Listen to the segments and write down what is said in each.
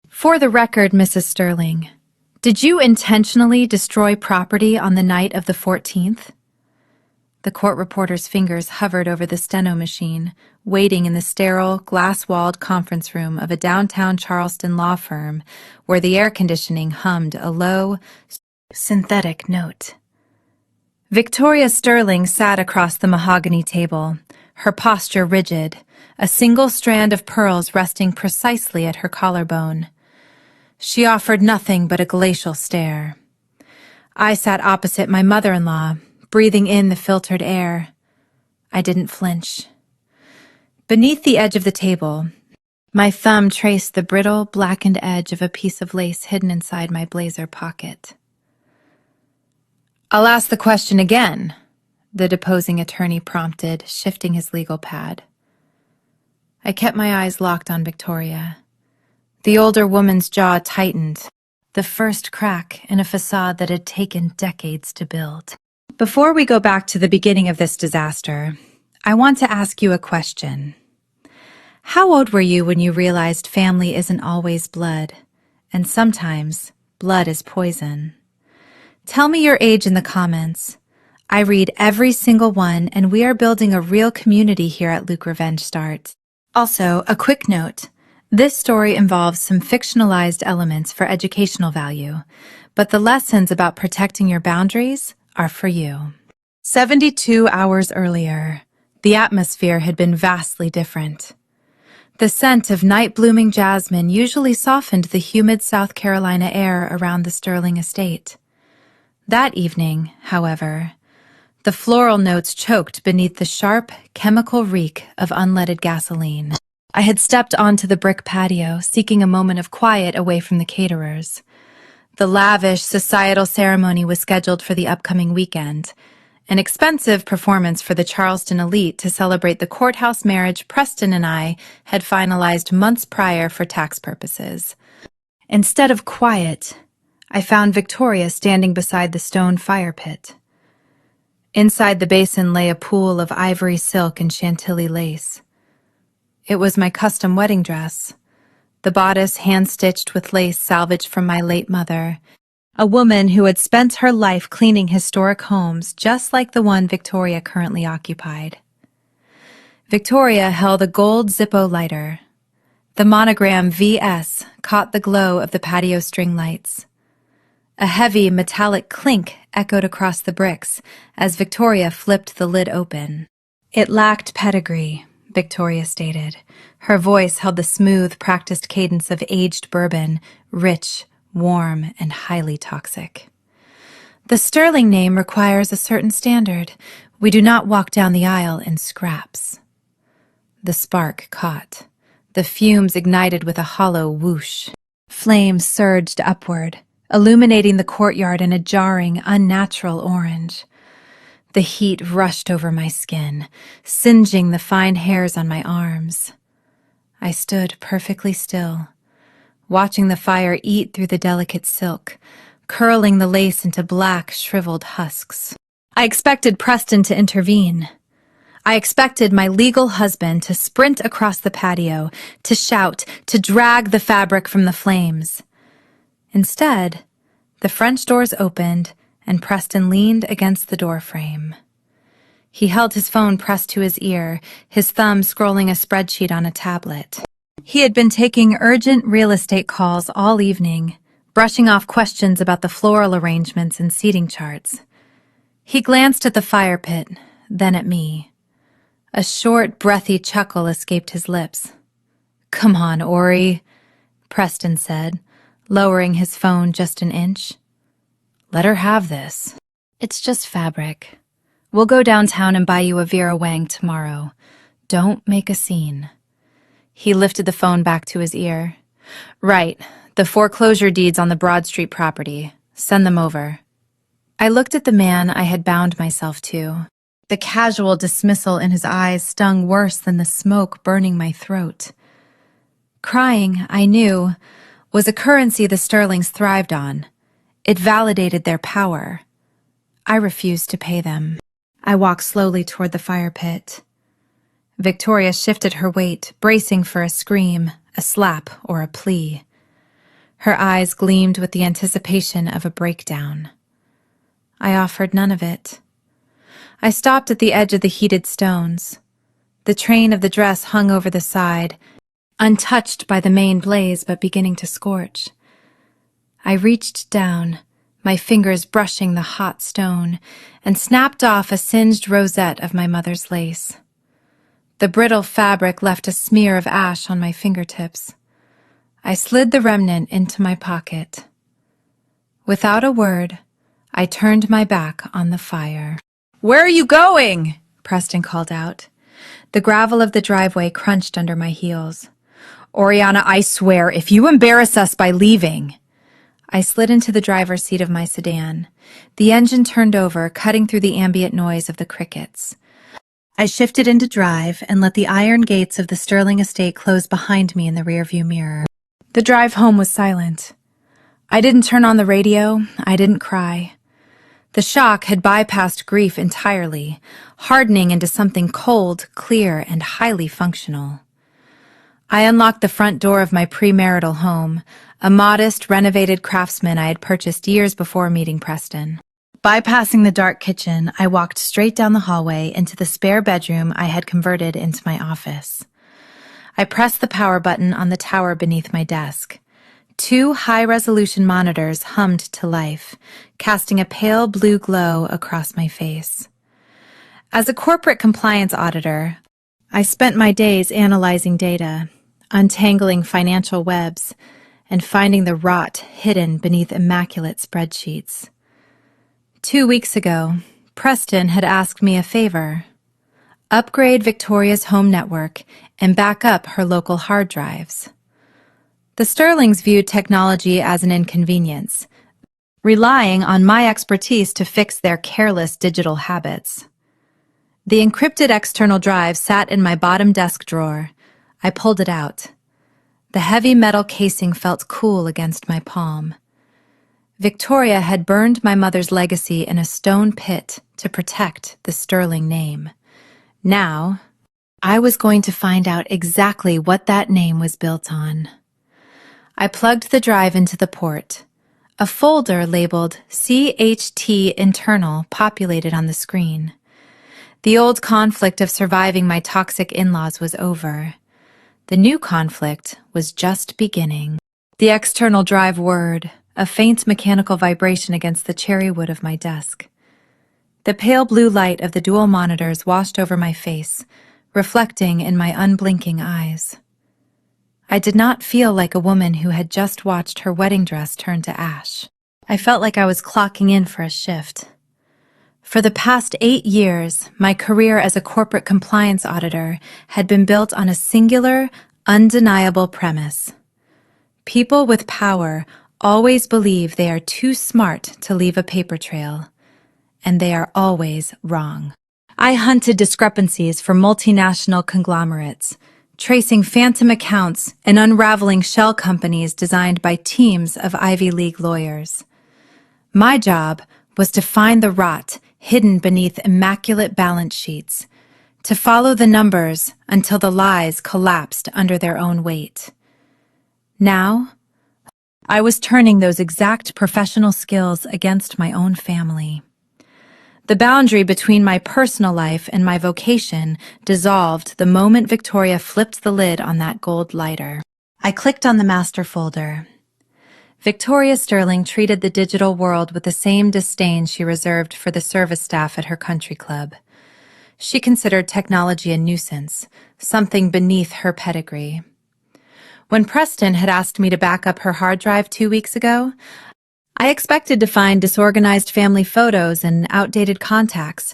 For the record, Mrs. Sterling, did you intentionally destroy property on the night of the 14th? The court reporter's fingers hovered over the steno machine, waiting in the sterile, glass-walled conference room of a downtown Charleston law firm where the air conditioning hummed a low, synthetic note. Victoria Sterling sat across the mahogany table, her posture rigid, a single strand of pearls resting precisely at her collarbone. She offered nothing but a glacial stare. I sat opposite my mother-in-law, breathing in the filtered air. I didn't flinch. Beneath the edge of the table, my thumb traced the brittle, blackened edge of a piece of lace hidden inside my blazer pocket. "I'll ask the question again," the deposing attorney prompted, shifting his legal pad. I kept my eyes locked on Victoria. The older woman's jaw tightened, the first crack in a facade that had taken decades to build. Before we go back to the beginning of this disaster, I want to ask you a question. How old were you when you realized family isn't always blood, and sometimes blood is poison? Tell me your age in the comments. I read every single one, and we are building a real community here at Luke Revenge Start. Also, a quick note. This story involves some fictionalized elements for educational value, but the lessons about protecting your boundaries are for you. 72 hours earlier, the atmosphere had been vastly different. The scent of night-blooming jasmine usually softened the humid South Carolina air around the Sterling estate. That evening, however, the floral notes choked beneath the sharp, chemical reek of unleaded gasoline. I had stepped onto the brick patio, seeking a moment of quiet away from the caterers. The lavish societal ceremony was scheduled for the upcoming weekend, an expensive performance for the Charleston elite to celebrate the courthouse marriage Preston and I had finalized months prior for tax purposes. Instead of quiet, I found Victoria standing beside the stone fire pit. Inside the basin lay a pool of ivory silk and chantilly lace. It was my custom wedding dress, the bodice hand-stitched with lace salvaged from my late mother, a woman who had spent her life cleaning historic homes just like the one Victoria currently occupied. Victoria held a gold Zippo lighter. The monogram VS caught the glow of the patio string lights. A heavy metallic clink echoed across the bricks as Victoria flipped the lid open. It lacked pedigree, Victoria stated. Her voice held the smooth, practiced cadence of aged bourbon, rich, warm, and highly toxic. The Sterling name requires a certain standard. We do not walk down the aisle in scraps. The spark caught. The fumes ignited with a hollow whoosh. Flames surged upward, illuminating the courtyard in a jarring, unnatural orange. The heat rushed over my skin, singeing the fine hairs on my arms. I stood perfectly still, watching the fire eat through the delicate silk, curling the lace into black, shriveled husks. I expected Preston to intervene. I expected my legal husband to sprint across the patio, to shout, to drag the fabric from the flames. Instead, the French doors opened, and Preston leaned against the doorframe. He held his phone pressed to his ear, his thumb scrolling a spreadsheet on a tablet. He had been taking urgent real estate calls all evening, brushing off questions about the floral arrangements and seating charts. He glanced at the fire pit, then at me. A short, breathy chuckle escaped his lips. "Come on, Ori," Preston said, lowering his phone just an inch. "Let her have this. It's just fabric. We'll go downtown and buy you a Vera Wang tomorrow. Don't make a scene." He lifted the phone back to his ear. "Right, the foreclosure deeds on the Broad Street property. Send them over." I looked at the man I had bound myself to. The casual dismissal in his eyes stung worse than the smoke burning my throat. Crying, I knew, was a currency the Sterlings thrived on. It validated their power. I refused to pay them. I walked slowly toward the fire pit. Victoria shifted her weight, bracing for a scream, a slap, or a plea. Her eyes gleamed with the anticipation of a breakdown. I offered none of it. I stopped at the edge of the heated stones. The train of the dress hung over the side, untouched by the main blaze but beginning to scorch. I reached down, my fingers brushing the hot stone, and snapped off a singed rosette of my mother's lace. The brittle fabric left a smear of ash on my fingertips. I slid the remnant into my pocket. Without a word, I turned my back on the fire. "Where are you going?" Preston called out. The gravel of the driveway crunched under my heels. "Oriana, I swear, if you embarrass us by leaving..." I slid into the driver's seat of my sedan. The engine turned over, cutting through the ambient noise of the crickets. I shifted into drive and let the iron gates of the Sterling estate close behind me in the rearview mirror. The drive home was silent. I didn't turn on the radio. I didn't cry. The shock had bypassed grief entirely, hardening into something cold, clear, and highly functional. I unlocked the front door of my premarital home, a modest, renovated craftsman I had purchased years before meeting Preston. Bypassing the dark kitchen, I walked straight down the hallway into the spare bedroom I had converted into my office. I pressed the power button on the tower beneath my desk. 2 high-resolution monitors hummed to life, casting a pale blue glow across my face. As a corporate compliance auditor, I spent my days analyzing data, untangling financial webs, and finding the rot hidden beneath immaculate spreadsheets. 2 weeks ago, Preston had asked me a favor: upgrade Victoria's home network and back up her local hard drives. The Sterlings viewed technology as an inconvenience, relying on my expertise to fix their careless digital habits. The encrypted external drive sat in my bottom desk drawer. I pulled it out. The heavy metal casing felt cool against my palm. Victoria had burned my mother's legacy in a stone pit to protect the Sterling name. Now, I was going to find out exactly what that name was built on. I plugged the drive into the port. A folder labeled CHT Internal populated on the screen. The old conflict of surviving my toxic in-laws was over. The new conflict was just beginning. The external drive whirred, a faint mechanical vibration against the cherry wood of my desk. The pale blue light of the dual monitors washed over my face, reflecting in my unblinking eyes. I did not feel like a woman who had just watched her wedding dress turn to ash. I felt like I was clocking in for a shift. For the past 8 years, my career as a corporate compliance auditor had been built on a singular, undeniable premise. People with power always believe they are too smart to leave a paper trail, and they are always wrong. I hunted discrepancies for multinational conglomerates, tracing phantom accounts and unraveling shell companies designed by teams of Ivy League lawyers. My job was to find the rot hidden beneath immaculate balance sheets, to follow the numbers until the lies collapsed under their own weight. Now, I was turning those exact professional skills against my own family. The boundary between my personal life and my vocation dissolved the moment Victoria flipped the lid on that gold lighter. I clicked on the master folder. Victoria Sterling treated the digital world with the same disdain she reserved for the service staff at her country club. She considered technology a nuisance, something beneath her pedigree. When Preston had asked me to back up her hard drive 2 weeks ago, I expected to find disorganized family photos and outdated contacts.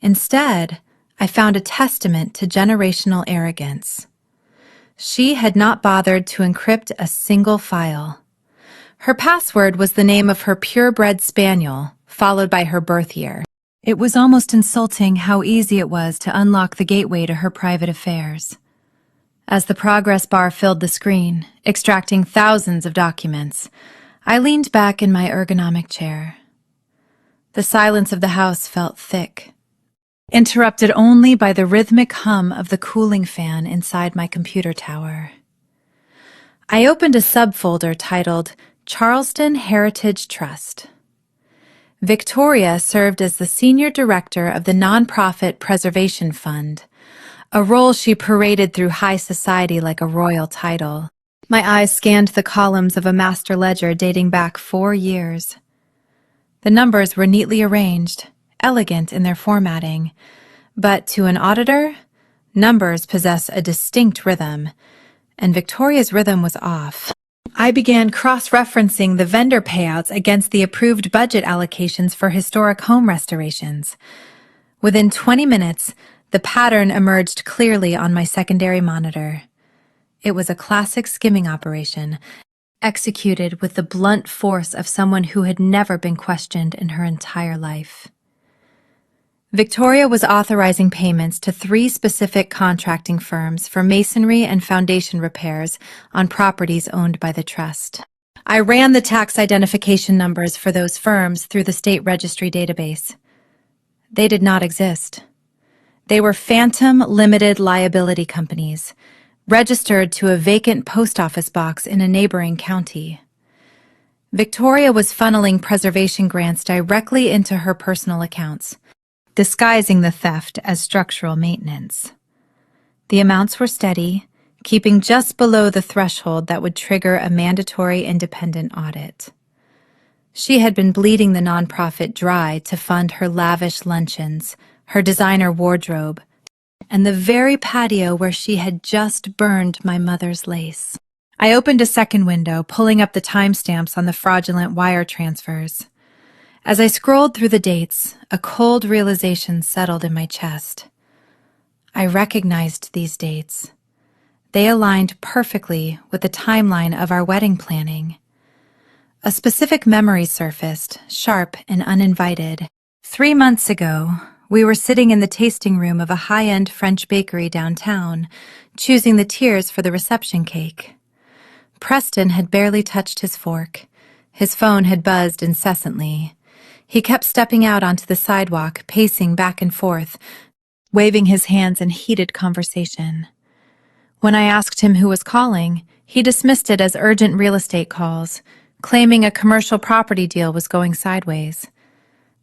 Instead, I found a testament to generational arrogance. She had not bothered to encrypt a single file. Her password was the name of her purebred spaniel, followed by her birth year. It was almost insulting how easy it was to unlock the gateway to her private affairs. As the progress bar filled the screen, extracting thousands of documents, I leaned back in my ergonomic chair. The silence of the house felt thick, interrupted only by the rhythmic hum of the cooling fan inside my computer tower. I opened a subfolder titled Charleston Heritage Trust. Victoria served as the senior director of the Nonprofit Preservation Fund, a role she paraded through high society like a royal title. My eyes scanned the columns of a master ledger dating back 4 years. The numbers were neatly arranged, elegant in their formatting, but to an auditor, numbers possess a distinct rhythm, and Victoria's rhythm was off. I began cross-referencing the vendor payouts against the approved budget allocations for historic home restorations. Within 20 minutes, the pattern emerged clearly on my secondary monitor. It was a classic skimming operation, executed with the blunt force of someone who had never been questioned in her entire life. Victoria was authorizing payments to 3 specific contracting firms for masonry and foundation repairs on properties owned by the trust. I ran the tax identification numbers for those firms through the state registry database. They did not exist. They were phantom limited liability companies, registered to a vacant post office box in a neighboring county. Victoria was funneling preservation grants directly into her personal accounts, disguising the theft as structural maintenance. The amounts were steady, keeping just below the threshold that would trigger a mandatory independent audit. She had been bleeding the nonprofit dry to fund her lavish luncheons, her designer wardrobe, and the very patio where she had just burned my mother's lace. I opened a second window, pulling up the timestamps on the fraudulent wire transfers. As I scrolled through the dates, a cold realization settled in my chest. I recognized these dates. They aligned perfectly with the timeline of our wedding planning. A specific memory surfaced, sharp and uninvited. 3 months ago, we were sitting in the tasting room of a high-end French bakery downtown, choosing the tiers for the reception cake. Preston had barely touched his fork. His phone had buzzed incessantly. He kept stepping out onto the sidewalk, pacing back and forth, waving his hands in heated conversation. When I asked him who was calling, he dismissed it as urgent real estate calls, claiming a commercial property deal was going sideways.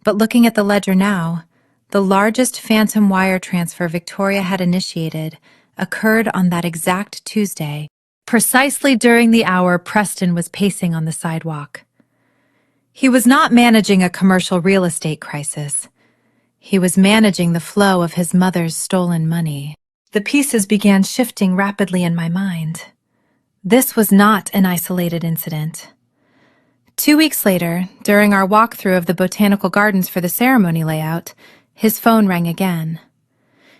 But looking at the ledger now, the largest phantom wire transfer Victoria had initiated occurred on that exact Tuesday, precisely during the hour Preston was pacing on the sidewalk. He was not managing a commercial real estate crisis. He was managing the flow of his mother's stolen money. The pieces began shifting rapidly in my mind. This was not an isolated incident. 2 weeks later, during our walkthrough of the botanical gardens for the ceremony layout, his phone rang again.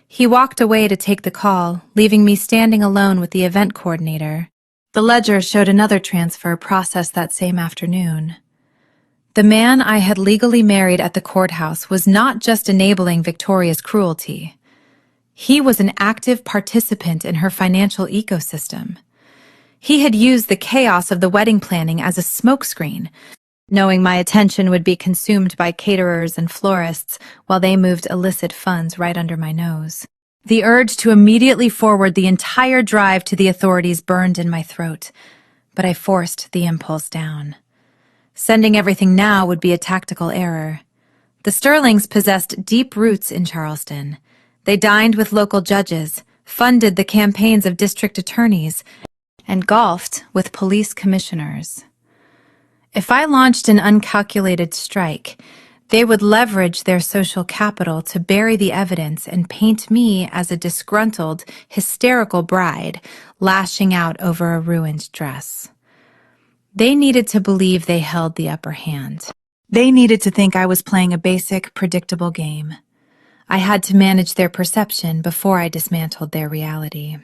He walked away to take the call, leaving me standing alone with the event coordinator. The ledger showed another transfer processed that same afternoon. The man I had legally married at the courthouse was not just enabling Victoria's cruelty. He was an active participant in her financial ecosystem. He had used the chaos of the wedding planning as a smokescreen, knowing my attention would be consumed by caterers and florists while they moved illicit funds right under my nose. The urge to immediately forward the entire drive to the authorities burned in my throat, but I forced the impulse down. Sending everything now would be a tactical error. The Sterlings possessed deep roots in Charleston. They dined with local judges, funded the campaigns of district attorneys, and golfed with police commissioners. If I launched an uncalculated strike, they would leverage their social capital to bury the evidence and paint me as a disgruntled, hysterical bride lashing out over a ruined dress. They needed to believe they held the upper hand. They needed to think I was playing a basic, predictable game. I had to manage their perception before I dismantled their reality.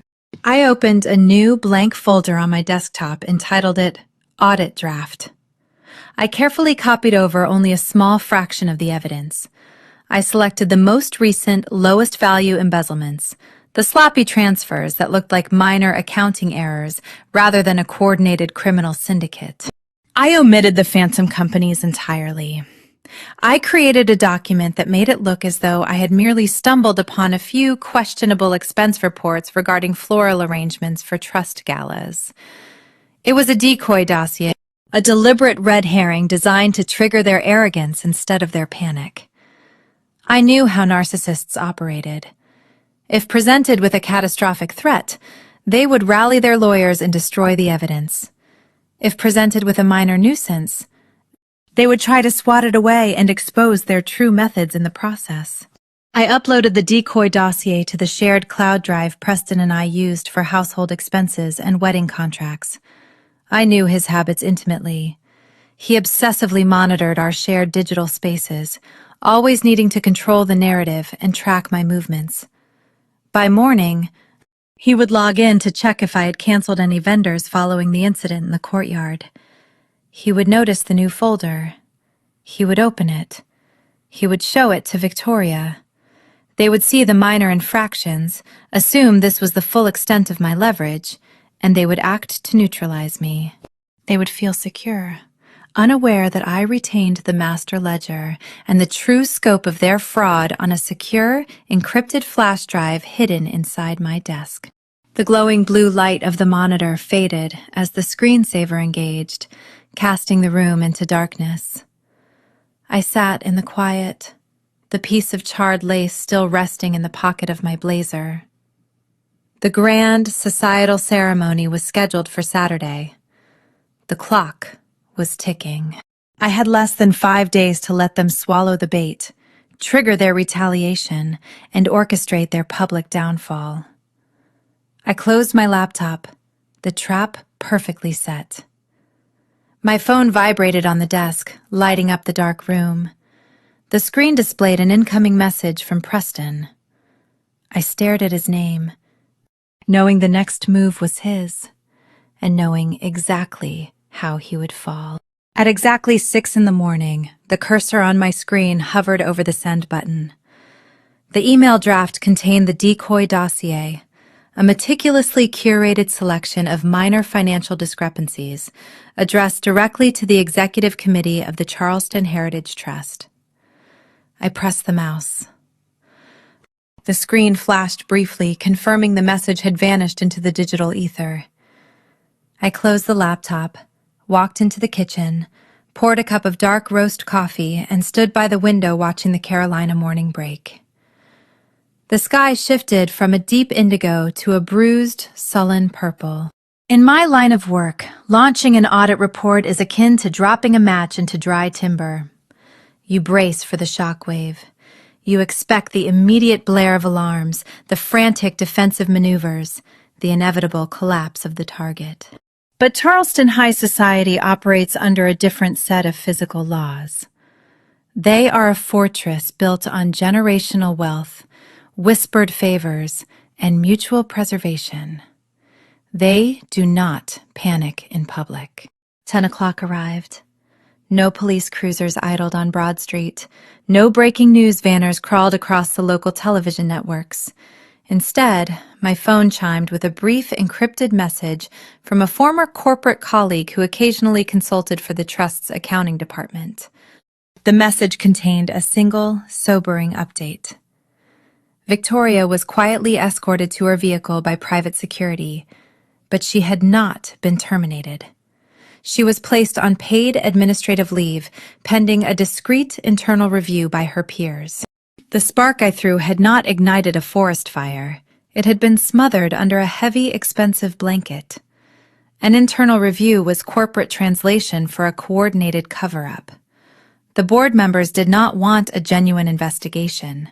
I opened a new blank folder on my desktop and titled it Audit Draft. I carefully copied over only a small fraction of the evidence. I selected the most recent, lowest value embezzlements, the sloppy transfers that looked like minor accounting errors rather than a coordinated criminal syndicate. I omitted the phantom companies entirely. I created a document that made it look as though I had merely stumbled upon a few questionable expense reports regarding floral arrangements for trust galas. It was a decoy dossier, a deliberate red herring designed to trigger their arrogance instead of their panic. I knew how narcissists operated. If presented with a catastrophic threat, they would rally their lawyers and destroy the evidence. If presented with a minor nuisance, they would try to swat it away and expose their true methods in the process. I uploaded the decoy dossier to the shared cloud drive Preston and I used for household expenses and wedding contracts. I knew his habits intimately. He obsessively monitored our shared digital spaces, always needing to control the narrative and track my movements. By morning, he would log in to check if I had canceled any vendors following the incident in the courtyard. He would notice the new folder. He would open it. He would show it to Victoria. They would see the minor infractions, assume this was the full extent of my leverage, and they would act to neutralize me. They would feel secure, unaware that I retained the master ledger and the true scope of their fraud on a secure, encrypted flash drive hidden inside my desk. The glowing blue light of the monitor faded as the screensaver engaged, casting the room into darkness. I sat in the quiet, the piece of charred lace still resting in the pocket of my blazer. The grand societal ceremony was scheduled for Saturday. The clock was ticking. I had less than 5 days to let them swallow the bait, trigger their retaliation, and orchestrate their public downfall. I closed my laptop, the trap perfectly set. My phone vibrated on the desk, lighting up the dark room. The screen displayed an incoming message from Preston. I stared at his name, knowing the next move was his, and knowing exactly how he would fall. At exactly 6 a.m, the cursor on my screen hovered over the send button. The email draft contained the decoy dossier, a meticulously curated selection of minor financial discrepancies, addressed directly to the Executive Committee of the Charleston Heritage Trust. I pressed the mouse. The screen flashed briefly, confirming the message had vanished into the digital ether. I closed the laptop, walked into the kitchen, poured a cup of dark roast coffee, and stood by the window watching the Carolina morning break. The sky shifted from a deep indigo to a bruised, sullen purple. In my line of work, launching an audit report is akin to dropping a match into dry timber. You brace for the shockwave. You expect the immediate blare of alarms, the frantic defensive maneuvers, the inevitable collapse of the target. But Charleston high society operates under a different set of physical laws. They are a fortress built on generational wealth, whispered favors, and mutual preservation. They do not panic in public. 10 o'clock arrived. No police cruisers idled on Broad Street. No breaking news banners crawled across the local television networks. Instead, my phone chimed with a brief encrypted message from a former corporate colleague who occasionally consulted for the Trust's accounting department. The message contained a single, sobering update. Victoria was quietly escorted to her vehicle by private security, but she had not been terminated. She was placed on paid administrative leave, pending a discreet internal review by her peers. The spark I threw had not ignited a forest fire. It had been smothered under a heavy, expensive blanket. An internal review was corporate translation for a coordinated cover-up. The board members did not want a genuine investigation.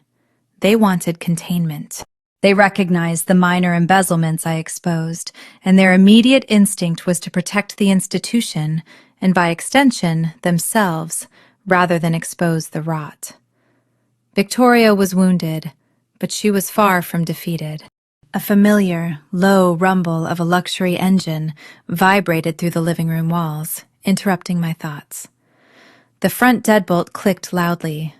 They wanted containment. They recognized the minor embezzlements I exposed, and their immediate instinct was to protect the institution, and by extension, themselves, rather than expose the rot. Victoria was wounded, but she was far from defeated. A familiar, low rumble of a luxury engine vibrated through the living room walls, interrupting my thoughts. The front deadbolt clicked loudly.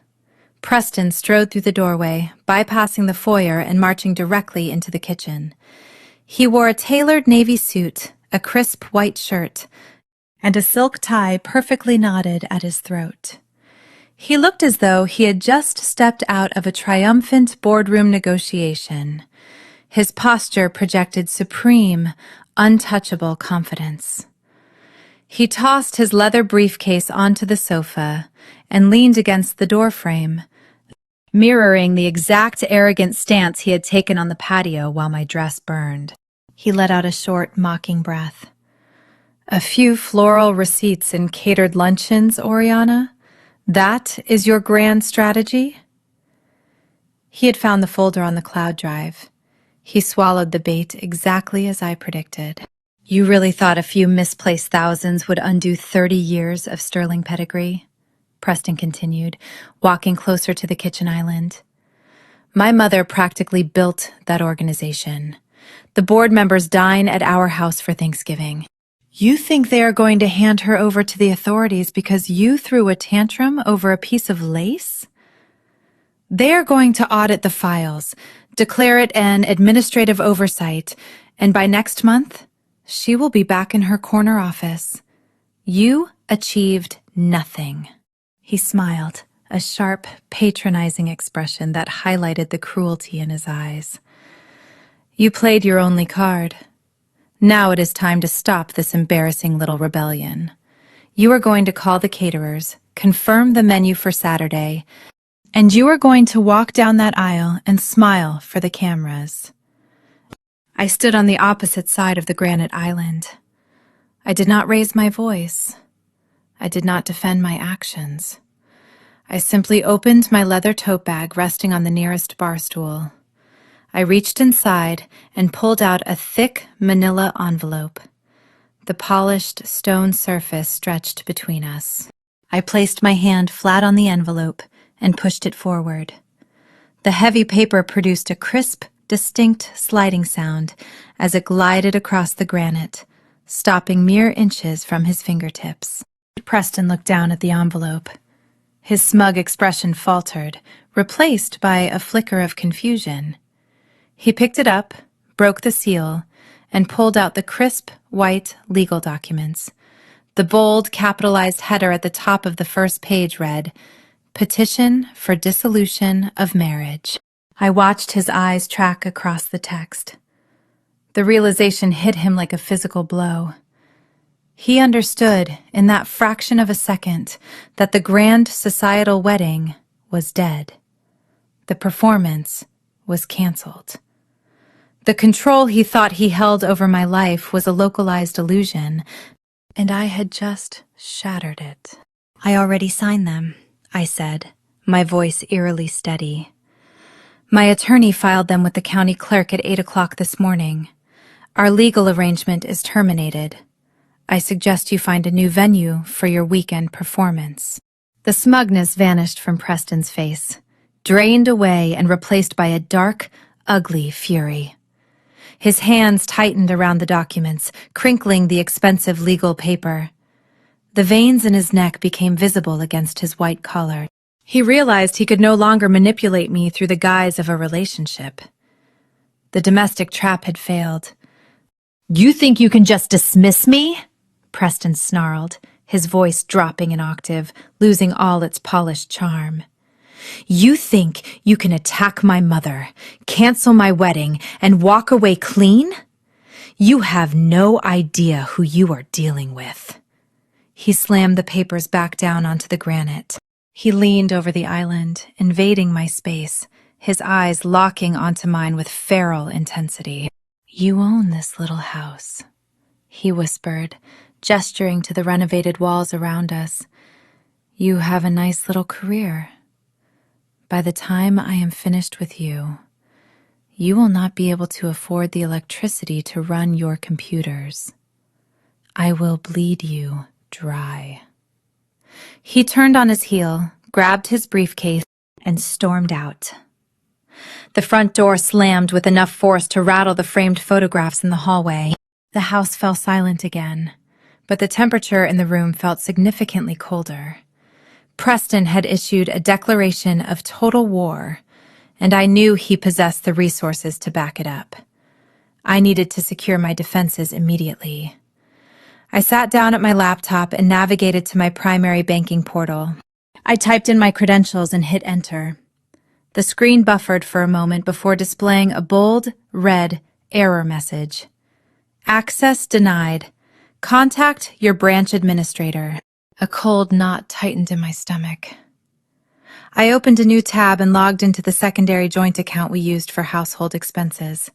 Preston strode through the doorway, bypassing the foyer and marching directly into the kitchen. He wore a tailored navy suit, a crisp white shirt, and a silk tie perfectly knotted at his throat. He looked as though he had just stepped out of a triumphant boardroom negotiation. His posture projected supreme, untouchable confidence. He tossed his leather briefcase onto the sofa and leaned against the doorframe, mirroring the exact arrogant stance he had taken on the patio while my dress burned. He let out a short, mocking breath. A few floral receipts and catered luncheons, Oriana? That is your grand strategy? He had found the folder on the cloud drive. He swallowed the bait exactly as I predicted. You really thought a few misplaced thousands would undo 30 years of sterling pedigree? Preston continued, walking closer to the kitchen island. My mother practically built that organization. The board members dine at our house for Thanksgiving. You think they are going to hand her over to the authorities because you threw a tantrum over a piece of lace? They are going to audit the files, declare it an administrative oversight, and by next month, she will be back in her corner office. You achieved nothing. He smiled, a sharp, patronizing expression that highlighted the cruelty in his eyes. You played your only card. Now it is time to stop this embarrassing little rebellion. You are going to call the caterers, confirm the menu for Saturday, and you are going to walk down that aisle and smile for the cameras. I stood on the opposite side of the granite island. I did not raise my voice. I did not defend my actions. I simply opened my leather tote bag resting on the nearest bar stool. I reached inside and pulled out a thick manila envelope. The polished stone surface stretched between us. I placed my hand flat on the envelope and pushed it forward. The heavy paper produced a crisp, distinct sliding sound as it glided across the granite, stopping mere inches from his fingertips. Preston looked down at the envelope. His smug expression faltered, replaced by a flicker of confusion. He picked it up, broke the seal, and pulled out the crisp, white legal documents. The bold, capitalized header at the top of the first page read, "Petition for Dissolution of Marriage." I watched his eyes track across the text. The realization hit him like a physical blow. He understood, in that fraction of a second, that the grand societal wedding was dead. The performance was canceled. The control he thought he held over my life was a localized illusion, and I had just shattered it. "I already signed them," I said, my voice eerily steady. "My attorney filed them with the county clerk at 8 o'clock this morning. Our legal arrangement is terminated. I suggest you find a new venue for your weekend performance." The smugness vanished from Preston's face, drained away and replaced by a dark, ugly fury. His hands tightened around the documents, crinkling the expensive legal paper. The veins in his neck became visible against his white collar. He realized he could no longer manipulate me through the guise of a relationship. The domestic trap had failed. "You think you can just dismiss me?" Preston snarled, his voice dropping an octave, losing all its polished charm. "You think you can attack my mother, cancel my wedding, and walk away clean? You have no idea who you are dealing with." He slammed the papers back down onto the granite. He leaned over the island, invading my space, his eyes locking onto mine with feral intensity. "You own this little house," he whispered, gesturing to the renovated walls around us. "You have a nice little career. By the time I am finished with you, you will not be able to afford the electricity to run your computers. I will bleed you dry." He turned on his heel, grabbed his briefcase, and stormed out. The front door slammed with enough force to rattle the framed photographs in the hallway. The house fell silent again, but the temperature in the room felt significantly colder. Preston had issued a declaration of total war, and I knew he possessed the resources to back it up. I needed to secure my defenses immediately. I sat down at my laptop and navigated to my primary banking portal. I typed in my credentials and hit enter. The screen buffered for a moment before displaying a bold, red error message. "Access denied. Contact your branch administrator. A cold knot tightened in my stomach. I opened a new tab and logged into the secondary joint account we used for household expenses.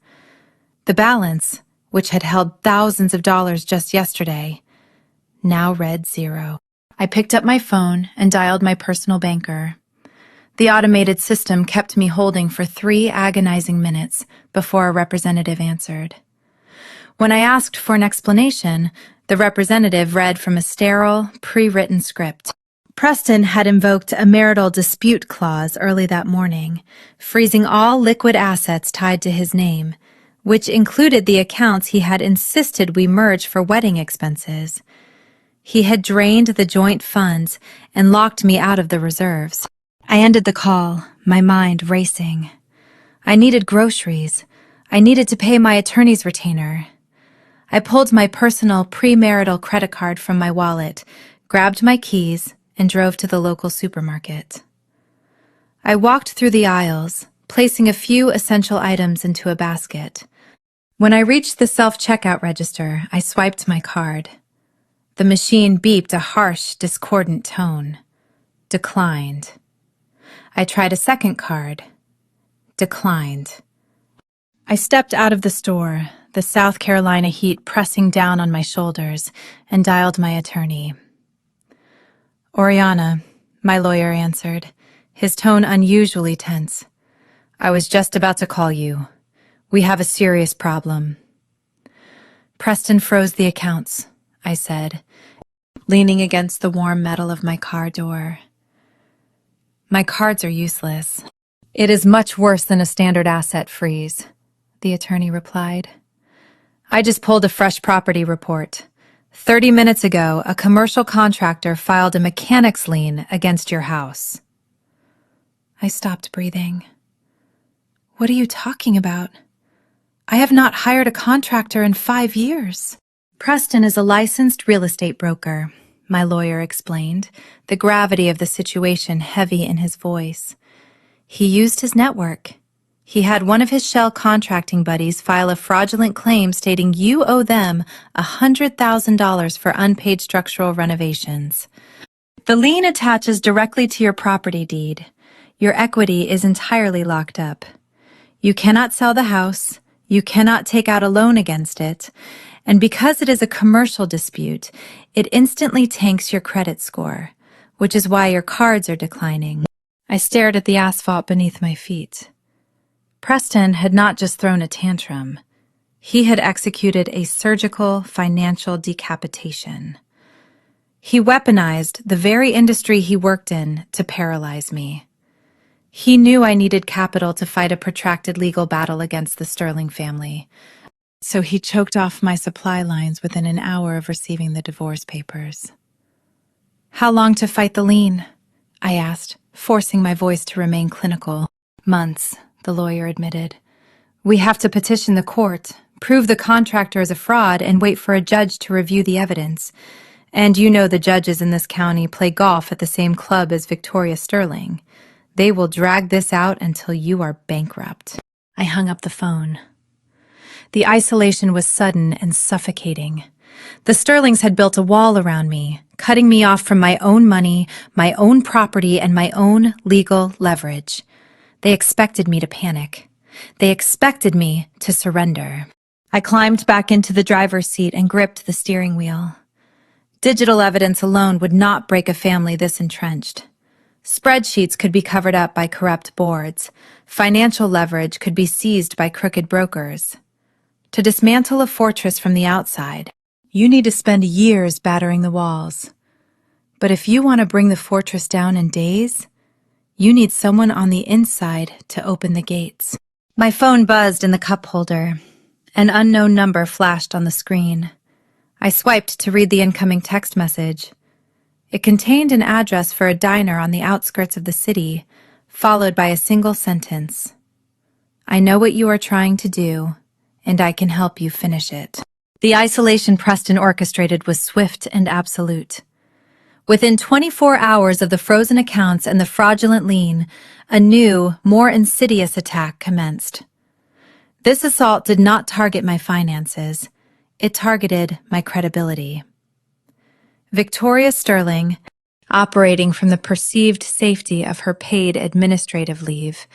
The balance, which had held thousands of dollars just yesterday, now read 0. I picked up my phone and dialed my personal banker. The automated system kept me holding for 3 agonizing minutes before a representative answered. When I asked for an explanation, the representative read from a sterile, pre-written script. Preston had invoked a marital dispute clause early that morning, freezing all liquid assets tied to his name, which included the accounts he had insisted we merge for wedding expenses. He had drained the joint funds and locked me out of the reserves. I ended the call, my mind racing. I needed groceries. I needed to pay my attorney's retainer. I pulled my personal premarital credit card from my wallet, grabbed my keys, and drove to the local supermarket. I walked through the aisles, placing a few essential items into a basket. When I reached the self-checkout register, I swiped my card. The machine beeped a harsh, discordant tone. Declined. I tried a second card. Declined. I stepped out of the store, the South Carolina heat pressing down on my shoulders, and dialed my attorney. Oriana, my lawyer answered, his tone unusually tense. I was just about to call you. We have a serious problem. Preston froze the accounts, I said, leaning against the warm metal of my car door. My cards are useless. It is much worse than a standard asset freeze, the attorney replied. I just pulled a fresh property report. 30 minutes ago, a commercial contractor filed a mechanic's lien against your house. I stopped breathing. What are you talking about? I have not hired a contractor in 5 years. Preston is a licensed real estate broker, my lawyer explained, the gravity of the situation heavy in his voice. He used his network. He had one of his shell contracting buddies file a fraudulent claim stating you owe them $100,000 for unpaid structural renovations. The lien attaches directly to your property deed. Your equity is entirely locked up. You cannot sell the house. You cannot take out a loan against it. And because it is a commercial dispute, it instantly tanks your credit score, which is why your cards are declining. I stared at the asphalt beneath my feet. Preston had not just thrown a tantrum. He had executed a surgical financial decapitation. He weaponized the very industry he worked in to paralyze me. He knew I needed capital to fight a protracted legal battle against the Sterling family, so he choked off my supply lines within an hour of receiving the divorce papers. How long to fight the lien? I asked, forcing my voice to remain clinical. Months, the lawyer admitted. We have to petition the court, prove the contractor is a fraud, and wait for a judge to review the evidence. And you know the judges in this county play golf at the same club as Victoria Sterling. They will drag this out until you are bankrupt. I hung up the phone. The isolation was sudden and suffocating. The Sterlings had built a wall around me, cutting me off from my own money, my own property, and my own legal leverage. They expected me to panic. They expected me to surrender. I climbed back into the driver's seat and gripped the steering wheel. Digital evidence alone would not break a family this entrenched. Spreadsheets could be covered up by corrupt boards. Financial leverage could be seized by crooked brokers. To dismantle a fortress from the outside, you need to spend years battering the walls. But if you want to bring the fortress down in days, you need someone on the inside to open the gates. My phone buzzed in the cup holder. An unknown number flashed on the screen. I swiped to read the incoming text message. It contained an address for a diner on the outskirts of the city, followed by a single sentence. I know what you are trying to do, and I can help you finish it. The isolation Preston orchestrated was swift and absolute. Within 24 hours of the frozen accounts and the fraudulent lien, a new, more insidious attack commenced. This assault did not target my finances. it targeted my credibility. Victoria Sterling, operating from the perceived safety of her paid administrative leave,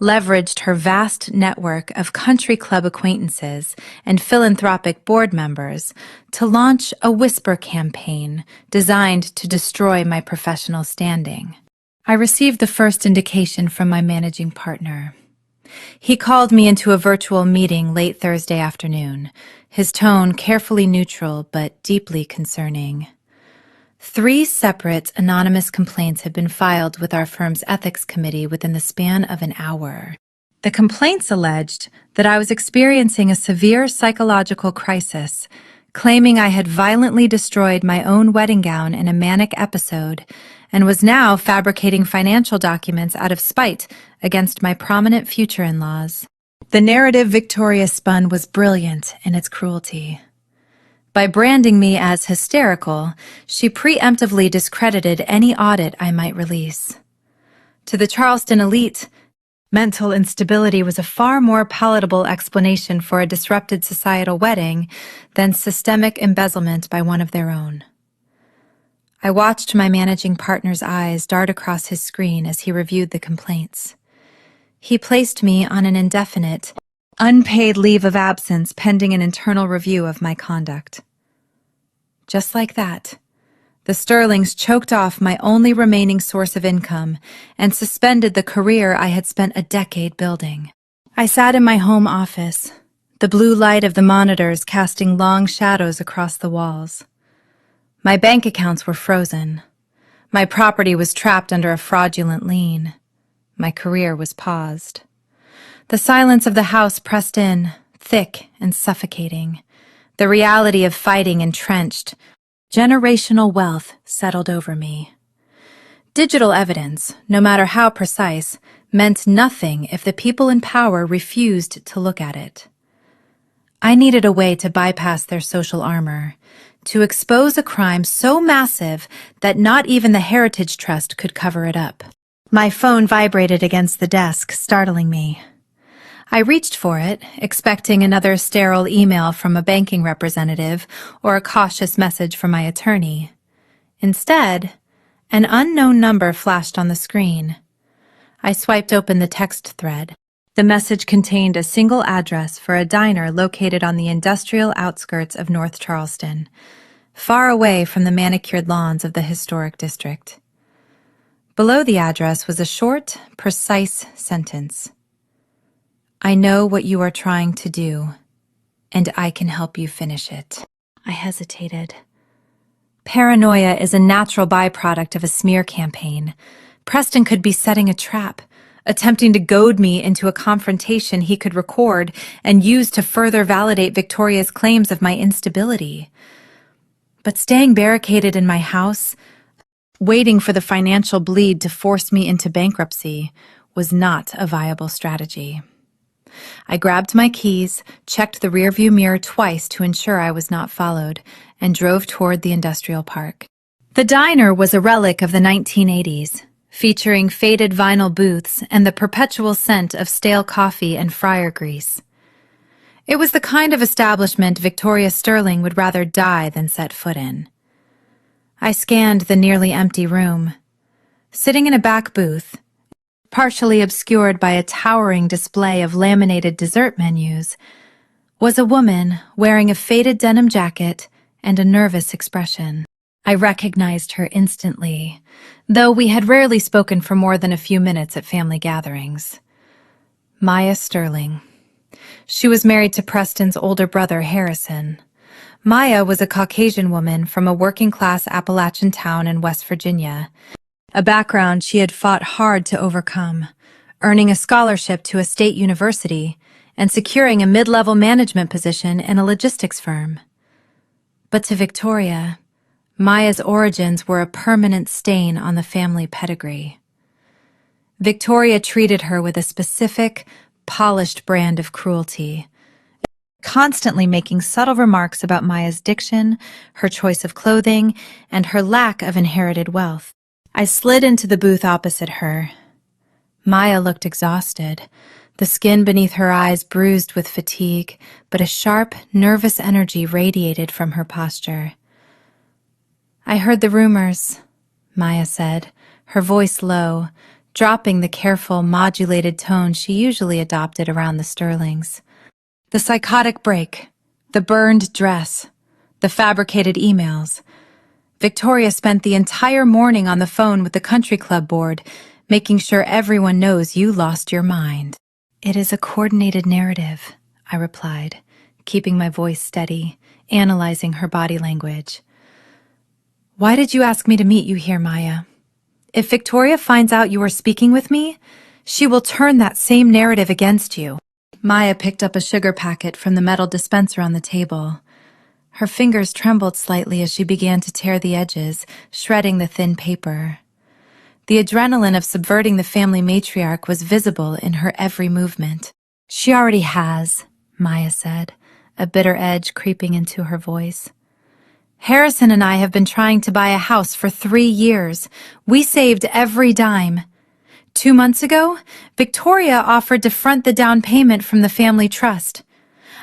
leveraged her vast network of country club acquaintances and philanthropic board members to launch a whisper campaign designed to destroy my professional standing. I received the first indication from my managing partner. He called me into a virtual meeting late Thursday afternoon, his tone carefully neutral but deeply concerning. 3 separate anonymous complaints had been filed with our firm's ethics committee within the span of an hour. The complaints alleged that I was experiencing a severe psychological crisis, claiming I had violently destroyed my own wedding gown in a manic episode and was now fabricating financial documents out of spite against my prominent future in-laws. The narrative Victoria spun was brilliant in its cruelty. By branding me as hysterical, she preemptively discredited any audit I might release. To the Charleston elite, mental instability was a far more palatable explanation for a disrupted societal wedding than systemic embezzlement by one of their own. I watched my managing partner's eyes dart across his screen as he reviewed the complaints. He placed me on an indefinite, unpaid leave of absence pending an internal review of my conduct. Just like that, the Sterlings choked off my only remaining source of income and suspended the career I had spent a decade building. I sat in my home office, the blue light of the monitors casting long shadows across the walls. My bank accounts were frozen. My property was trapped under a fraudulent lien. My career was paused. The silence of the house pressed in, thick and suffocating. The reality of fighting entrenched. Generational wealth settled over me. Digital evidence, no matter how precise, meant nothing if the people in power refused to look at it. I needed a way to bypass their social armor, to expose a crime so massive that not even the Heritage Trust could cover it up. My phone vibrated against the desk, startling me. I reached for it, expecting another sterile email from a banking representative or a cautious message from my attorney. Instead, an unknown number flashed on the screen. I swiped open the text thread. The message contained a single address for a diner located on the industrial outskirts of North Charleston, far away from the manicured lawns of the historic district. Below the address was a short, precise sentence. I know what you are trying to do, and I can help you finish it. I hesitated. Paranoia is a natural byproduct of a smear campaign. Preston could be setting a trap, attempting to goad me into a confrontation he could record and use to further validate Victoria's claims of my instability. But staying barricaded in my house, waiting for the financial bleed to force me into bankruptcy, was not a viable strategy. I grabbed my keys, checked the rearview mirror twice to ensure I was not followed, and drove toward the industrial park. The diner was a relic of the 1980s, featuring faded vinyl booths and the perpetual scent of stale coffee and fryer grease. It was the kind of establishment Victoria Sterling would rather die than set foot in. I scanned the nearly empty room. Sitting in a back booth, partially obscured by a towering display of laminated dessert menus, was a woman wearing a faded denim jacket and a nervous expression. I recognized her instantly, though we had rarely spoken for more than a few minutes at family gatherings. Maya Sterling. She was married to Preston's older brother, Harrison. Maya was a Caucasian woman from a working-class Appalachian town in West Virginia, a background she had fought hard to overcome, earning a scholarship to a state university and securing a mid-level management position in a logistics firm. But to Victoria, Maya's origins were a permanent stain on the family pedigree. Victoria treated her with a specific, polished brand of cruelty, constantly making subtle remarks about Maya's diction, her choice of clothing, and her lack of inherited wealth. I slid into the booth opposite her. Maya looked exhausted, The skin beneath her eyes bruised with fatigue, but a sharp, nervous energy radiated from her posture. "I heard the rumors," Maya said, her voice low, dropping the careful, modulated tone she usually adopted around the Sterlings. "The psychotic break, the burned dress, the fabricated emails. Victoria spent the entire morning on the phone with the country club board, making sure everyone knows you lost your mind." "It is a coordinated narrative," I replied, keeping my voice steady, analyzing her body language. "Why did you ask me to meet you here, Maya? If Victoria finds out you are speaking with me, she will turn that same narrative against you." Maya picked up a sugar packet from the metal dispenser on the table. Her fingers trembled slightly as she began to tear the edges, shredding the thin paper. The adrenaline of subverting the family matriarch was visible in her every movement. "She already has," Maya said, a bitter edge creeping into her voice. "Harrison and I have been trying to buy a house for 3 years. We saved every dime. 2 months ago, Victoria offered to front the down payment from the family trust.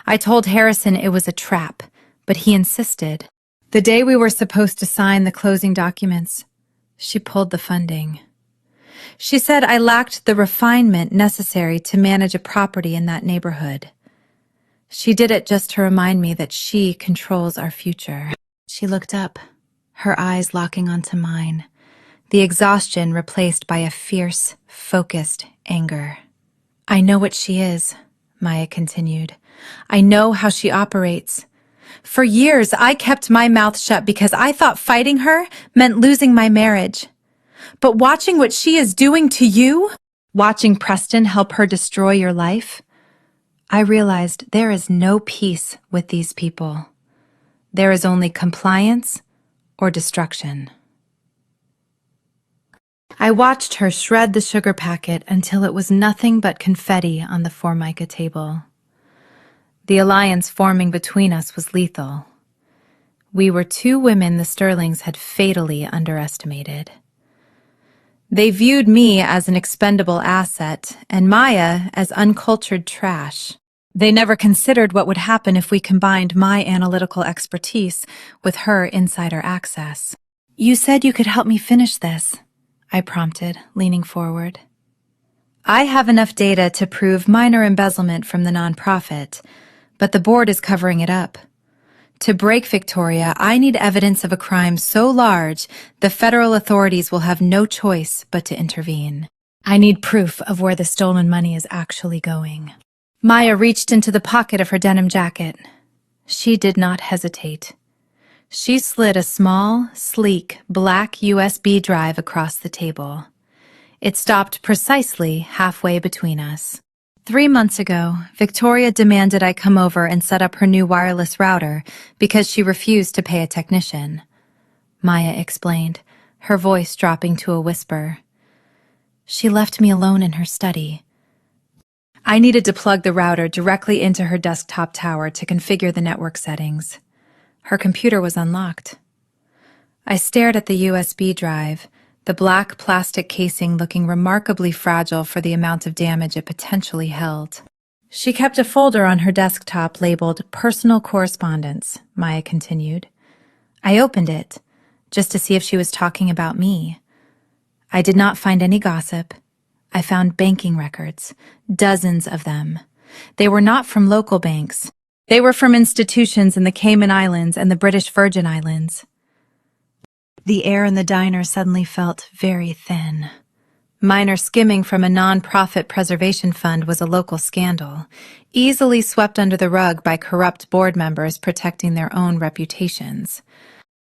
I told Harrison it was a trap, but he insisted. The day we were supposed to sign the closing documents, she pulled the funding. She said I lacked the refinement necessary to manage a property in that neighborhood. She did it just to remind me that she controls our future." She looked up, her eyes locking onto mine, the exhaustion replaced by a fierce, focused anger. "I know what she is," Maya continued. "I know how she operates. For years, I kept my mouth shut because I thought fighting her meant losing my marriage. But watching what she is doing to you, watching Preston help her destroy your life, I realized there is no peace with these people. There is only compliance or destruction." I watched her shred the sugar packet until it was nothing but confetti on the Formica table. The alliance forming between us was lethal. We were 2 women the Sterlings had fatally underestimated. They viewed me as an expendable asset and Maya as uncultured trash. They never considered what would happen if we combined my analytical expertise with her insider access. "You said you could help me finish this," I prompted, leaning forward. "I have enough data to prove minor embezzlement from the nonprofit, but the board is covering it up. To break Victoria, I need evidence of a crime so large the federal authorities will have no choice but to intervene. I need proof of where the stolen money is actually going." Maya reached into the pocket of her denim jacket. She did not hesitate. She slid a small, sleek, black USB drive across the table. It stopped precisely halfway between us. 3 months ago, Victoria demanded I come over and set up her new wireless router because she refused to pay a technician. Maya explained, her voice dropping to a whisper. She left me alone in her study. I needed to plug the router directly into her desktop tower to configure the network settings. Her computer was unlocked. I stared at the USB drive, the black plastic casing looking remarkably fragile for the amount of damage it potentially held. She kept a folder on her desktop labeled Personal Correspondence, Maya continued. I opened it, just to see if she was talking about me. I did not find any gossip. I found banking records, dozens of them. They were not from local banks. They were from institutions in the Cayman Islands and the British Virgin Islands. The air in the diner suddenly felt very thin. Minor skimming from a non-profit preservation fund was a local scandal, easily swept under the rug by corrupt board members protecting their own reputations.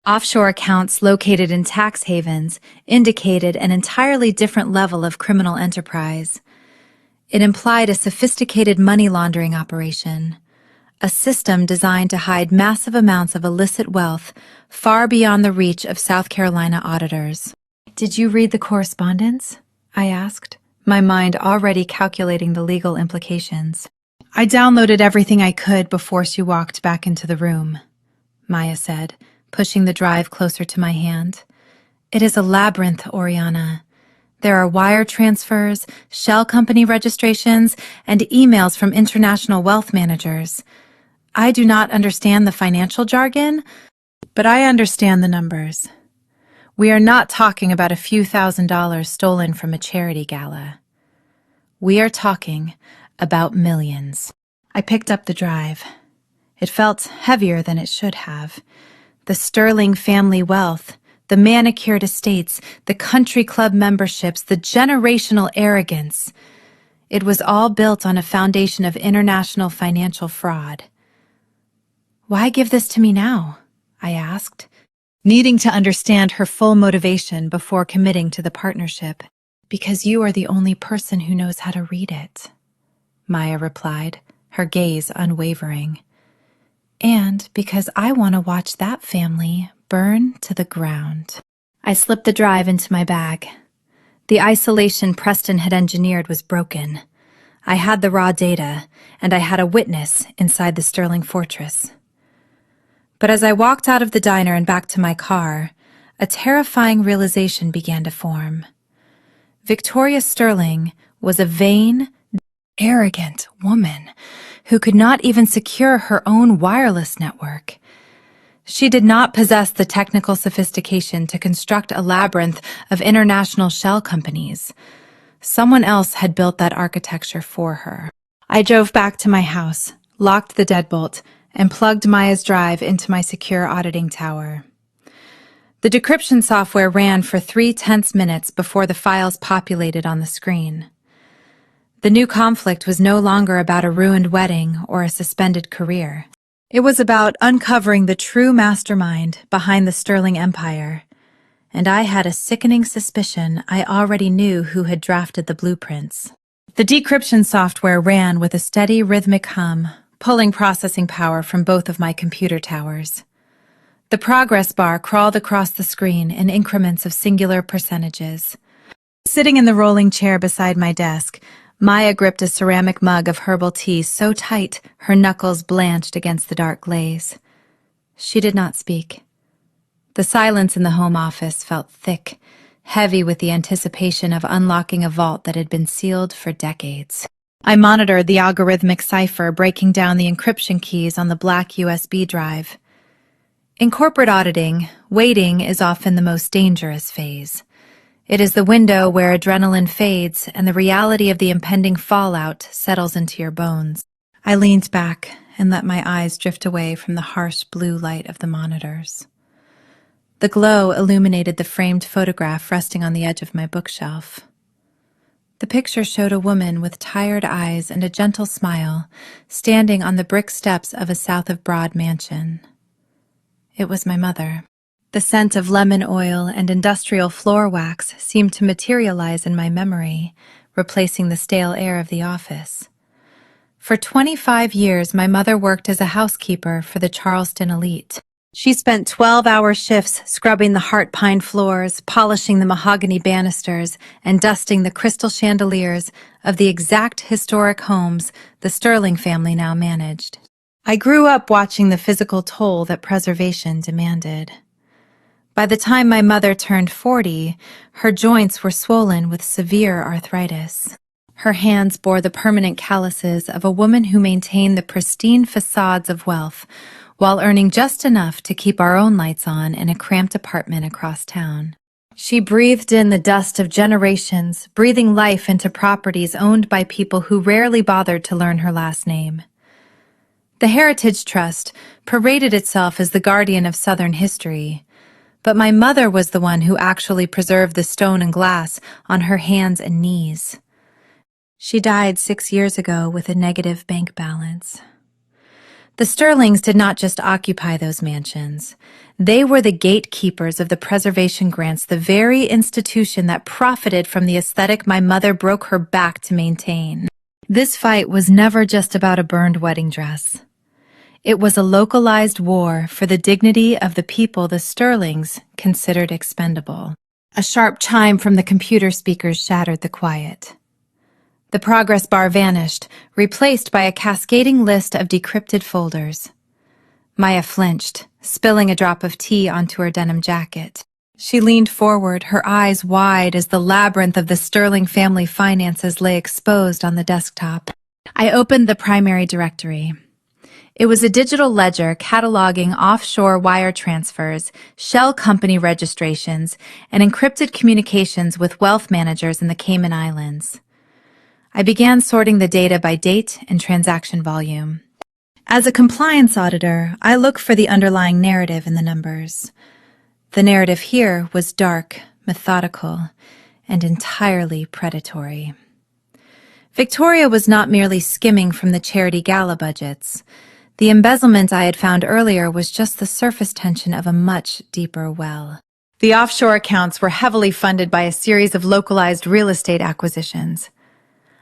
Offshore accounts located in tax havens indicated an entirely different level of criminal enterprise. It implied a sophisticated money laundering operation, a system designed to hide massive amounts of illicit wealth far beyond the reach of South Carolina auditors. Did you read the correspondence? I asked, my mind already calculating the legal implications. I downloaded everything I could before she walked back into the room, Maya said, pushing the drive closer to my hand. It is a labyrinth, Oriana. There are wire transfers, shell company registrations, and emails from international wealth managers. I do not understand the financial jargon, but I understand the numbers. We are not talking about a few $1,000s stolen from a charity gala. We are talking about millions. I picked up the drive. It felt heavier than it should have. The Sterling family wealth, the manicured estates, the country club memberships, the generational arrogance. It was all built on a foundation of international financial fraud. Why give this to me now? I asked, needing to understand her full motivation before committing to the partnership. Because you are the only person who knows how to read it, Maya replied, her gaze unwavering. And because I want to watch that family burn to the ground. I slipped the drive into my bag. The isolation Preston had engineered was broken. I had the raw data, and I had a witness inside the Sterling fortress. But as I walked out of the diner and back to my car, a terrifying realization began to form. Victoria Sterling was a vain, arrogant woman who could not even secure her own wireless network. She did not possess the technical sophistication to construct a labyrinth of international shell companies. Someone else had built that architecture for her. I drove back to my house, locked the deadbolt, and plugged Maya's drive into my secure auditing tower. The decryption software ran for 3 tense minutes before the files populated on the screen. The new conflict was no longer about a ruined wedding or a suspended career. It was about uncovering the true mastermind behind the Sterling Empire, and I had a sickening suspicion I already knew who had drafted the blueprints. The decryption software ran with a steady rhythmic hum, pulling processing power from both of my computer towers. The progress bar crawled across the screen in increments of singular percentages. Sitting in the rolling chair beside my desk, Maya gripped a ceramic mug of herbal tea so tight her knuckles blanched against the dark glaze. She did not speak. The silence in the home office felt thick, heavy with the anticipation of unlocking a vault that had been sealed for decades. I monitored the algorithmic cipher breaking down the encryption keys on the black USB drive. In corporate auditing, waiting is often the most dangerous phase. It is the window where adrenaline fades and the reality of the impending fallout settles into your bones. I leaned back and let my eyes drift away from the harsh blue light of the monitors. The glow illuminated the framed photograph resting on the edge of my bookshelf. The picture showed a woman with tired eyes and a gentle smile, standing on the brick steps of a South of Broad mansion. It was my mother. The scent of lemon oil and industrial floor wax seemed to materialize in my memory, replacing the stale air of the office. For 25 years, my mother worked as a housekeeper for the Charleston elite. She spent 12-hour shifts scrubbing the heart pine floors, polishing the mahogany banisters, and dusting the crystal chandeliers of the exact historic homes the Sterling family now managed. I grew up watching the physical toll that preservation demanded. By the time my mother turned 40, her joints were swollen with severe arthritis. Her hands bore the permanent calluses of a woman who maintained the pristine facades of wealth, while earning just enough to keep our own lights on in a cramped apartment across town. She breathed in the dust of generations, breathing life into properties owned by people who rarely bothered to learn her last name. The Heritage Trust paraded itself as the guardian of Southern history, but my mother was the one who actually preserved the stone and glass on her hands and knees. She died 6 years ago with a negative bank balance. The Sterlings did not just occupy those mansions. They were the gatekeepers of the preservation grants, the very institution that profited from the aesthetic my mother broke her back to maintain. This fight was never just about a burned wedding dress. It was a localized war for the dignity of the people the Sterlings considered expendable. A sharp chime from the computer speakers shattered the quiet. The progress bar vanished, replaced by a cascading list of decrypted folders. Maya flinched, spilling a drop of tea onto her denim jacket. She leaned forward, her eyes wide as the labyrinth of the Sterling family finances lay exposed on the desktop. I opened the primary directory. It was a digital ledger cataloging offshore wire transfers, shell company registrations, and encrypted communications with wealth managers in the Cayman Islands. I began sorting the data by date and transaction volume. As a compliance auditor, I look for the underlying narrative in the numbers. The narrative here was dark, methodical, and entirely predatory. Victoria was not merely skimming from the charity gala budgets. The embezzlement I had found earlier was just the surface tension of a much deeper well. The offshore accounts were heavily funded by a series of localized real estate acquisitions.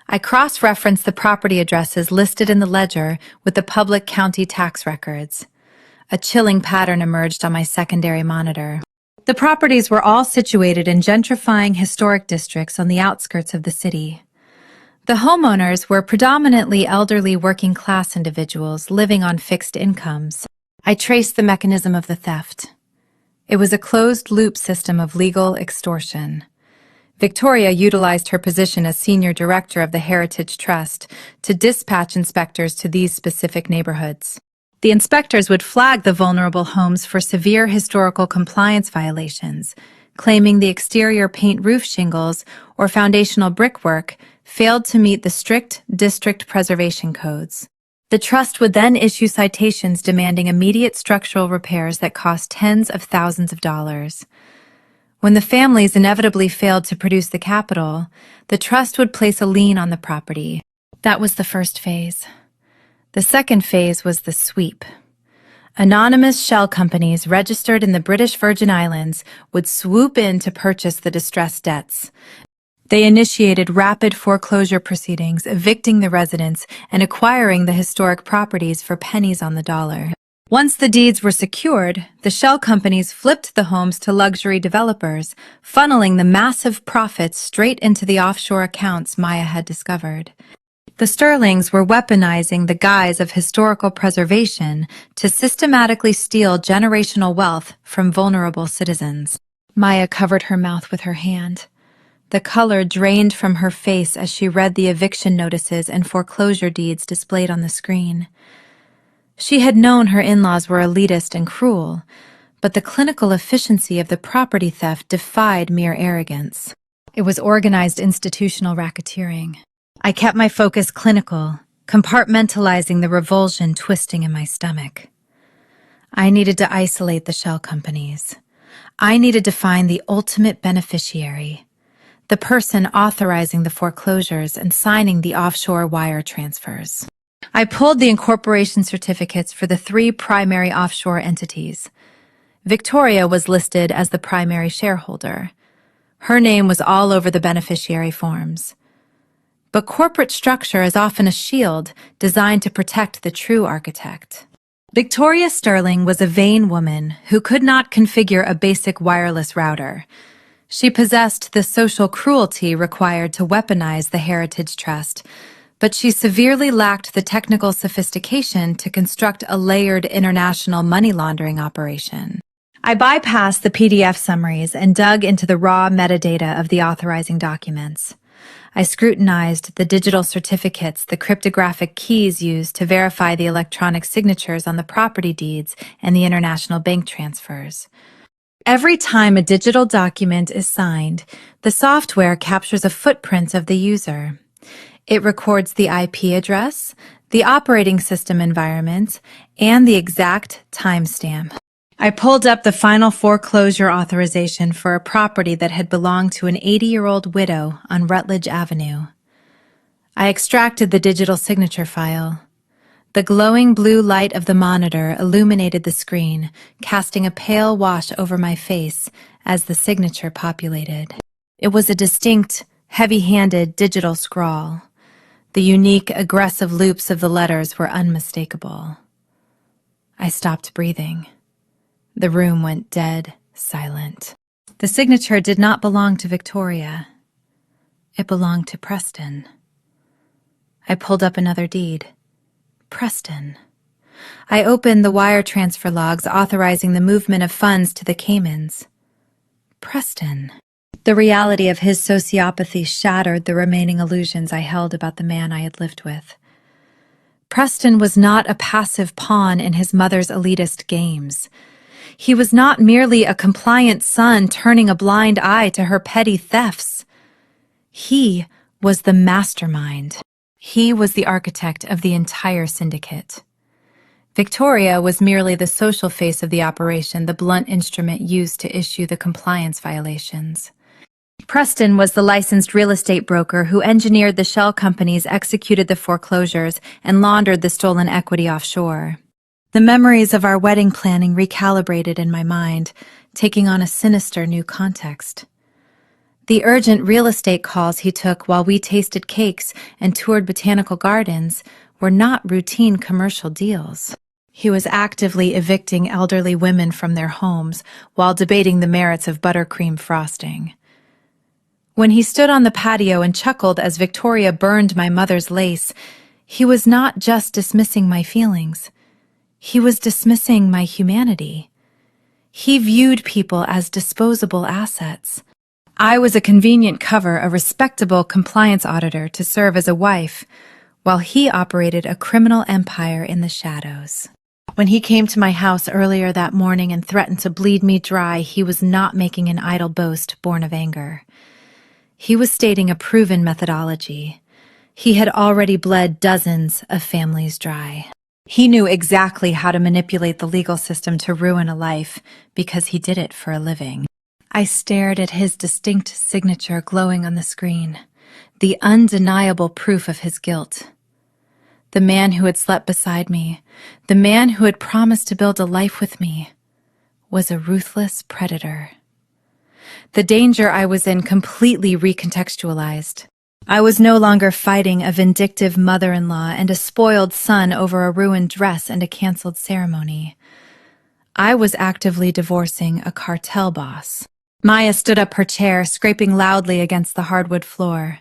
I cross-referenced the property addresses listed in the ledger with the public county tax records. A chilling pattern emerged on my secondary monitor. The properties were all situated in gentrifying historic districts on the outskirts of the city. The homeowners were predominantly elderly working-class individuals living on fixed incomes. I traced the mechanism of the theft. It was a closed-loop system of legal extortion. Victoria utilized her position as senior director of the Heritage Trust to dispatch inspectors to these specific neighborhoods. The inspectors would flag the vulnerable homes for severe historical compliance violations, claiming the exterior paint roof shingles or foundational brickwork failed to meet the strict district preservation codes. The trust would then issue citations demanding immediate structural repairs that cost tens of thousands of dollars. When the families inevitably failed to produce the capital, the trust would place a lien on the property. That was the first phase. The second phase was the sweep. Anonymous shell companies registered in the British Virgin Islands would swoop in to purchase the distressed debts. They initiated rapid foreclosure proceedings, evicting the residents and acquiring the historic properties for pennies on the dollar. Once the deeds were secured, the shell companies flipped the homes to luxury developers, funneling the massive profits straight into the offshore accounts Maya had discovered. The Sterlings were weaponizing the guise of historical preservation to systematically steal generational wealth from vulnerable citizens. Maya covered her mouth with her hand. The color drained from her face as she read the eviction notices and foreclosure deeds displayed on the screen. She had known her in-laws were elitist and cruel, but the clinical efficiency of the property theft defied mere arrogance. It was organized institutional racketeering. I kept my focus clinical, compartmentalizing the revulsion twisting in my stomach. I needed to isolate the shell companies. I needed to find the ultimate beneficiary, the person authorizing the foreclosures and signing the offshore wire transfers. I pulled the incorporation certificates for the 3 primary offshore entities. Victoria was listed as the primary shareholder. Her name was all over the beneficiary forms. But corporate structure is often a shield designed to protect the true architect. Victoria Sterling was a vain woman who could not configure a basic wireless router. She possessed the social cruelty required to weaponize the Heritage Trust, but she severely lacked the technical sophistication to construct a layered international money laundering operation. I bypassed the PDF summaries and dug into the raw metadata of the authorizing documents. I scrutinized the digital certificates, the cryptographic keys used to verify the electronic signatures on the property deeds and the international bank transfers. Every time a digital document is signed, the software captures a footprint of the user. It records the IP address, the operating system environment, and the exact timestamp. I pulled up the final foreclosure authorization for a property that had belonged to an 80-year-old widow on Rutledge Avenue. I extracted the digital signature file. The glowing blue light of the monitor illuminated the screen, casting a pale wash over my face as the signature populated. It was a distinct, heavy-handed digital scrawl. The unique, aggressive loops of the letters were unmistakable. I stopped breathing. The room went dead silent. The signature did not belong to Victoria. It belonged to Preston. I pulled up another deed. Preston. I opened the wire transfer logs authorizing the movement of funds to the Caymans. Preston. The reality of his sociopathy shattered the remaining illusions I held about the man I had lived with. Preston was not a passive pawn in his mother's elitist games. He was not merely a compliant son turning a blind eye to her petty thefts. He was the mastermind. He was the architect of the entire syndicate. Victoria was merely the social face of the operation, the blunt instrument used to issue the compliance violations. Preston was the licensed real estate broker who engineered the shell companies, executed the foreclosures, and laundered the stolen equity offshore. The memories of our wedding planning recalibrated in my mind, taking on a sinister new context. The urgent real estate calls he took while we tasted cakes and toured botanical gardens were not routine commercial deals. He was actively evicting elderly women from their homes while debating the merits of buttercream frosting. When he stood on the patio and chuckled as Victoria burned my mother's lace, he was not just dismissing my feelings. He was dismissing my humanity. He viewed people as disposable assets. I was a convenient cover, a respectable compliance auditor to serve as a wife, while he operated a criminal empire in the shadows. When he came to my house earlier that morning and threatened to bleed me dry, he was not making an idle boast born of anger. He was stating a proven methodology. He had already bled dozens of families dry. He knew exactly how to manipulate the legal system to ruin a life because he did it for a living. I stared at his distinct signature glowing on the screen, the undeniable proof of his guilt. The man who had slept beside me, the man who had promised to build a life with me, was a ruthless predator. The danger I was in completely recontextualized. I was no longer fighting a vindictive mother-in-law and a spoiled son over a ruined dress and a canceled ceremony. I was actively divorcing a cartel boss. Maya stood up her chair, scraping loudly against the hardwood floor.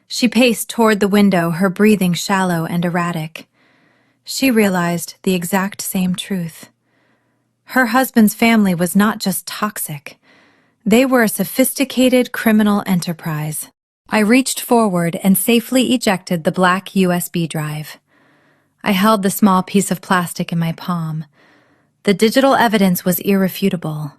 She paced toward the window, her breathing shallow and erratic. She realized the exact same truth. Her husband's family was not just toxic. They were a sophisticated criminal enterprise. I reached forward and safely ejected the black USB drive. I held the small piece of plastic in my palm. The digital evidence was irrefutable.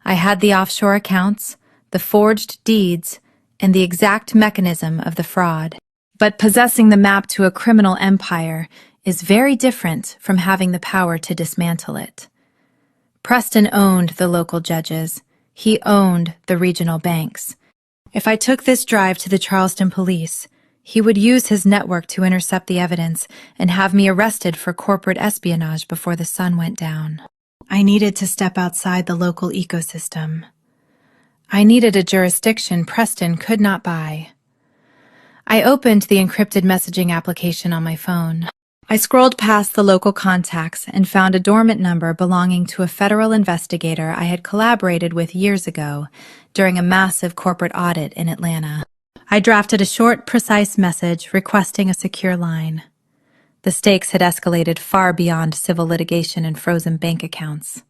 I had the offshore accounts, the forged deeds, and the exact mechanism of the fraud. But possessing the map to a criminal empire is very different from having the power to dismantle it. Preston owned the local judges. He owned the regional banks. If I took this drive to the Charleston police, he would use his network to intercept the evidence and have me arrested for corporate espionage before the sun went down. I needed to step outside the local ecosystem. I needed a jurisdiction Preston could not buy. I opened the encrypted messaging application on my phone. I scrolled past the local contacts and found a dormant number belonging to a federal investigator I had collaborated with years ago during a massive corporate audit in Atlanta. I drafted a short, precise message requesting a secure line. The stakes had escalated far beyond civil litigation and frozen bank accounts.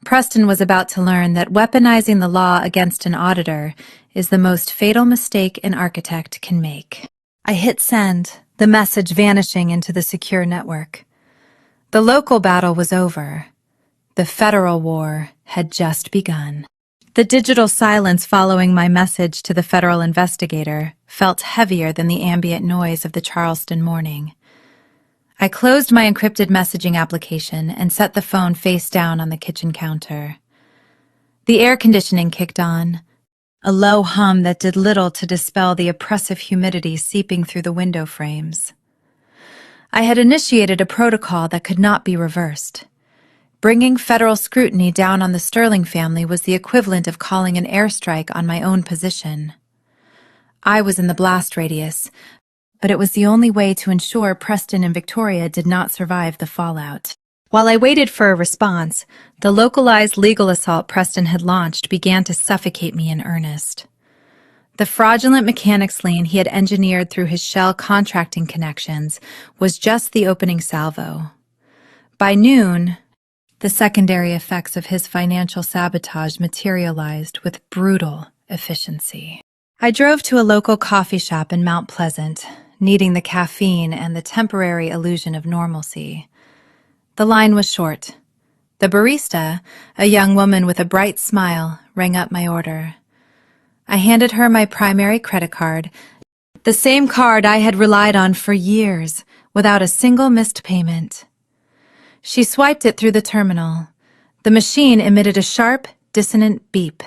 Preston was about to learn that weaponizing the law against an auditor is the most fatal mistake an architect can make. I hit send, the message vanishing into the secure network. The local battle was over. The federal war had just begun. The digital silence following my message to the federal investigator felt heavier than the ambient noise of the Charleston morning. I closed my encrypted messaging application and set the phone face down on the kitchen counter. The air conditioning kicked on, a low hum that did little to dispel the oppressive humidity seeping through the window frames. I had initiated a protocol that could not be reversed. Bringing federal scrutiny down on the Sterling family was the equivalent of calling an airstrike on my own position. I was in the blast radius, but it was the only way to ensure Preston and Victoria did not survive the fallout. While I waited for a response, the localized legal assault Preston had launched began to suffocate me in earnest. The fraudulent mechanics lien he had engineered through his shell contracting connections was just the opening salvo. By noon, The secondary effects of his financial sabotage materialized with brutal efficiency. I drove to a local coffee shop in Mount Pleasant, needing the caffeine and the temporary illusion of normalcy. The line was short. The barista, a young woman with a bright smile, rang up my order. I handed her my primary credit card, the same card I had relied on for years, without a single missed payment. She swiped it through the terminal. The machine emitted a sharp, dissonant beep.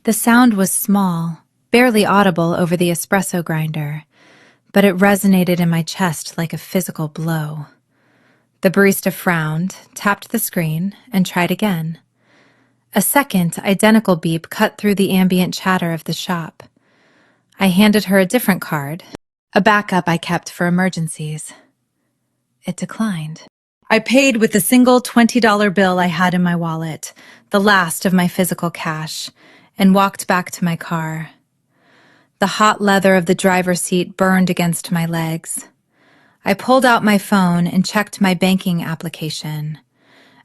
The sound was small, barely audible over the espresso grinder, but it resonated in my chest like a physical blow. The barista frowned, tapped the screen, and tried again. A second, identical beep cut through the ambient chatter of the shop. I handed her a different card, a backup I kept for emergencies. It declined. I paid with the single $20 bill I had in my wallet, the last of my physical cash, and walked back to my car. The hot leather of the driver's seat burned against my legs. I pulled out my phone and checked my banking application.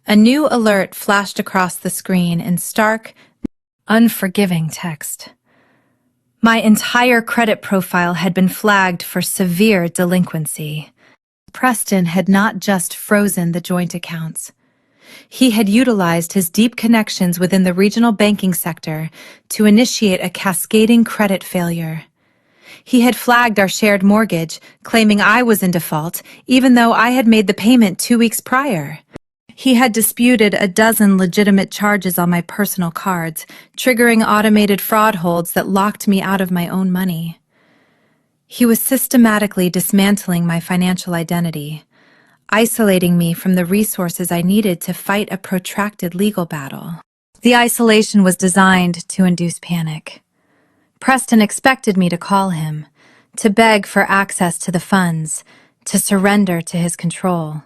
A new alert flashed across the screen in stark, unforgiving text. My entire credit profile had been flagged for severe delinquency. Preston had not just frozen the joint accounts. He had utilized his deep connections within the regional banking sector to initiate a cascading credit failure. He had flagged our shared mortgage, claiming I was in default, even though I had made the payment 2 weeks prior. He had disputed a dozen legitimate charges on my personal cards, triggering automated fraud holds that locked me out of my own money. He was systematically dismantling my financial identity, isolating me from the resources I needed to fight a protracted legal battle. The isolation was designed to induce panic. Preston expected me to call him, to beg for access to the funds, to surrender to his control.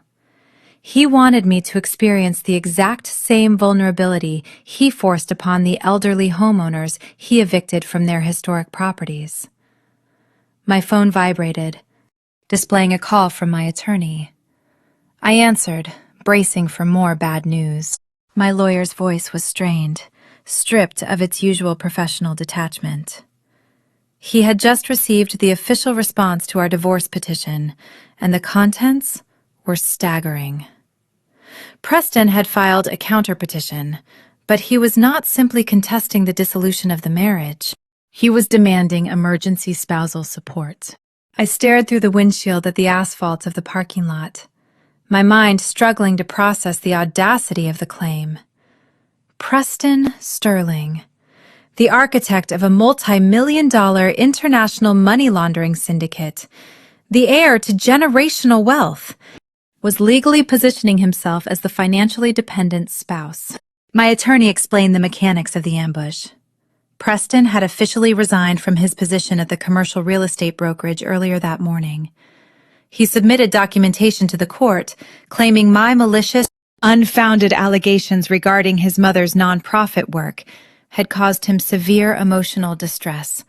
He wanted me to experience the exact same vulnerability he forced upon the elderly homeowners he evicted from their historic properties. My phone vibrated, displaying a call from my attorney. I answered, bracing for more bad news. My lawyer's voice was strained, stripped of its usual professional detachment. He had just received the official response to our divorce petition, and the contents were staggering. Preston had filed a counterpetition, but he was not simply contesting the dissolution of the marriage. He was demanding emergency spousal support. I stared through the windshield at the asphalt of the parking lot, my mind struggling to process the audacity of the claim. Preston Sterling, the architect of a multi-million-dollar international money laundering syndicate, the heir to generational wealth, was legally positioning himself as the financially dependent spouse. My attorney explained the mechanics of the ambush. Preston had officially resigned from his position at the commercial real estate brokerage earlier that morning. He submitted documentation to the court, claiming my malicious, unfounded allegations regarding his mother's nonprofit work had caused him severe emotional distress,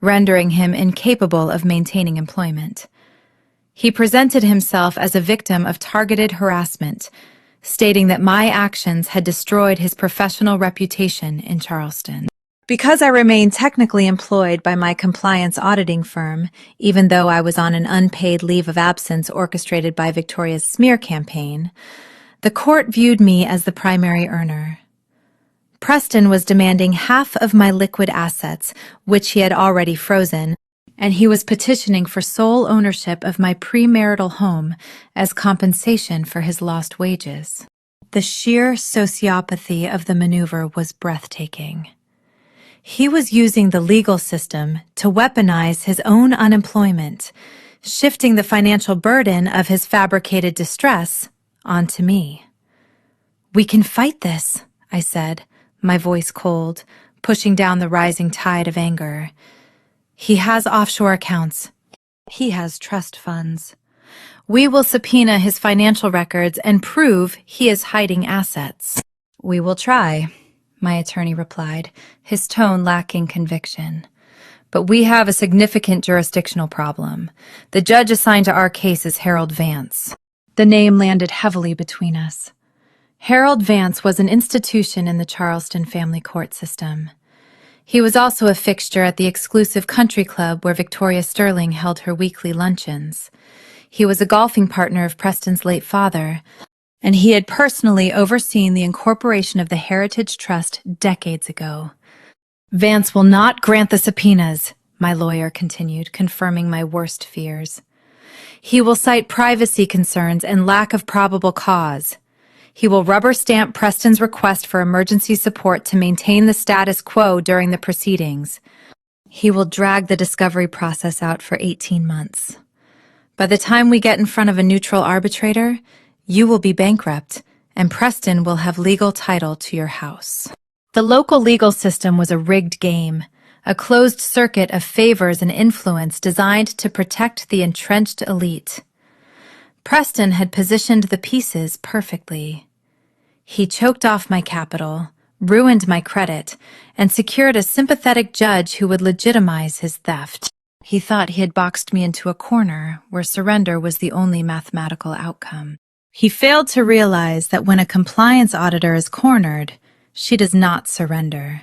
rendering him incapable of maintaining employment. He presented himself as a victim of targeted harassment, stating that my actions had destroyed his professional reputation in Charleston. Because I remained technically employed by my compliance auditing firm, even though I was on an unpaid leave of absence orchestrated by Victoria's smear campaign, the court viewed me as the primary earner. Preston was demanding half of my liquid assets, which he had already frozen, and he was petitioning for sole ownership of my premarital home as compensation for his lost wages. The sheer sociopathy of the maneuver was breathtaking. He was using the legal system to weaponize his own unemployment, shifting the financial burden of his fabricated distress onto me. "We can fight this," I said, my voice cold, pushing down the rising tide of anger. "He has offshore accounts. He has trust funds. We will subpoena his financial records and prove he is hiding assets." "We will try," my attorney replied, his tone lacking conviction. "But we have a significant jurisdictional problem. The judge assigned to our case is Harold Vance." The name landed heavily between us. Harold Vance was an institution in the Charleston family court system. He was also a fixture at the exclusive country club where Victoria Sterling held her weekly luncheons. He was a golfing partner of Preston's late father, and he had personally overseen the incorporation of the Heritage Trust decades ago. Vance will not grant the subpoenas, my lawyer continued, confirming my worst fears. He will cite privacy concerns and lack of probable cause. He will rubber stamp Preston's request for emergency support to maintain the status quo during the proceedings. He will drag the discovery process out for 18 months. By the time we get in front of a neutral arbitrator, you will be bankrupt, and Preston will have legal title to your house. The local legal system was a rigged game, a closed circuit of favors and influence designed to protect the entrenched elite. Preston had positioned the pieces perfectly. He choked off my capital, ruined my credit, and secured a sympathetic judge who would legitimize his theft. He thought he had boxed me into a corner where surrender was the only mathematical outcome. He failed to realize that when a compliance auditor is cornered, she does not surrender.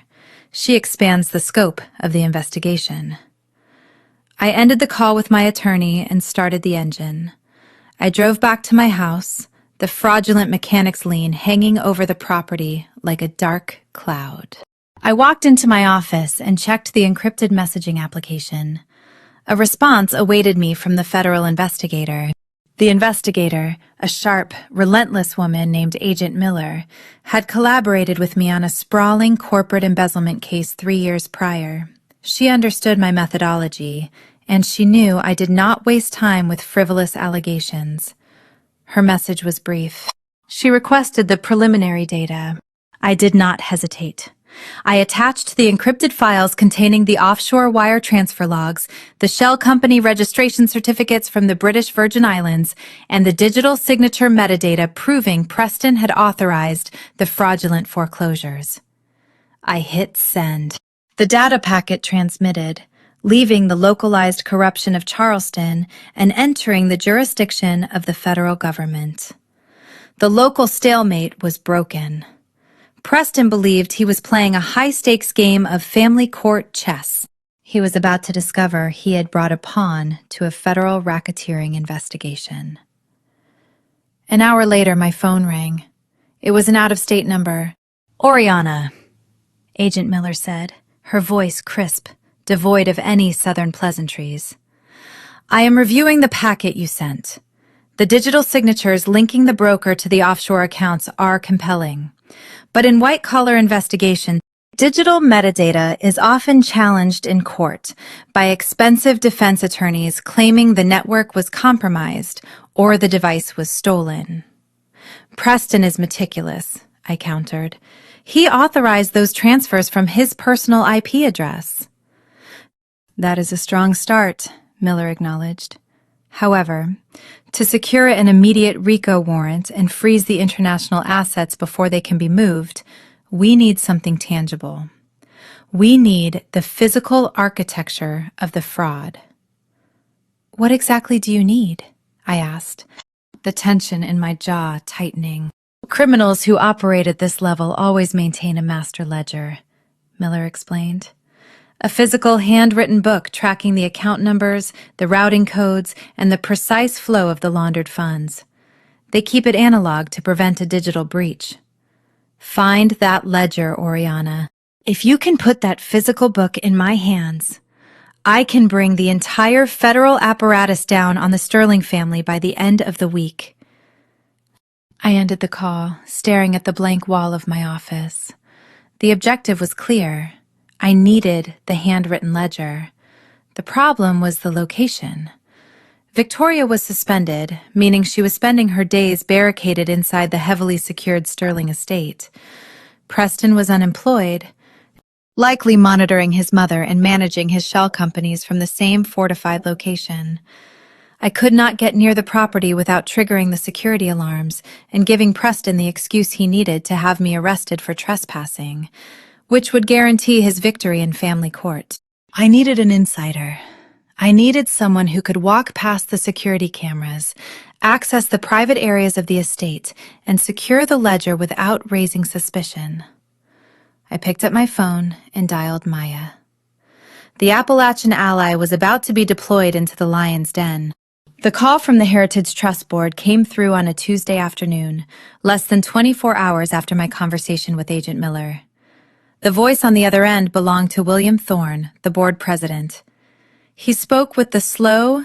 She expands the scope of the investigation. I ended the call with my attorney and started the engine. I drove back to my house, the fraudulent mechanic's lien hanging over the property like a dark cloud. I walked into my office and checked the encrypted messaging application. A response awaited me from the federal investigator. The investigator, a sharp, relentless woman named Agent Miller, had collaborated with me on a sprawling corporate embezzlement case 3 years prior. She understood my methodology, and she knew I did not waste time with frivolous allegations. Her message was brief. She requested the preliminary data. I did not hesitate. I attached the encrypted files containing the offshore wire transfer logs, the shell company registration certificates from the British Virgin Islands, and the digital signature metadata proving Preston had authorized the fraudulent foreclosures. I hit send. The data packet transmitted, leaving the localized corruption of Charleston and entering the jurisdiction of the federal government. The local stalemate was broken. Preston believed he was playing a high-stakes game of family court chess. He was about to discover he had brought a pawn to a federal racketeering investigation. An hour later, my phone rang. It was an out-of-state number. "Oriana," Agent Miller said, her voice crisp, devoid of any southern pleasantries. "I am reviewing the packet you sent. The digital signatures linking the broker to the offshore accounts are compelling. But in white-collar investigation, digital metadata is often challenged in court by expensive defense attorneys claiming the network was compromised or the device was stolen. Preston is meticulous," I countered. "He authorized those transfers from his personal IP address." "That is a strong start," Miller acknowledged. "However, to secure an immediate RICO warrant and freeze the international assets before they can be moved, we need something tangible. We need the physical architecture of the fraud." "What exactly do you need?" I asked, the tension in my jaw tightening. "Criminals who operate at this level always maintain a master ledger," Miller explained. "A physical handwritten book tracking the account numbers, the routing codes, and the precise flow of the laundered funds. They keep it analog to prevent a digital breach. Find that ledger, Oriana. If you can put that physical book in my hands, I can bring the entire federal apparatus down on the Sterling family by the end of the week." I ended the call, staring at the blank wall of my office. The objective was clear. I needed the handwritten ledger. The problem was the location. Victoria was suspended, meaning she was spending her days barricaded inside the heavily secured Sterling estate. Preston was unemployed, likely monitoring his mother and managing his shell companies from the same fortified location. I could not get near the property without triggering the security alarms and giving Preston the excuse he needed to have me arrested for trespassing, which would guarantee his victory in family court. I needed an insider. I needed someone who could walk past the security cameras, access the private areas of the estate, and secure the ledger without raising suspicion. I picked up my phone and dialed Maya. The Appalachian ally was about to be deployed into the lion's den. The call from the Heritage Trust Board came through on a Tuesday afternoon, less than 24 hours after my conversation with Agent Miller. The voice on the other end belonged to William Thorne, the board president. He spoke with the slow,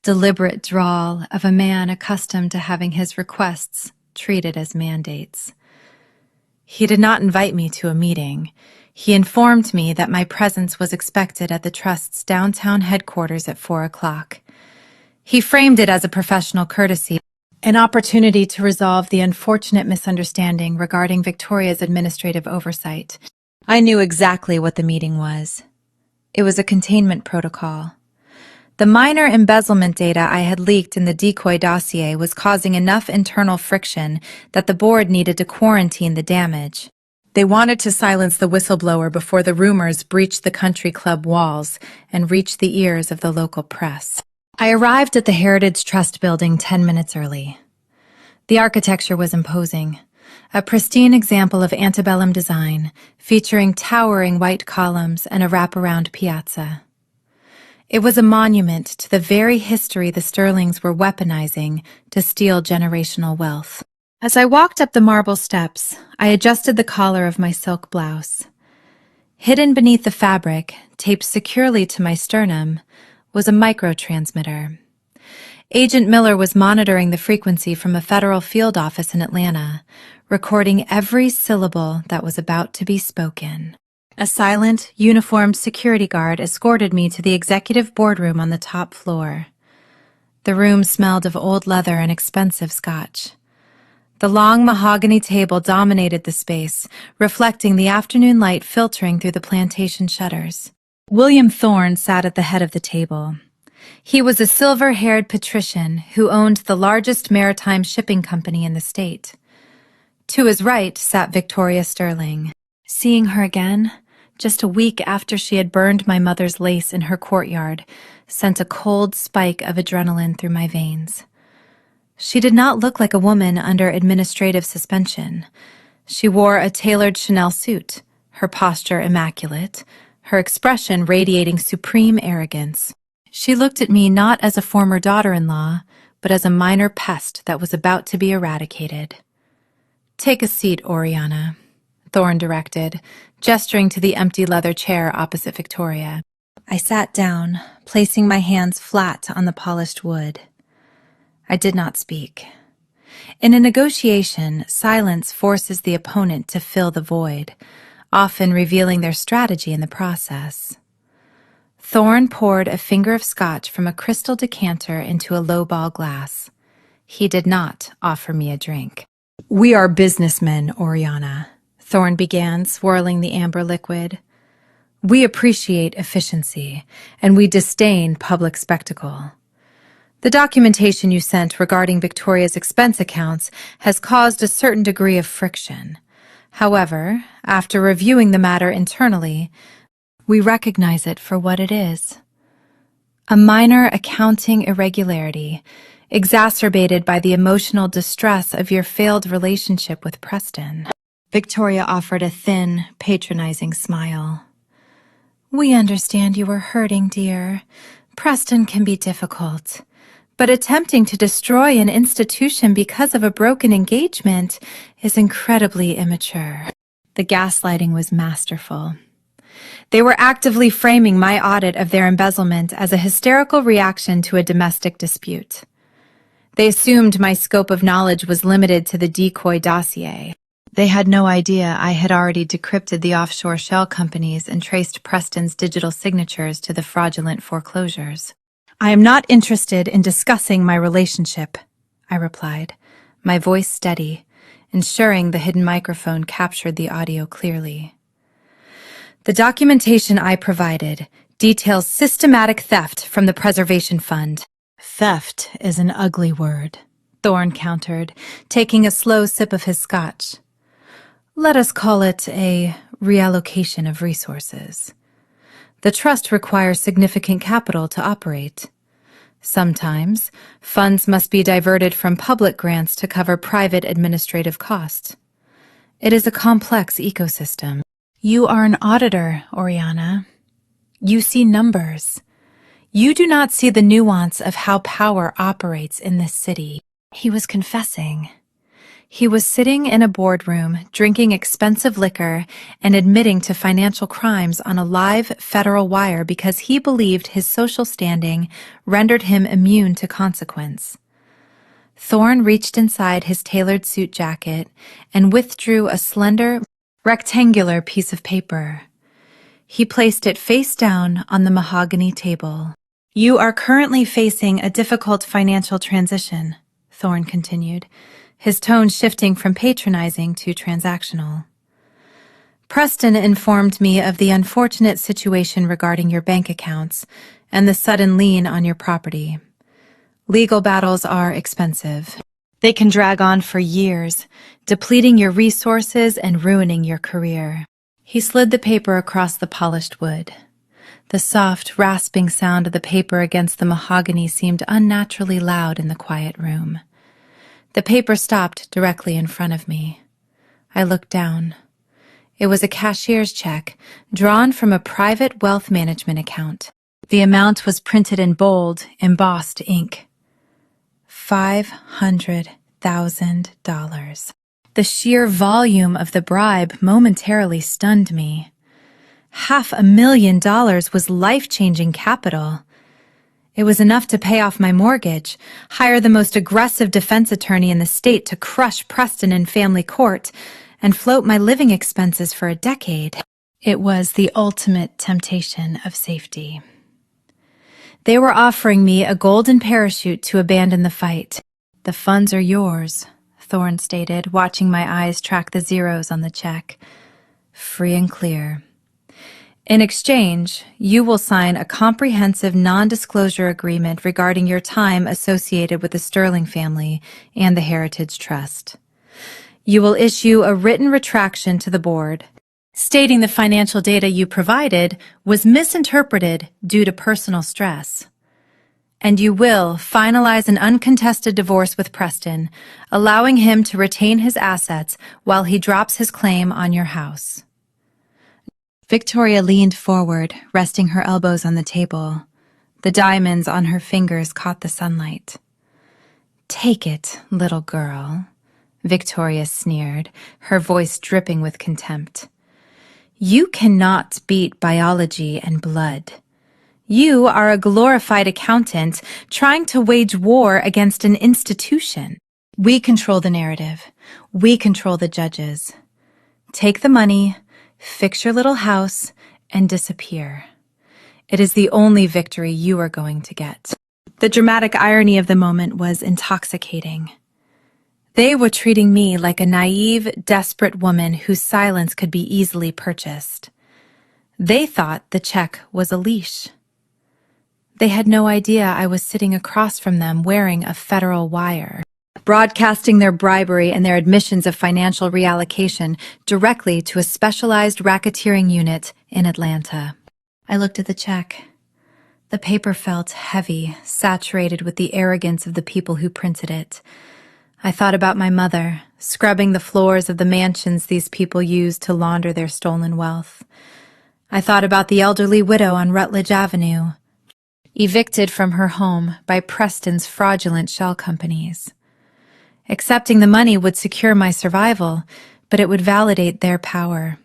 deliberate drawl of a man accustomed to having his requests treated as mandates. He did not invite me to a meeting. He informed me that my presence was expected at the Trust's downtown headquarters at 4 o'clock. He framed it as a professional courtesy, an opportunity to resolve the unfortunate misunderstanding regarding Victoria's administrative oversight. I knew exactly what the meeting was. It was a containment protocol. The minor embezzlement data I had leaked in the decoy dossier was causing enough internal friction that the board needed to quarantine the damage. They wanted to silence the whistleblower before the rumors breached the country club walls and reached the ears of the local press. I arrived at the Heritage Trust building 10 minutes early. The architecture was imposing, a pristine example of antebellum design, featuring towering white columns and a wraparound piazza. It was a monument to the very history the Sterlings were weaponizing to steal generational wealth. As I walked up the marble steps, I adjusted the collar of my silk blouse. Hidden beneath the fabric, taped securely to my sternum, was a microtransmitter. Agent Miller was monitoring the frequency from a federal field office in Atlanta, recording every syllable that was about to be spoken. A silent, uniformed security guard escorted me to the executive boardroom on the top floor. The room smelled of old leather and expensive scotch. The long mahogany table dominated the space, reflecting the afternoon light filtering through the plantation shutters. William Thorne sat at the head of the table. He was a silver-haired patrician who owned the largest maritime shipping company in the state. To his right sat Victoria Sterling. Seeing her again, just a week after she had burned my mother's lace in her courtyard, sent a cold spike of adrenaline through my veins. She did not look like a woman under administrative suspension. She wore a tailored Chanel suit, her posture immaculate, her expression radiating supreme arrogance. She looked at me not as a former daughter-in-law, but as a minor pest that was about to be eradicated. "Take a seat, Oriana," Thorne directed, gesturing to the empty leather chair opposite Victoria. I sat down, placing my hands flat on the polished wood. I did not speak. In a negotiation, silence forces the opponent to fill the void, often revealing their strategy in the process. Thorne poured a finger of scotch from a crystal decanter into a lowball glass. He did not offer me a drink. "We are businessmen, Oriana," Thorne began, swirling the amber liquid. "We appreciate efficiency, and we disdain public spectacle. The documentation you sent regarding Victoria's expense accounts has caused a certain degree of friction. However, after reviewing the matter internally, we recognize it for what it is. A minor accounting irregularity, exacerbated by the emotional distress of your failed relationship with Preston." Victoria offered a thin, patronizing smile. "We understand you were hurting, dear. Preston can be difficult. But attempting to destroy an institution because of a broken engagement is incredibly immature." The gaslighting was masterful. They were actively framing my audit of their embezzlement as a hysterical reaction to a domestic dispute. They assumed my scope of knowledge was limited to the decoy dossier. They had no idea I had already decrypted the offshore shell companies and traced Preston's digital signatures to the fraudulent foreclosures. "I am not interested in discussing my relationship," I replied, my voice steady, ensuring the hidden microphone captured the audio clearly. "The documentation I provided details systematic theft from the Preservation Fund." "Theft is an ugly word," Thorne countered, taking a slow sip of his scotch. "Let us call it a reallocation of resources. The trust requires significant capital to operate. Sometimes, funds must be diverted from public grants to cover private administrative costs. It is a complex ecosystem. You are an auditor, Oriana. You see numbers. You do not see the nuance of how power operates in this city. He was confessing. He was sitting in a boardroom, drinking expensive liquor and admitting to financial crimes on a live federal wire because he believed his social standing rendered him immune to consequence. Thorne reached inside his tailored suit jacket and withdrew a slender, rectangular piece of paper. He placed it face down on the mahogany table. You are currently facing a difficult financial transition, Thorne continued, his tone shifting from patronizing to transactional. Preston informed me of the unfortunate situation regarding your bank accounts and the sudden lien on your property. Legal battles are expensive. They can drag on for years, depleting your resources and ruining your career. He slid the paper across the polished wood. The soft, rasping sound of the paper against the mahogany seemed unnaturally loud in the quiet room. The paper stopped directly in front of me. I looked down. It was a cashier's check, drawn from a private wealth management account. The amount was printed in bold, embossed ink. $500,000. The sheer volume of the bribe momentarily stunned me. $500,000 was life-changing capital. It was enough to pay off my mortgage, hire the most aggressive defense attorney in the state to crush Preston in family court, and float my living expenses for a decade. It was the ultimate temptation of safety. They were offering me a golden parachute to abandon the fight. The funds are yours, Thorne stated, watching my eyes track the zeros on the check. Free and clear. In exchange, you will sign a comprehensive non-disclosure agreement regarding your time associated with the Sterling family and the Heritage Trust. You will issue a written retraction to the board, stating the financial data you provided was misinterpreted due to personal stress. And you will finalize an uncontested divorce with Preston, allowing him to retain his assets while he drops his claim on your house. Victoria leaned forward, resting her elbows on the table. The diamonds on her fingers caught the sunlight. Take it, little girl, Victoria sneered, her voice dripping with contempt. You cannot beat biology and blood. You are a glorified accountant trying to wage war against an institution. We control the narrative. We control the judges. Take the money, fix your little house, and disappear. It is the only victory you are going to get. The dramatic irony of the moment was intoxicating. They were treating me like a naive, desperate woman whose silence could be easily purchased. They thought the check was a leash. They had no idea I was sitting across from them wearing a federal wire, broadcasting their bribery and their admissions of financial reallocation directly to a specialized racketeering unit in Atlanta. I looked at the check. The paper felt heavy, saturated with the arrogance of the people who printed it. I thought about my mother, scrubbing the floors of the mansions these people used to launder their stolen wealth. I thought about the elderly widow on Rutledge Avenue, evicted from her home by Preston's fraudulent shell companies. Accepting the money would secure my survival, but it would validate their power.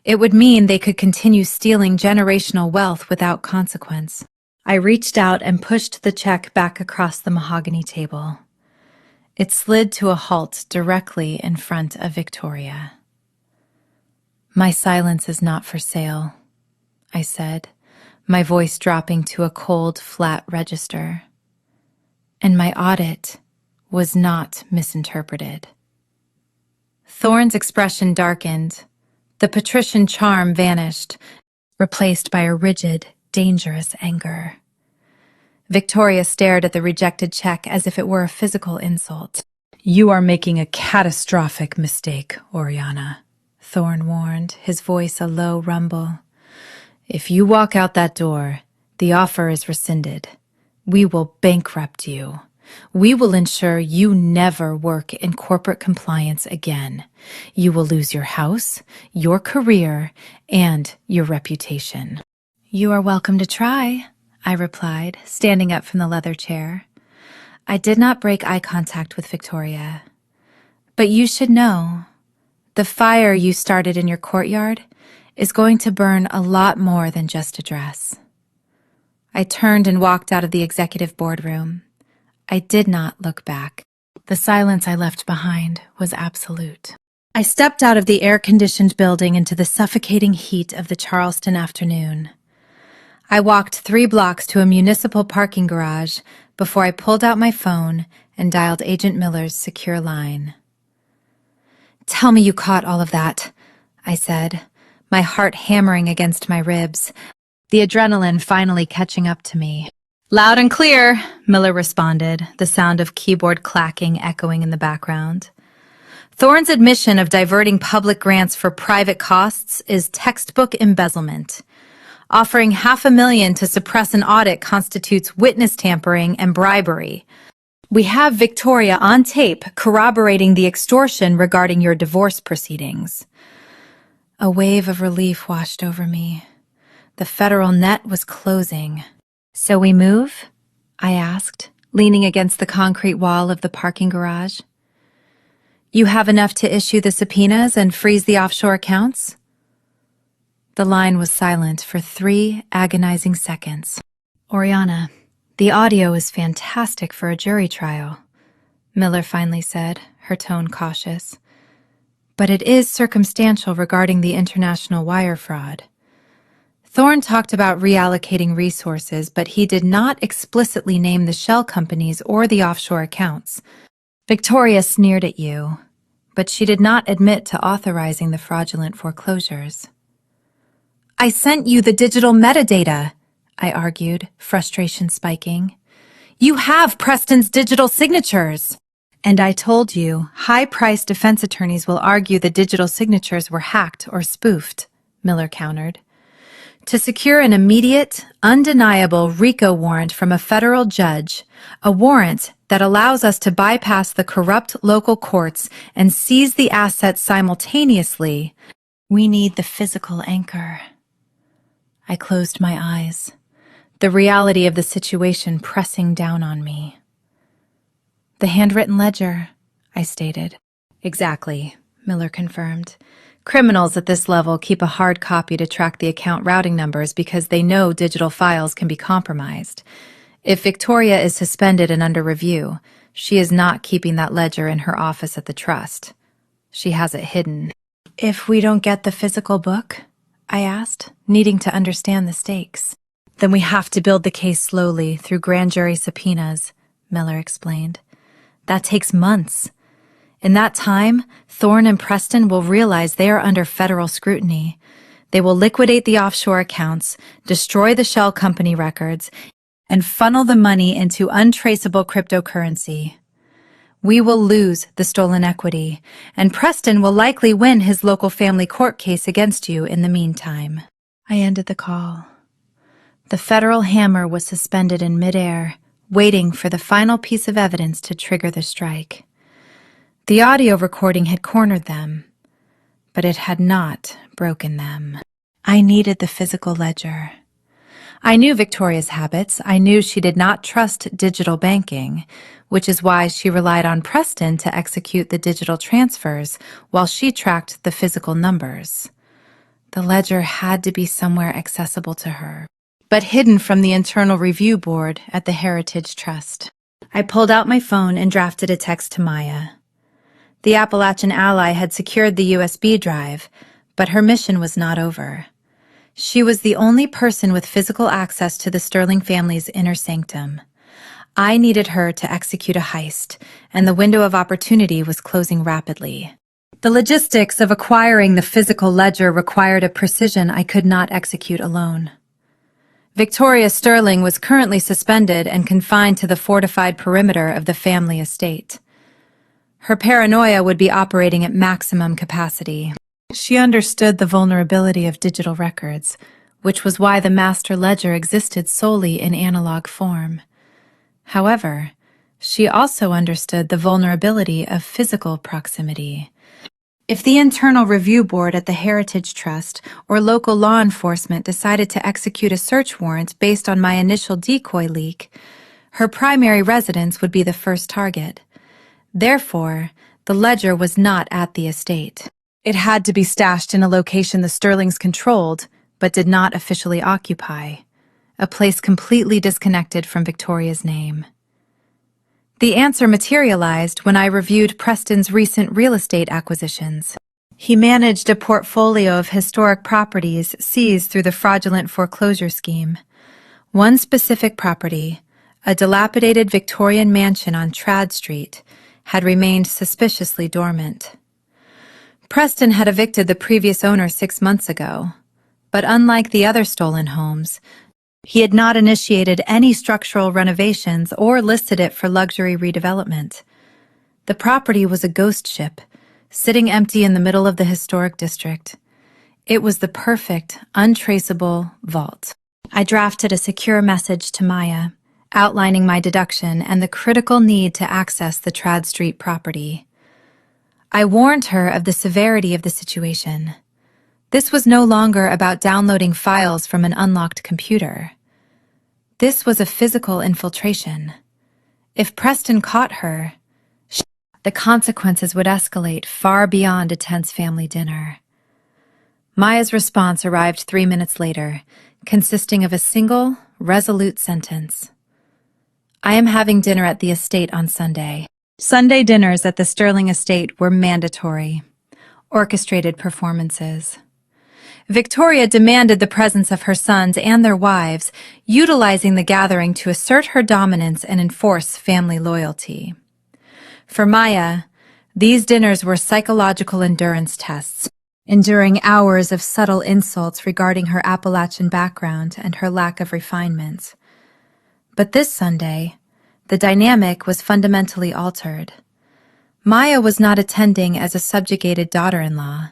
It would mean they could continue stealing generational wealth without consequence. I reached out and pushed the check back across the mahogany table. It slid to a halt directly in front of Victoria. My silence is not for sale, I said, my voice dropping to a cold, flat register. And my audit was not misinterpreted. Thorne's expression darkened. The patrician charm vanished, replaced by a rigid, dangerous anger. Victoria stared at the rejected check as if it were a physical insult. You are making a catastrophic mistake, Oriana, Thorne warned, his voice a low rumble. If you walk out that door, the offer is rescinded. We will bankrupt you. We will ensure you never work in corporate compliance again. You will lose your house, your career, and your reputation. You are welcome to try, I replied, standing up from the leather chair. I did not break eye contact with Victoria. But you should know, the fire you started in your courtyard is going to burn a lot more than just a dress. I turned and walked out of the executive boardroom. I did not look back. The silence I left behind was absolute. I stepped out of the air-conditioned building into the suffocating heat of the Charleston afternoon. I walked 3 blocks to a municipal parking garage before I pulled out my phone and dialed Agent Miller's secure line. "Tell me you caught all of that," I said, my heart hammering against my ribs, the adrenaline finally catching up to me. "Loud and clear," Miller responded, the sound of keyboard clacking echoing in the background. "Thorne's admission of diverting public grants for private costs is textbook embezzlement. Offering $500,000 to suppress an audit constitutes witness tampering and bribery. We have Victoria on tape corroborating the extortion regarding your divorce proceedings." A wave of relief washed over me. The federal net was closing. "So we move?" I asked, leaning against the concrete wall of the parking garage. "You have enough to issue the subpoenas and freeze the offshore accounts?" The line was silent for 3 agonizing seconds. "Oriana, the audio is fantastic for a jury trial," Miller finally said, her tone cautious. "But it is circumstantial regarding the international wire fraud. Thorne talked about reallocating resources, but he did not explicitly name the shell companies or the offshore accounts. Victoria sneered at you, but she did not admit to authorizing the fraudulent foreclosures." "I sent you the digital metadata," I argued, frustration spiking. "You have Preston's digital signatures." "And I told you, high-priced defense attorneys will argue the digital signatures were hacked or spoofed," Miller countered. "To secure an immediate, undeniable RICO warrant from a federal judge, a warrant that allows us to bypass the corrupt local courts and seize the assets simultaneously, we need the physical anchor." I closed my eyes, the reality of the situation pressing down on me. "The handwritten ledger," I stated. "Exactly," Miller confirmed. "Criminals at this level keep a hard copy to track the account routing numbers because they know digital files can be compromised. If Victoria is suspended and under review, she is not keeping that ledger in her office at the trust. She has it hidden." "If we don't get the physical book?" I asked, needing to understand the stakes. "Then we have to build the case slowly through grand jury subpoenas," Miller explained. "That takes months. In that time, Thorne and Preston will realize they are under federal scrutiny. They will liquidate the offshore accounts, destroy the shell company records, and funnel the money into untraceable cryptocurrency. We will lose the stolen equity, and Preston will likely win his local family court case against you in the meantime." I ended the call. The federal hammer was suspended in midair, waiting for the final piece of evidence to trigger the strike. The audio recording had cornered them, but it had not broken them. I needed the physical ledger. I knew Victoria's habits. I knew she did not trust digital banking, which is why she relied on Preston to execute the digital transfers while she tracked the physical numbers. The ledger had to be somewhere accessible to her, but hidden from the internal review board at the Heritage Trust. I pulled out my phone and drafted a text to Maya. The Appalachian Ally had secured the USB drive, but her mission was not over. She was the only person with physical access to the Sterling family's inner sanctum. I needed her to execute a heist, and the window of opportunity was closing rapidly. The logistics of acquiring the physical ledger required a precision I could not execute alone. Victoria Sterling was currently suspended and confined to the fortified perimeter of the family estate. Her paranoia would be operating at maximum capacity. She understood the vulnerability of digital records, which was why the master ledger existed solely in analog form. However, she also understood the vulnerability of physical proximity. If the Internal Review Board at the Heritage Trust or local law enforcement decided to execute a search warrant based on my initial decoy leak, her primary residence would be the first target. Therefore, the ledger was not at the estate. It had to be stashed in a location the Sterlings controlled, but did not officially occupy, a place completely disconnected from Victoria's name. The answer materialized when I reviewed Preston's recent real estate acquisitions. He managed a portfolio of historic properties seized through the fraudulent foreclosure scheme. One specific property, a dilapidated Victorian mansion on Trad Street, had remained suspiciously dormant. Preston had evicted the previous owner 6 months ago, but unlike the other stolen homes, he had not initiated any structural renovations or listed it for luxury redevelopment. The property was a ghost ship, sitting empty in the middle of the historic district. It was the perfect, untraceable vault. I drafted a secure message to Maya, outlining my deduction and the critical need to access the Trad Street property. I warned her of the severity of the situation. This was no longer about downloading files from an unlocked computer. This was a physical infiltration. If Preston caught her, the consequences would escalate far beyond a tense family dinner. Maya's response arrived 3 minutes later, consisting of a single, resolute sentence. I am having dinner at the estate on Sunday. Sunday dinners at the Sterling estate were mandatory, orchestrated performances. Victoria demanded the presence of her sons and their wives, utilizing the gathering to assert her dominance and enforce family loyalty. For Maya, these dinners were psychological endurance tests, enduring hours of subtle insults regarding her Appalachian background and her lack of refinement. But this Sunday, the dynamic was fundamentally altered. Maya was not attending as a subjugated daughter-in-law.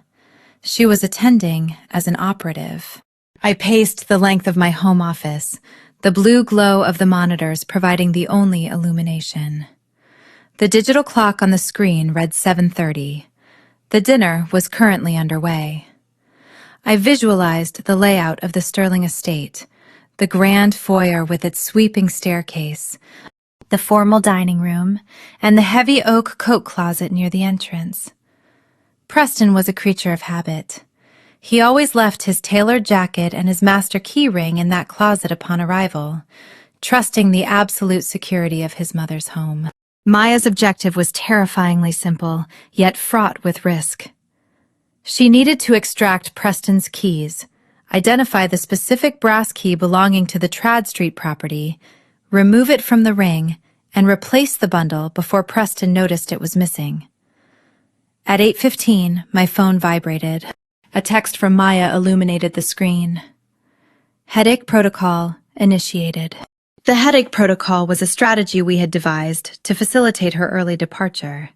She was attending as an operative. I paced the length of my home office, the blue glow of the monitors providing the only illumination. The digital clock on the screen read 7:30. The dinner was currently underway. I visualized the layout of the Sterling estate, the grand foyer with its sweeping staircase, the formal dining room, and the heavy oak coat closet near the entrance. Preston was a creature of habit. He always left his tailored jacket and his master key ring in that closet upon arrival, trusting the absolute security of his mother's home. Maya's objective was terrifyingly simple, yet fraught with risk. She needed to extract Preston's keys, identify the specific brass key belonging to the Trad Street property, remove it from the ring, and replace the bundle before Preston noticed it was missing. At 8:15, my phone vibrated. A text from Maya illuminated the screen. Headache protocol initiated. The headache protocol was a strategy we had devised to facilitate her early departure.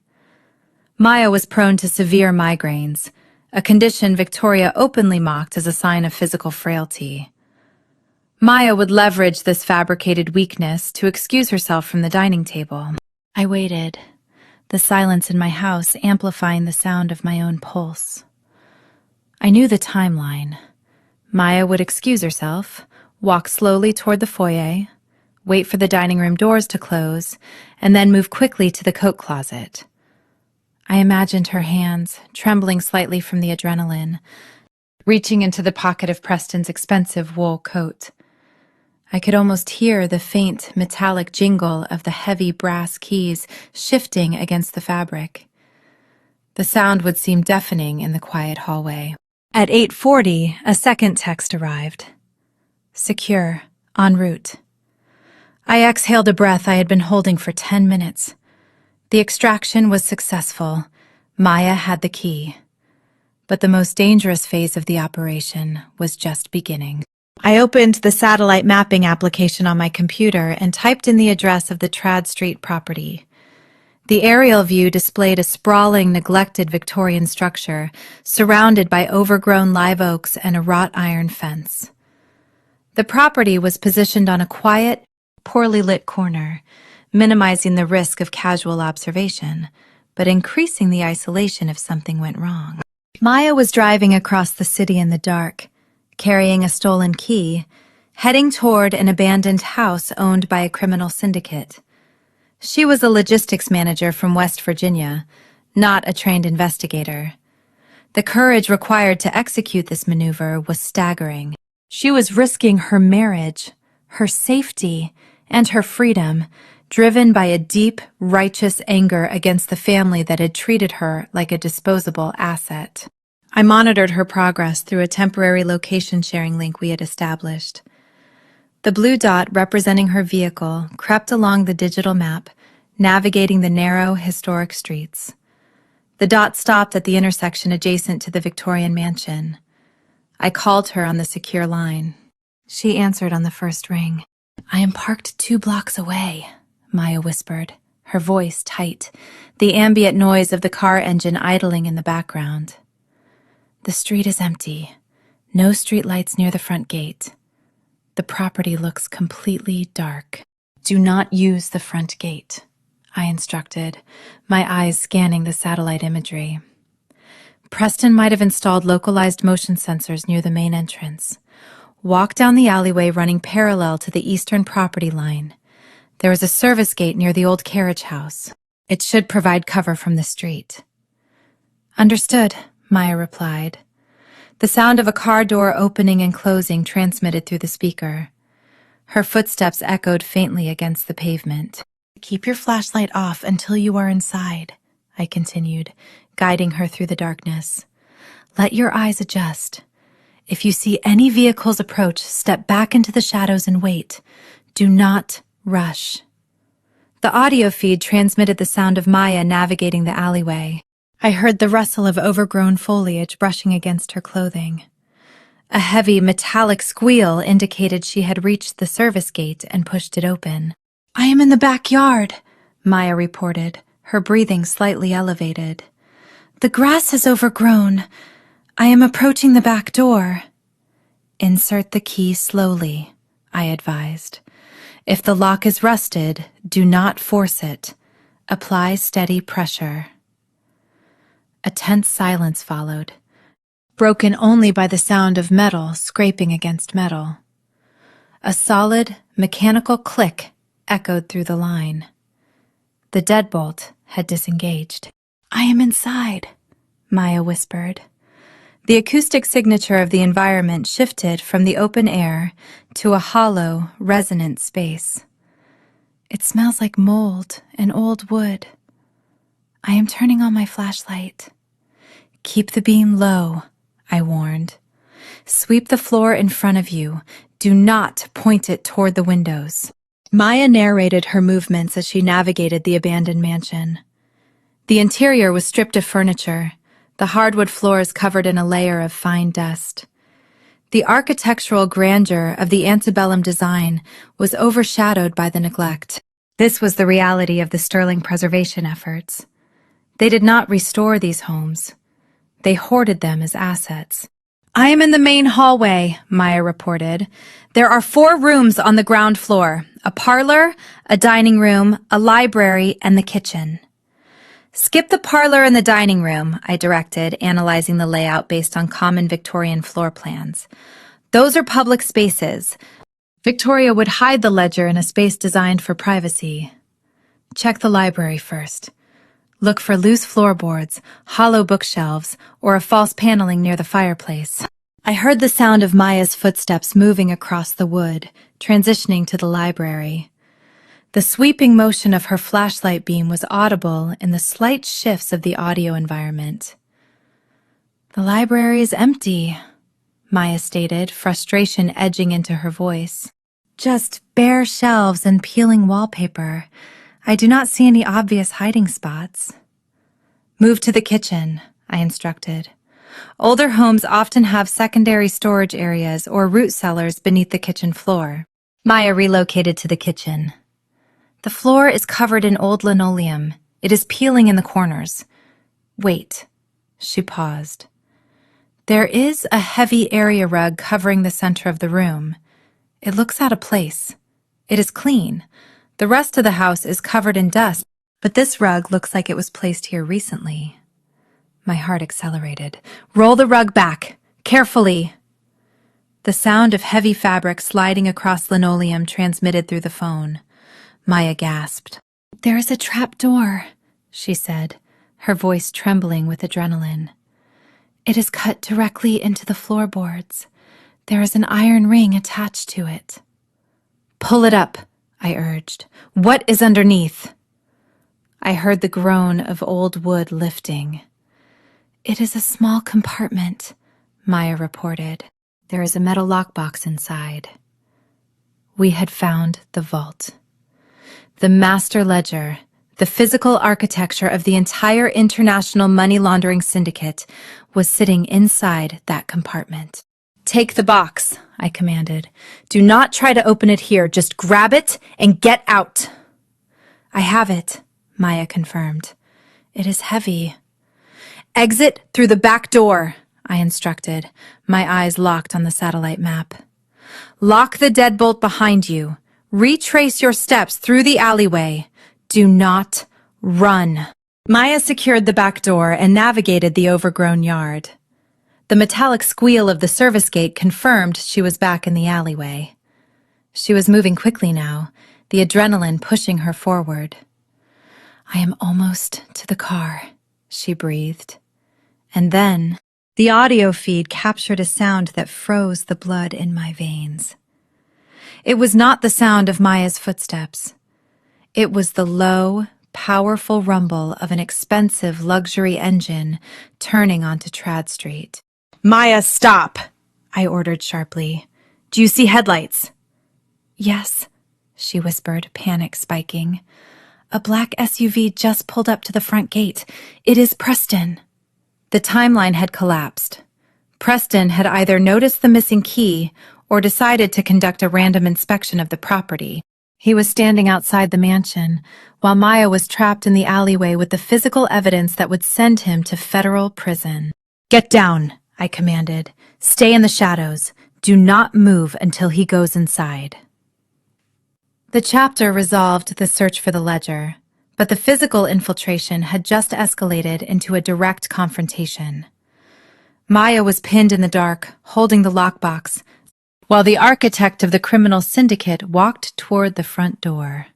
Maya was prone to severe migraines, a condition Victoria openly mocked as a sign of physical frailty. Maya would leverage this fabricated weakness to excuse herself from the dining table. I waited, the silence in my house amplifying the sound of my own pulse. I knew the timeline. Maya would excuse herself, walk slowly toward the foyer, wait for the dining room doors to close, and then move quickly to the coat closet. I imagined her hands, trembling slightly from the adrenaline, reaching into the pocket of Preston's expensive wool coat. I could almost hear the faint, metallic jingle of the heavy brass keys shifting against the fabric. The sound would seem deafening in the quiet hallway. At 8:40, a second text arrived. Secure, en route. I exhaled a breath I had been holding for 10 minutes. The extraction was successful. Maya had the key. But the most dangerous phase of the operation was just beginning. I opened the satellite mapping application on my computer and typed in the address of the Trad Street property. The aerial view displayed a sprawling, neglected Victorian structure surrounded by overgrown live oaks and a wrought iron fence. The property was positioned on a quiet, poorly lit corner, minimizing the risk of casual observation, but increasing the isolation if something went wrong. Maya was driving across the city in the dark, carrying a stolen key, heading toward an abandoned house owned by a criminal syndicate. She was a logistics manager from West Virginia, not a trained investigator. The courage required to execute this maneuver was staggering. She was risking her marriage, her safety, and her freedom, driven by a deep, righteous anger against the family that had treated her like a disposable asset. I monitored her progress through a temporary location sharing link we had established. The blue dot representing her vehicle crept along the digital map, navigating the narrow, historic streets. The dot stopped at the intersection adjacent to the Victorian mansion. I called her on the secure line. She answered on the first ring. "I am parked 2 blocks away," Maya whispered, her voice tight, the ambient noise of the car engine idling in the background. "The street is empty. No streetlights near the front gate. The property looks completely dark. Do not use the front gate," I instructed, my eyes scanning the satellite imagery. Preston might have installed localized motion sensors near the main entrance. Walk down the alleyway running parallel to the eastern property line. There is a service gate near the old carriage house. It should provide cover from the street. "Understood," Maya replied. The sound of a car door opening and closing transmitted through the speaker. Her footsteps echoed faintly against the pavement. "Keep your flashlight off until you are inside," I continued, guiding her through the darkness. "Let your eyes adjust. If you see any vehicles approach, step back into the shadows and wait. Do not rush." The audio feed transmitted the sound of Maya navigating the alleyway. I heard the rustle of overgrown foliage brushing against her clothing. A heavy, metallic squeal indicated she had reached the service gate and pushed it open. "I am in the backyard," Maya reported, her breathing slightly elevated. "The grass has overgrown. I am approaching the back door." "Insert the key slowly," I advised. "If the lock is rusted, do not force it. Apply steady pressure." A tense silence followed, broken only by the sound of metal scraping against metal. A solid, mechanical click echoed through the line. The deadbolt had disengaged. "I am inside," Maya whispered. The acoustic signature of the environment shifted from the open air to a hollow, resonant space. "It smells like mold and old wood. I am turning on my flashlight." "Keep the beam low," I warned. "Sweep the floor in front of you. Do not point it toward the windows." Maya narrated her movements as she navigated the abandoned mansion. The interior was stripped of furniture, the hardwood floors covered in a layer of fine dust. The architectural grandeur of the antebellum design was overshadowed by the neglect. This was the reality of the Sterling preservation efforts. They did not restore these homes. They hoarded them as assets. "I am in the main hallway," Maya reported. "There are 4 rooms on the ground floor, a parlor, a dining room, a library, and the kitchen." "Skip the parlor and the dining room," I directed, analyzing the layout based on common Victorian floor plans. "Those are public spaces. Victoria would hide the ledger in a space designed for privacy. Check the library first. Look for loose floorboards, hollow bookshelves, or a false paneling near the fireplace." I heard the sound of Maya's footsteps moving across the wood, transitioning to the library. The sweeping motion of her flashlight beam was audible in the slight shifts of the audio environment. "The library is empty," Maya stated, frustration edging into her voice. "Just bare shelves and peeling wallpaper. I do not see any obvious hiding spots." "Move to the kitchen," I instructed. Older homes often have secondary storage areas or root cellars beneath the kitchen floor. Maya relocated to the kitchen. "The floor is covered in old linoleum. It is peeling in the corners." "Wait." She paused. "There is a heavy area rug covering the center of the room. It looks out of place. It is clean. The rest of the house is covered in dust, but this rug looks like it was placed here recently. My heart accelerated. Roll the rug back. Carefully. The sound of heavy fabric sliding across linoleum transmitted through the phone. Maya gasped. There is a trap door, she said, her voice trembling with adrenaline. It is cut directly into the floorboards. There is an iron ring attached to it. Pull it up, I urged. What is underneath? I heard the groan of old wood lifting. It is a small compartment, Maya reported. There is a metal lockbox inside. We had found the vault. The master ledger, the physical architecture of the entire international money laundering syndicate, was sitting inside that compartment. Take the box, I commanded. Do not try to open it here. Just grab it and get out. I have it, Maya confirmed. It is heavy. Exit through the back door, I instructed, my eyes locked on the satellite map. Lock the deadbolt behind you. Retrace your steps through the alleyway. Do not run. Maya secured the back door and navigated the overgrown yard. The metallic squeal of the service gate confirmed she was back in the alleyway. She was moving quickly now, the adrenaline pushing her forward. I am almost to the car, she breathed. And then, the audio feed captured a sound that froze the blood in my veins. It was not the sound of Maya's footsteps. It was the low, powerful rumble of an expensive luxury engine turning onto Trad Street. Maya, stop! I ordered sharply. Do you see headlights? Yes, she whispered, panic spiking. A black SUV just pulled up to the front gate. It is Preston. The timeline had collapsed. Preston had either noticed the missing key or decided to conduct a random inspection of the property. He was standing outside the mansion, while Maya was trapped in the alleyway with the physical evidence that would send him to federal prison. Get down, I commanded. Stay in the shadows. Do not move until he goes inside. The chapter resolved the search for the ledger, but the physical infiltration had just escalated into a direct confrontation. Maya was pinned in the dark, holding the lockbox, while the architect of the criminal syndicate walked toward the front door.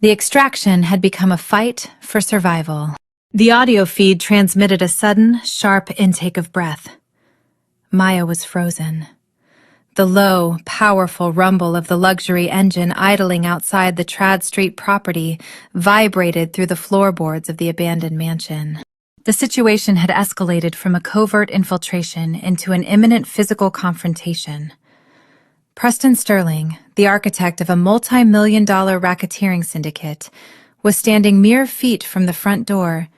The extraction had become a fight for survival. The audio feed transmitted a sudden, sharp intake of breath. Maya was frozen. The low, powerful rumble of the luxury engine idling outside the Trad Street property vibrated through the floorboards of the abandoned mansion. The situation had escalated from a covert infiltration into an imminent physical confrontation. Preston Sterling, the architect of a multi-million-dollar racketeering syndicate, was standing mere feet from the front door,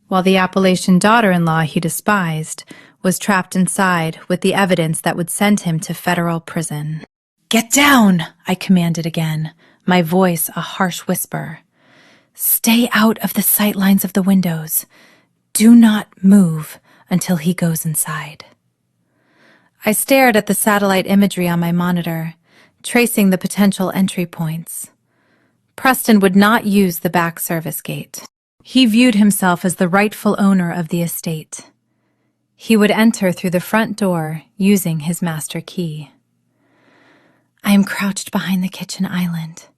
while the Appalachian daughter-in-law he despised was trapped inside with the evidence that would send him to federal prison. Get down, I commanded again, my voice a harsh whisper. Stay out of the sight lines of the windows. Do not move until he goes inside. I stared at the satellite imagery on my monitor, tracing the potential entry points. Preston would not use the back service gate. He viewed himself as the rightful owner of the estate. He would enter through the front door using his master key. I am crouched behind the kitchen island,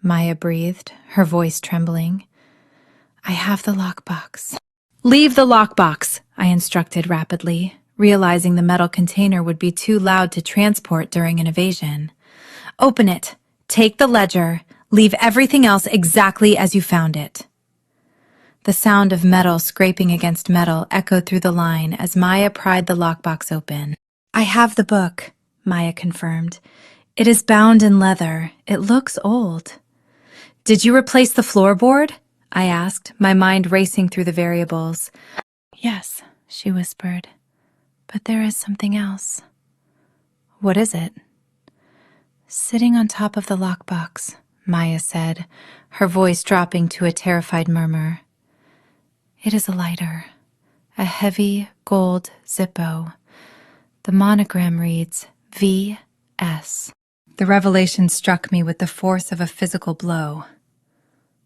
Maya breathed, her voice trembling. I have the lockbox. Leave the lockbox, I instructed rapidly, realizing the metal container would be too loud to transport during an evasion. Open it, take the ledger, leave everything else exactly as you found it. The sound of metal scraping against metal echoed through the line as Maya pried the lockbox open. I have the book, Maya confirmed. It is bound in leather. It looks old. Did you replace the floorboard? I asked, my mind racing through the variables. Yes, she whispered. But there is something else. What is it? Sitting on top of the lockbox, Maya said, her voice dropping to a terrified murmur. It is a lighter, a heavy gold Zippo. The monogram reads V.S. The revelation struck me with the force of a physical blow.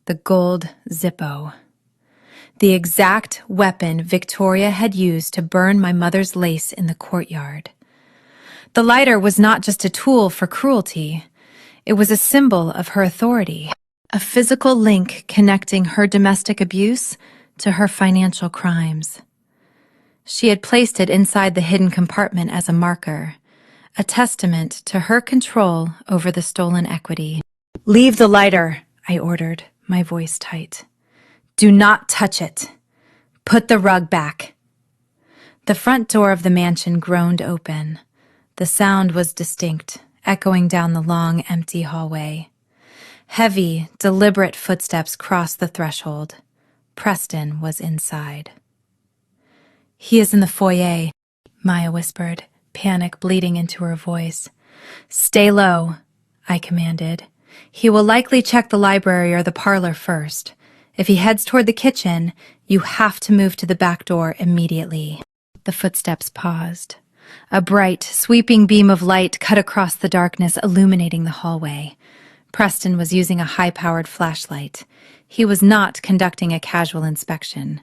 The gold Zippo. The exact weapon Victoria had used to burn my mother's lace in the courtyard. The lighter was not just a tool for cruelty. It was a symbol of her authority, a physical link connecting her domestic abuse to her financial crimes. She had placed it inside the hidden compartment as a marker, a testament to her control over the stolen equity. "Leave the lighter," I ordered, my voice tight. "Do not touch it. Put the rug back." The front door of the mansion groaned open. The sound was distinct, echoing down the long, empty hallway. Heavy, deliberate footsteps crossed the threshold. Preston was inside. "He is in the foyer," Maya whispered, panic bleeding into her voice. "Stay low," I commanded. "He will likely check the library or the parlor first. If he heads toward the kitchen, you have to move to the back door immediately." The footsteps paused. A bright, sweeping beam of light cut across the darkness, illuminating the hallway. Preston was using a high-powered flashlight. He was not conducting a casual inspection.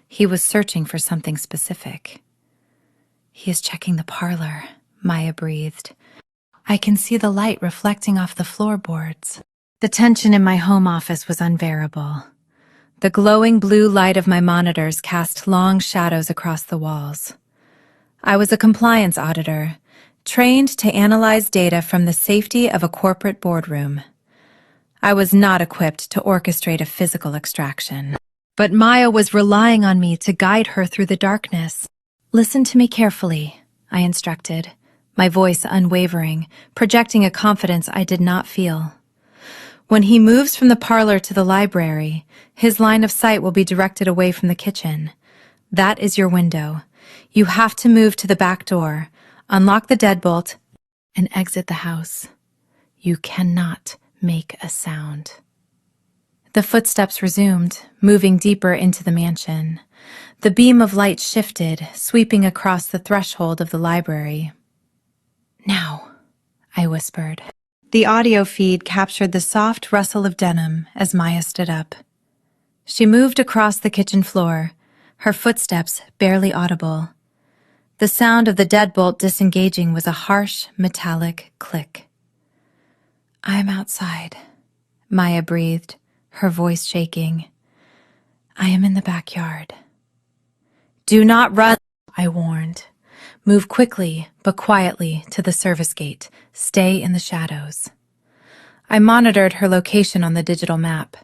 He was searching for something specific. "He is checking the parlor," Maya breathed. "I can see the light reflecting off the floorboards." The tension in my home office was unbearable. The glowing blue light of my monitors cast long shadows across the walls. I was a compliance auditor, trained to analyze data from the safety of a corporate boardroom. I was not equipped to orchestrate a physical extraction. But Maya was relying on me to guide her through the darkness. "Listen to me carefully," I instructed, my voice unwavering, projecting a confidence I did not feel. "When he moves from the parlor to the library, his line of sight will be directed away from the kitchen. That is your window. You have to move to the back door, unlock the deadbolt, and exit the house. You cannot make a sound." The footsteps resumed, moving deeper into the mansion. The beam of light shifted, sweeping across the threshold of the library. "Now," I whispered. The audio feed captured the soft rustle of denim as Maya stood up. She moved across the kitchen floor, her footsteps barely audible. The sound of the deadbolt disengaging was a harsh, metallic click. "I am outside," Maya breathed, her voice shaking. "I am in the backyard." "Do not run," I warned. "Move quickly, but quietly, to the service gate. Stay in the shadows." I monitored her location on the digital map.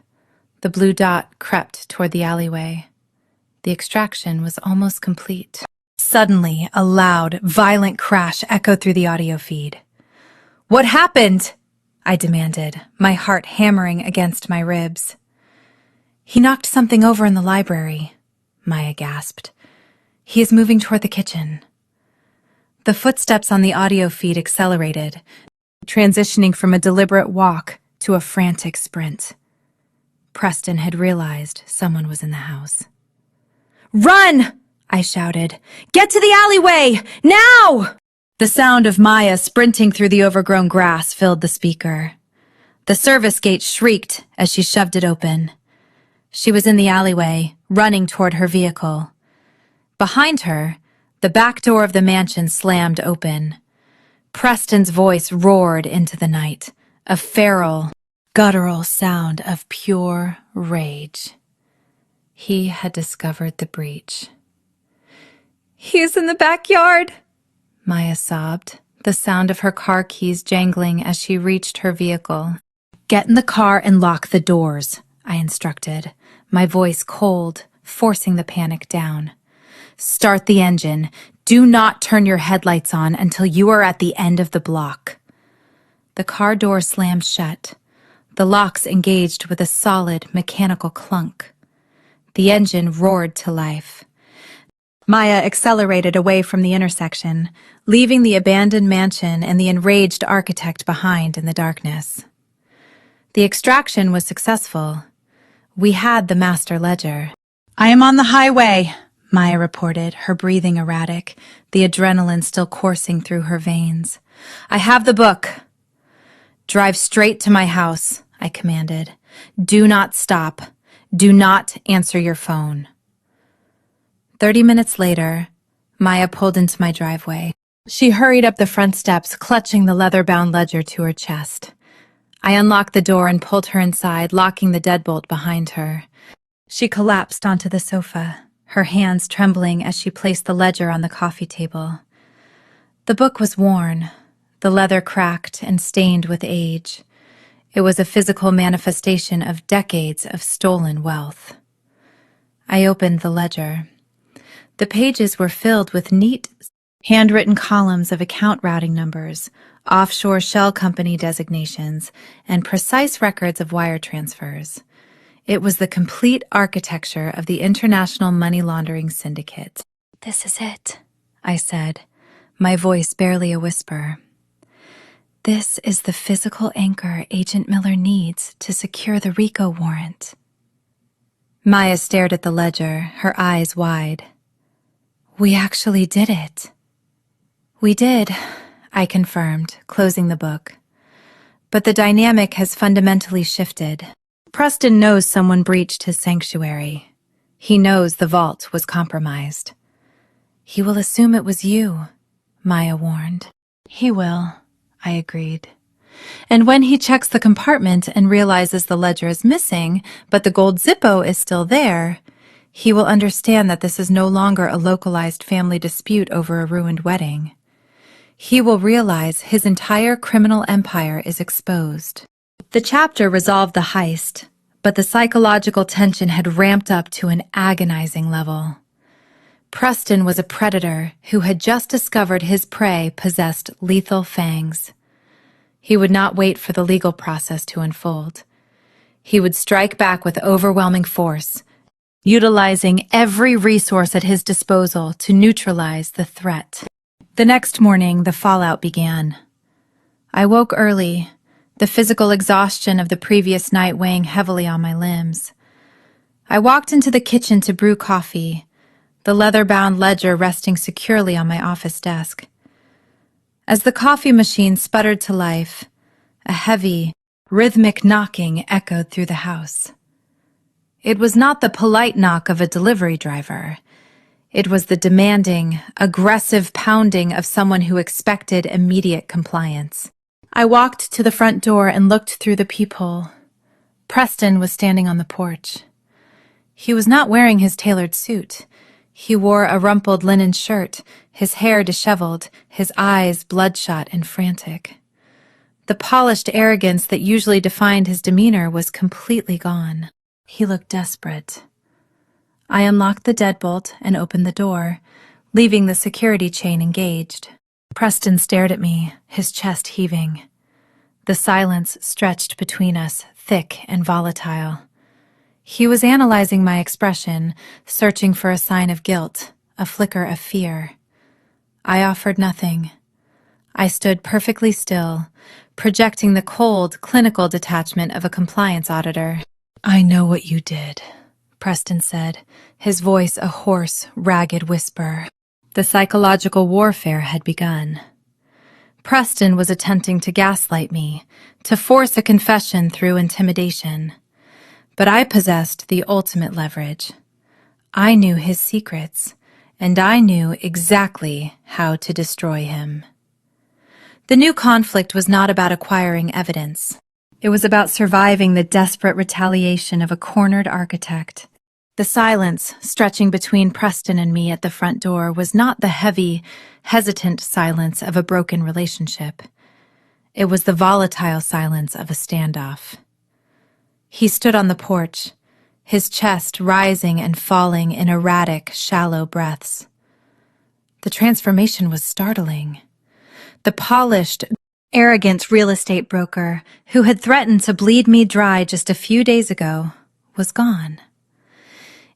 The blue dot crept toward the alleyway. The extraction was almost complete. Suddenly, a loud, violent crash echoed through the audio feed. "What happened?" I demanded, my heart hammering against my ribs. "He knocked something over in the library," Maya gasped. "He is moving toward the kitchen." The footsteps on the audio feed accelerated, transitioning from a deliberate walk to a frantic sprint. Preston had realized someone was in the house. "Run!" I shouted. "Get to the alleyway! Now!" The sound of Maya sprinting through the overgrown grass filled the speaker. The service gate shrieked as she shoved it open. She was in the alleyway, running toward her vehicle. Behind her, the back door of the mansion slammed open. Preston's voice roared into the night, a feral, guttural sound of pure rage. He had discovered the breach. "He is in the backyard," Maya sobbed, the sound of her car keys jangling as she reached her vehicle. "Get in the car and lock the doors," I instructed, my voice cold, forcing the panic down. "Start the engine. Do not turn your headlights on until you are at the end of the block." The car door slammed shut. The locks engaged with a solid, mechanical clunk. The engine roared to life. Maya accelerated away from the intersection, leaving the abandoned mansion and the enraged architect behind in the darkness. The extraction was successful. We had the master ledger. "I am on the highway," Maya reported, her breathing erratic, the adrenaline still coursing through her veins. "I have the book." "Drive straight to my house," I commanded. "Do not stop. Do not answer your phone." 30 minutes later, Maya pulled into my driveway. She hurried up the front steps, clutching the leather-bound ledger to her chest. I unlocked the door and pulled her inside, locking the deadbolt behind her. She collapsed onto the sofa, her hands trembling as she placed the ledger on the coffee table. The book was worn, the leather cracked and stained with age. It was a physical manifestation of decades of stolen wealth. I opened the ledger. The pages were filled with neat, handwritten columns of account routing numbers, offshore shell company designations, and precise records of wire transfers. It was the complete architecture of the international money laundering syndicate. "This is it," I said, my voice barely a whisper. "This is the physical anchor Agent Miller needs to secure the RICO warrant." Maya stared at the ledger, her eyes wide. "We actually did it." "We did," I confirmed, closing the book. "But the dynamic has fundamentally shifted. Preston knows someone breached his sanctuary. He knows the vault was compromised." "He will assume it was you," Maya warned. "He will," I agreed. "And when he checks the compartment and realizes the ledger is missing, but the gold Zippo is still there, he will understand that this is no longer a localized family dispute over a ruined wedding. He will realize his entire criminal empire is exposed." The chapter resolved the heist, but the psychological tension had ramped up to an agonizing level. Preston was a predator who had just discovered his prey possessed lethal fangs. He would not wait for the legal process to unfold. He would strike back with overwhelming force, utilizing every resource at his disposal to neutralize the threat. The next morning, the fallout began. I woke early, the physical exhaustion of the previous night weighing heavily on my limbs. I walked into the kitchen to brew coffee, the leather-bound ledger resting securely on my office desk. As the coffee machine sputtered to life, a heavy, rhythmic knocking echoed through the house. It was not the polite knock of a delivery driver. It was the demanding, aggressive pounding of someone who expected immediate compliance. I walked to the front door and looked through the peephole. Preston was standing on the porch. He was not wearing his tailored suit. He wore a rumpled linen shirt, his hair disheveled, his eyes bloodshot and frantic. The polished arrogance that usually defined his demeanor was completely gone. He looked desperate. I unlocked the deadbolt and opened the door, leaving the security chain engaged. Preston stared at me, his chest heaving. The silence stretched between us, thick and volatile. He was analyzing my expression, searching for a sign of guilt, a flicker of fear. I offered nothing. I stood perfectly still, projecting the cold, clinical detachment of a compliance auditor. "I know what you did," Preston said, his voice a hoarse, ragged whisper. The psychological warfare had begun. Preston was attempting to gaslight me, to force a confession through intimidation. But I possessed the ultimate leverage. I knew his secrets, and I knew exactly how to destroy him. The new conflict was not about acquiring evidence. It was about surviving the desperate retaliation of a cornered architect. The silence stretching between Preston and me at the front door was not the heavy, hesitant silence of a broken relationship. It was the volatile silence of a standoff. He stood on the porch, his chest rising and falling in erratic, shallow breaths. The transformation was startling. The polished, arrogant real estate broker who had threatened to bleed me dry just a few days ago was gone.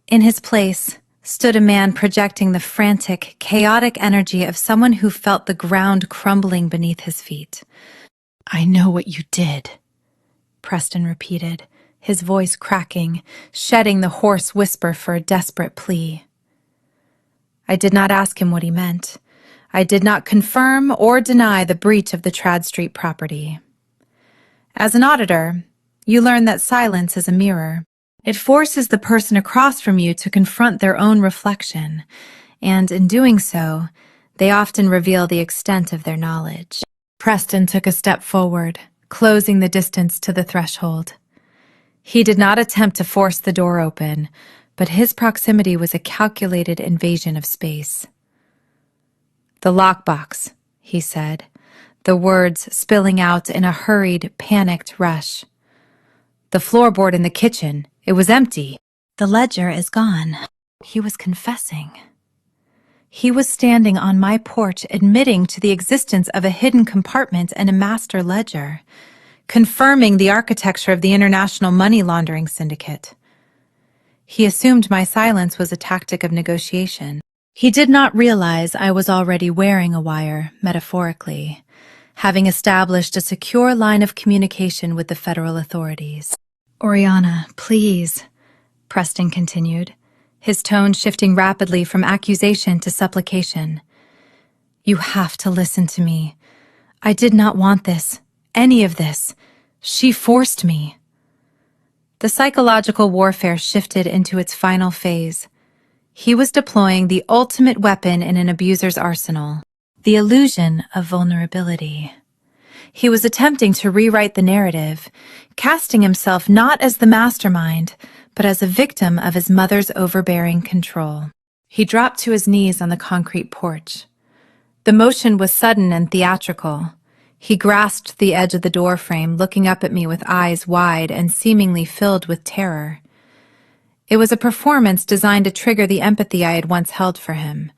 In his place stood a man projecting the frantic, chaotic energy of someone who felt the ground crumbling beneath his feet. "I know what you did," Preston repeated, his voice cracking, shedding the hoarse whisper for a desperate plea. I did not ask him what he meant. I did not confirm or deny the breach of the Trad Street property. As an auditor, you learn that silence is a mirror. It forces the person across from you to confront their own reflection, and in doing so, they often reveal the extent of their knowledge. Preston took a step forward, closing the distance to the threshold. He did not attempt to force the door open, but his proximity was a calculated invasion of space. "The lockbox," he said, the words spilling out in a hurried, panicked rush. "The floorboard in the kitchen, it was empty. The ledger is gone." He was confessing. He was standing on my porch admitting to the existence of a hidden compartment and a master ledger, confirming the architecture of the international money laundering syndicate. He assumed my silence was a tactic of negotiation. He did not realize I was already wearing a wire, metaphorically, having established a secure line of communication with the federal authorities. "Oriana, please," Preston continued, his tone shifting rapidly from accusation to supplication. "You have to listen to me. I did not want this, any of this. She forced me." The psychological warfare shifted into its final phase. He was deploying the ultimate weapon in an abuser's arsenal, the illusion of vulnerability. He was attempting to rewrite the narrative, casting himself not as the mastermind, but as a victim of his mother's overbearing control. He dropped to his knees on the concrete porch. The motion was sudden and theatrical. He grasped the edge of the doorframe, looking up at me with eyes wide and seemingly filled with terror. It was a performance designed to trigger the empathy I had once held for him,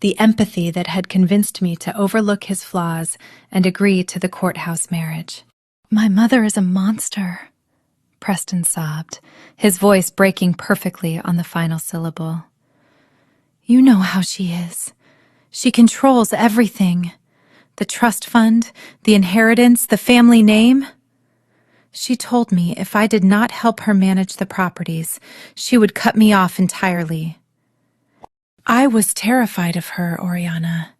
the empathy that had convinced me to overlook his flaws and agree to the courthouse marriage. "My mother is a monster," Preston sobbed, his voice breaking perfectly on the final syllable. "You know how she is. She controls everything. The trust fund, the inheritance, the family name. She told me if I did not help her manage the properties, she would cut me off entirely. I was terrified of her, Oriana.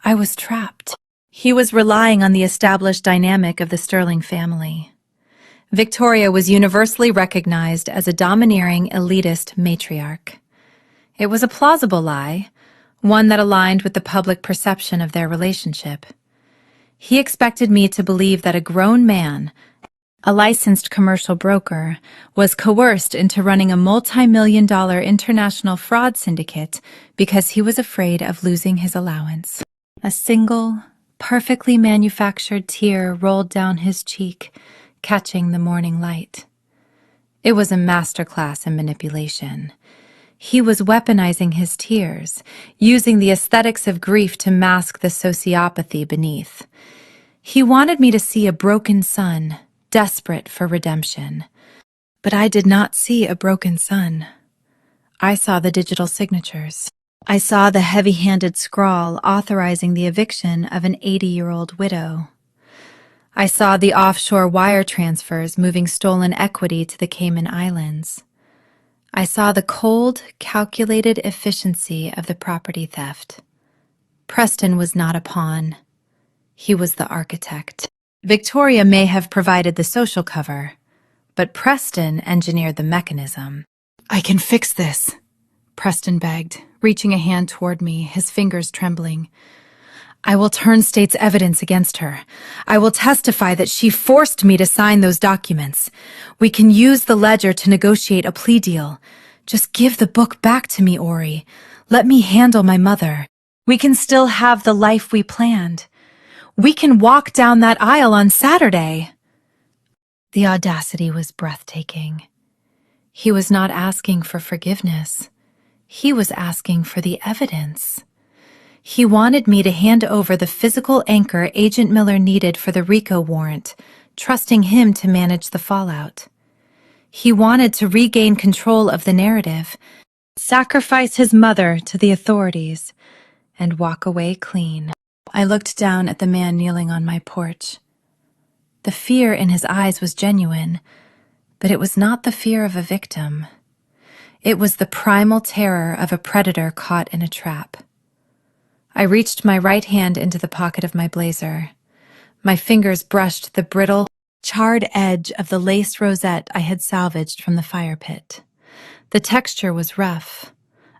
I was trapped." He was relying on the established dynamic of the Sterling family. Victoria was universally recognized as a domineering, elitist matriarch. It was a plausible lie, one that aligned with the public perception of their relationship. He expected me to believe that a grown man, a licensed commercial broker, was coerced into running a multi-million-dollar international fraud syndicate because he was afraid of losing his allowance. A single, perfectly manufactured tear rolled down his cheek, catching the morning light. It was a masterclass in manipulation. He was weaponizing his tears, using the aesthetics of grief to mask the sociopathy beneath. He wanted me to see a broken son, desperate for redemption. But I did not see a broken son. I saw the digital signatures. I saw the heavy-handed scrawl authorizing the eviction of an 80-year-old widow. I saw the offshore wire transfers moving stolen equity to the Cayman Islands. I saw the cold, calculated efficiency of the property theft. Preston was not a pawn. He was the architect. Victoria may have provided the social cover, but Preston engineered the mechanism. "I can fix this," Preston begged, reaching a hand toward me, his fingers trembling. "I will turn state's evidence against her. I will testify that she forced me to sign those documents. We can use the ledger to negotiate a plea deal. Just give the book back to me, Ori. Let me handle my mother. We can still have the life we planned. We can walk down that aisle on Saturday." The audacity was breathtaking. He was not asking for forgiveness. He was asking for the evidence. He wanted me to hand over the physical anchor Agent Miller needed for the RICO warrant, trusting him to manage the fallout. He wanted to regain control of the narrative, sacrifice his mother to the authorities, and walk away clean. I looked down at the man kneeling on my porch. The fear in his eyes was genuine, but it was not the fear of a victim. It was the primal terror of a predator caught in a trap. I reached my right hand into the pocket of my blazer. My fingers brushed the brittle, charred edge of the lace rosette I had salvaged from the fire pit. The texture was rough,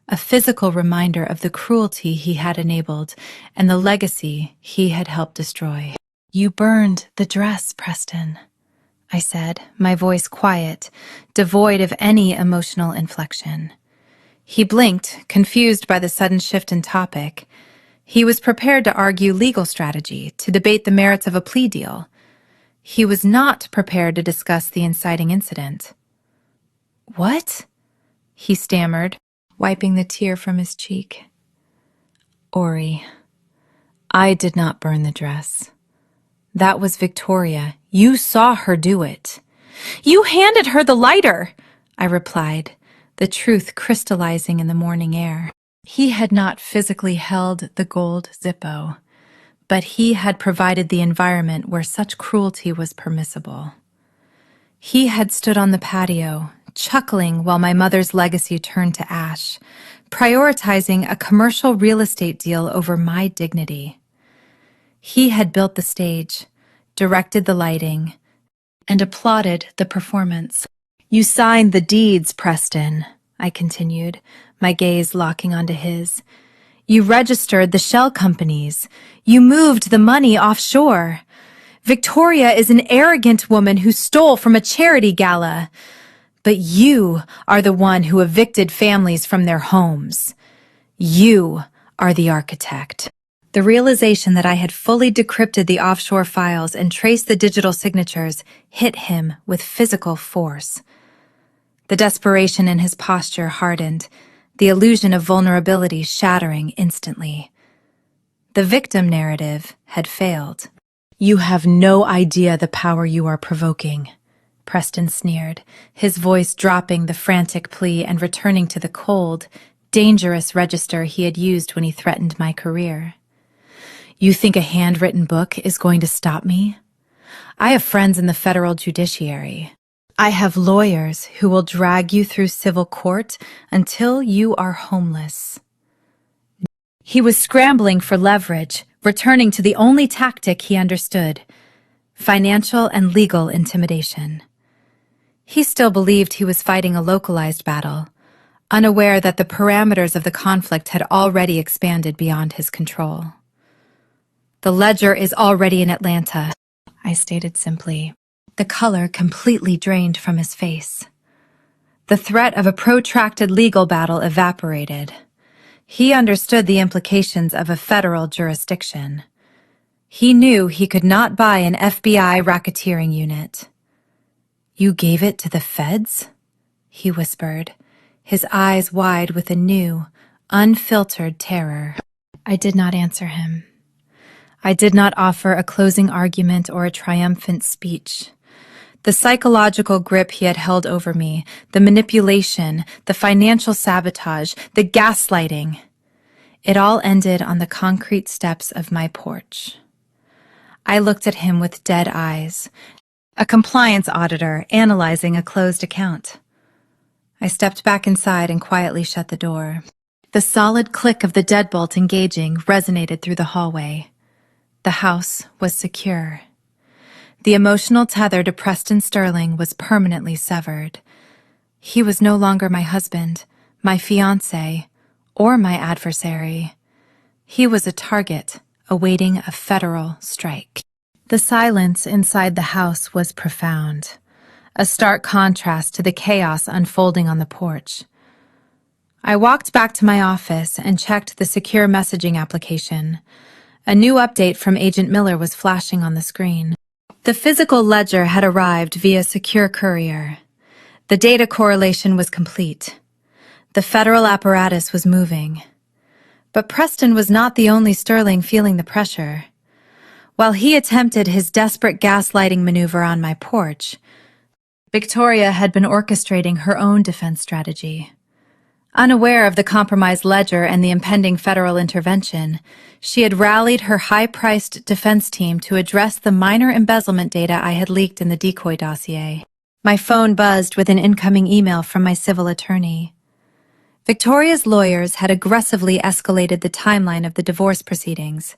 a physical reminder of the cruelty he had enabled and the legacy he had helped destroy. "You burned the dress, Preston," I said, my voice quiet, devoid of any emotional inflection. He blinked, confused by the sudden shift in topic. He was prepared to argue legal strategy, to debate the merits of a plea deal. He was not prepared to discuss the inciting incident. "What?" he stammered, wiping the tear from his cheek. "Ori, I did not burn the dress. That was Victoria. You saw her do it." "You handed her the lighter," I replied, the truth crystallizing in the morning air. He had not physically held the gold Zippo, but he had provided the environment where such cruelty was permissible. He had stood on the patio, chuckling while my mother's legacy turned to ash, prioritizing a commercial real estate deal over my dignity. He had built the stage, directed the lighting, and applauded the performance. "You signed the deeds, Preston," I continued, my gaze locking onto his. "You registered the shell companies. You moved the money offshore. Victoria is an arrogant woman who stole from a charity gala. But you are the one who evicted families from their homes. You are the architect." The realization that I had fully decrypted the offshore files and traced the digital signatures hit him with physical force. The desperation in his posture hardened, the illusion of vulnerability shattering instantly. The victim narrative had failed. "You have no idea the power you are provoking," Preston sneered, his voice dropping the frantic plea and returning to the cold, dangerous register he had used when he threatened my career. "You think a handwritten book is going to stop me? I have friends in the federal judiciary. I have lawyers who will drag you through civil court until you are homeless." He was scrambling for leverage, returning to the only tactic he understood: financial and legal intimidation. He still believed he was fighting a localized battle, unaware that the parameters of the conflict had already expanded beyond his control. "The ledger is already in Atlanta," I stated simply, the color completely drained from his face. The threat of a protracted legal battle evaporated. He understood the implications of a federal jurisdiction. He knew he could not buy an FBI racketeering unit. "You gave it to the feds?" he whispered, his eyes wide with a new, unfiltered terror. I did not answer him. I did not offer a closing argument or a triumphant speech. The psychological grip he had held over me, the manipulation, the financial sabotage, the gaslighting, it all ended on the concrete steps of my porch. I looked at him with dead eyes, a compliance auditor analyzing a closed account. I stepped back inside and quietly shut the door. The solid click of the deadbolt engaging resonated through the hallway. The house was secure. The emotional tether to Preston Sterling was permanently severed. He was no longer my husband, my fiancé, or my adversary. He was a target awaiting a federal strike. The silence inside the house was profound, a stark contrast to the chaos unfolding on the porch. I walked back to my office and checked the secure messaging application. A new update from Agent Miller was flashing on the screen. The physical ledger had arrived via secure courier. The data correlation was complete. The federal apparatus was moving. But Preston was not the only Sterling feeling the pressure. While he attempted his desperate gaslighting maneuver on my porch, Victoria had been orchestrating her own defense strategy. Unaware of the compromised ledger and the impending federal intervention, she had rallied her high-priced defense team to address the minor embezzlement data I had leaked in the decoy dossier. My phone buzzed with an incoming email from my civil attorney. Victoria's lawyers had aggressively escalated the timeline of the divorce proceedings.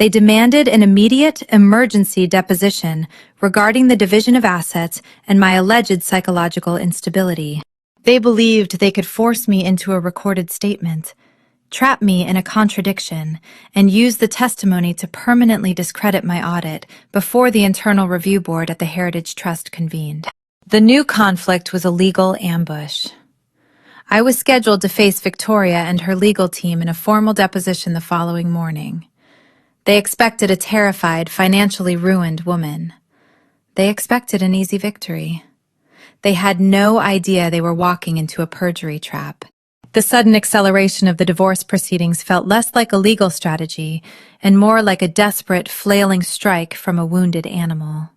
They demanded an immediate emergency deposition regarding the division of assets and my alleged psychological instability. They believed they could force me into a recorded statement, trap me in a contradiction, and use the testimony to permanently discredit my audit before the Internal Review Board at the Heritage Trust convened. The new conflict was a legal ambush. I was scheduled to face Victoria and her legal team in a formal deposition the following morning. They expected a terrified, financially ruined woman. They expected an easy victory. They had no idea they were walking into a perjury trap. The sudden acceleration of the divorce proceedings felt less like a legal strategy and more like a desperate, flailing strike from a wounded animal.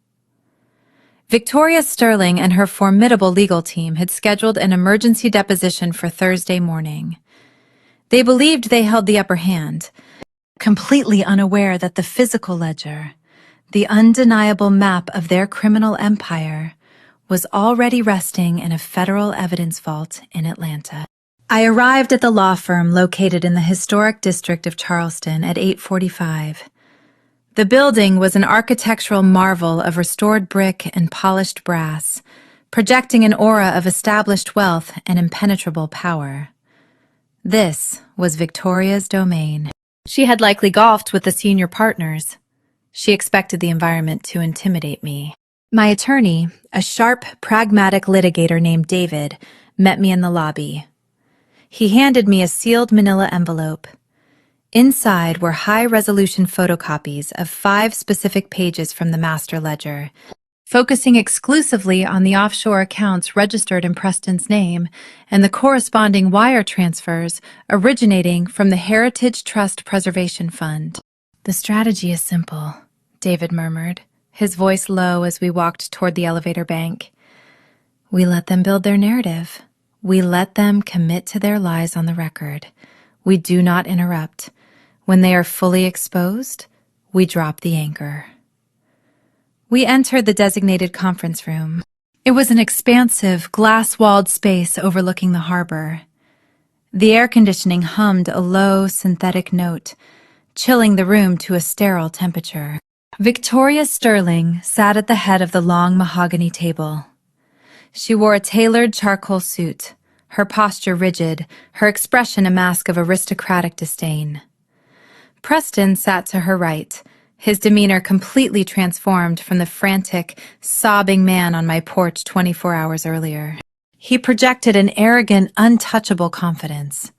Victoria Sterling and her formidable legal team had scheduled an emergency deposition for Thursday morning. They believed they held the upper hand, completely unaware that the physical ledger, the undeniable map of their criminal empire, was already resting in a federal evidence vault in Atlanta. I arrived at the law firm located in the historic district of Charleston at 8:45. The building was an architectural marvel of restored brick and polished brass, projecting an aura of established wealth and impenetrable power. This was Victoria's domain. She had likely golfed with the senior partners. She expected the environment to intimidate me. My attorney, a sharp, pragmatic litigator named David, met me in the lobby. He handed me a sealed manila envelope. Inside were high-resolution photocopies of 5 specific pages from the master ledger, focusing exclusively on the offshore accounts registered in Preston's name and the corresponding wire transfers originating from the Heritage Trust Preservation Fund. "The strategy is simple," David murmured, his voice low as we walked toward the elevator bank. "We let them build their narrative. We let them commit to their lies on the record. We do not interrupt. When they are fully exposed, we drop the anchor." We entered the designated conference room. It was an expansive, glass-walled space overlooking the harbor. The air conditioning hummed a low, synthetic note, chilling the room to a sterile temperature. Victoria Sterling sat at the head of the long mahogany table. She wore a tailored charcoal suit, her posture rigid, her expression a mask of aristocratic disdain. Preston sat to her right, his demeanor completely transformed from the frantic, sobbing man on my porch 24 hours earlier. He projected an arrogant, untouchable confidence.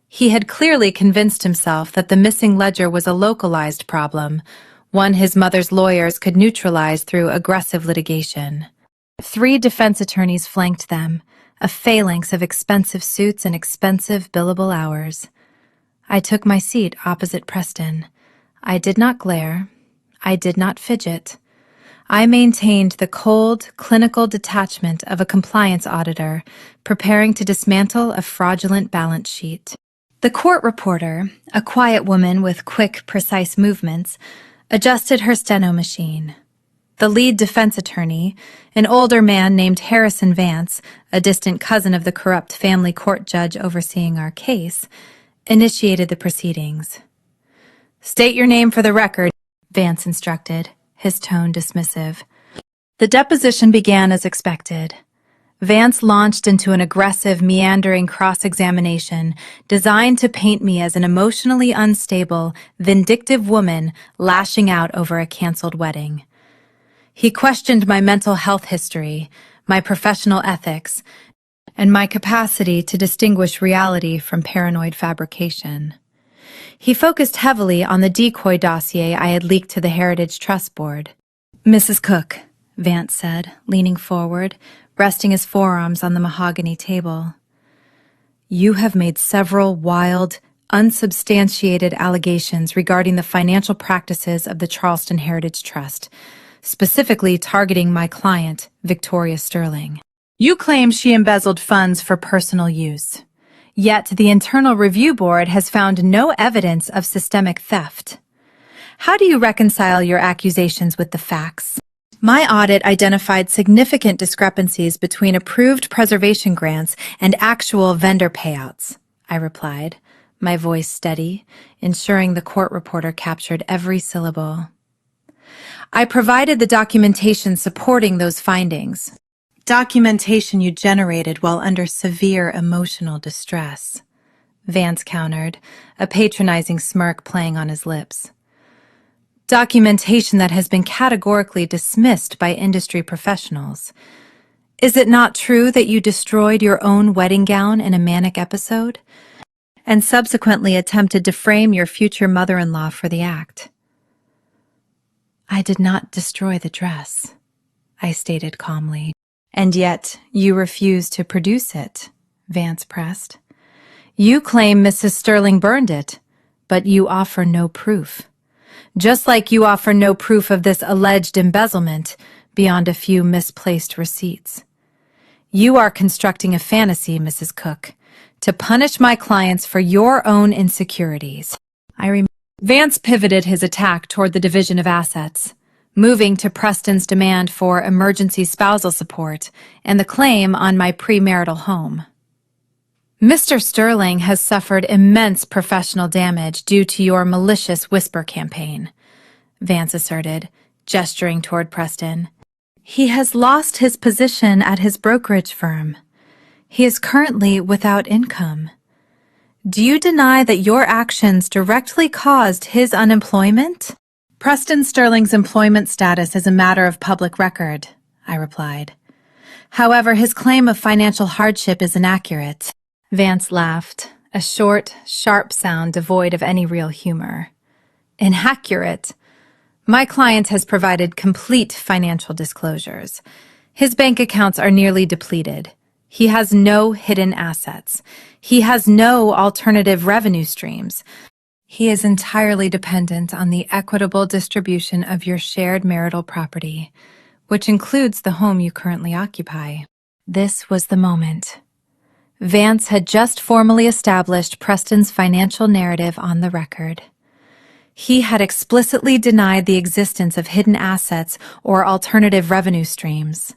He had clearly convinced himself that the missing ledger was a localized problem, one his mother's lawyers could neutralize through aggressive litigation. 3 defense attorneys flanked them, a phalanx of expensive suits and expensive billable hours. I took my seat opposite Preston. I did not glare. I did not fidget. I maintained the cold, clinical detachment of a compliance auditor preparing to dismantle a fraudulent balance sheet. The court reporter, a quiet woman with quick, precise movements, adjusted her steno machine. The lead defense attorney, an older man named Harrison Vance, a distant cousin of the corrupt family court judge overseeing our case, initiated the proceedings. "State your name for the record," Vance instructed, his tone dismissive. The deposition began as expected. Vance launched into an aggressive, meandering cross-examination designed to paint me as an emotionally unstable, vindictive woman lashing out over a canceled wedding. He questioned my mental health history, my professional ethics, and my capacity to distinguish reality from paranoid fabrication. He focused heavily on the decoy dossier I had leaked to the Heritage Trust Board. "Mrs. Cook," Vance said, leaning forward, resting his forearms on the mahogany table. "You have made several wild, unsubstantiated allegations regarding the financial practices of the Charleston Heritage Trust, specifically targeting my client, Victoria Sterling. You claim she embezzled funds for personal use. Yet the Internal Review Board has found no evidence of systemic theft. How do you reconcile your accusations with the facts?" My audit identified significant discrepancies between approved preservation grants and actual vendor payouts, I replied, my voice steady, ensuring the court reporter captured every syllable. I provided the documentation supporting those findings. Documentation you generated while under severe emotional distress, Vance countered, a patronizing smirk playing on his lips. Documentation that has been categorically dismissed by industry professionals. Is it not true that you destroyed your own wedding gown in a manic episode and subsequently attempted to frame your future mother-in-law for the act? I did not destroy the dress, I stated calmly. And yet you refuse to produce it, Vance pressed. You claim Mrs. Sterling burned it, but you offer no proof. Just like you offer no proof of this alleged embezzlement beyond a few misplaced receipts. You are constructing a fantasy, Mrs. Cook, to punish my clients for your own insecurities. Vance pivoted his attack toward the division of assets, moving to Preston's demand for emergency spousal support and the claim on my premarital home. Mr. Sterling has suffered immense professional damage due to your malicious whisper campaign, Vance asserted, gesturing toward Preston. He has lost his position at his brokerage firm. He is currently without income. Do you deny that your actions directly caused his unemployment? Preston Sterling's employment status is a matter of public record, I replied. However, his claim of financial hardship is inaccurate. Vance laughed, a short, sharp sound devoid of any real humor. Inaccurate? My client has provided complete financial disclosures. His bank accounts are nearly depleted. He has no hidden assets. He has no alternative revenue streams. He is entirely dependent on the equitable distribution of your shared marital property, which includes the home you currently occupy. This was the moment. Vance had just formally established Preston's financial narrative on the record. He had explicitly denied the existence of hidden assets or alternative revenue streams.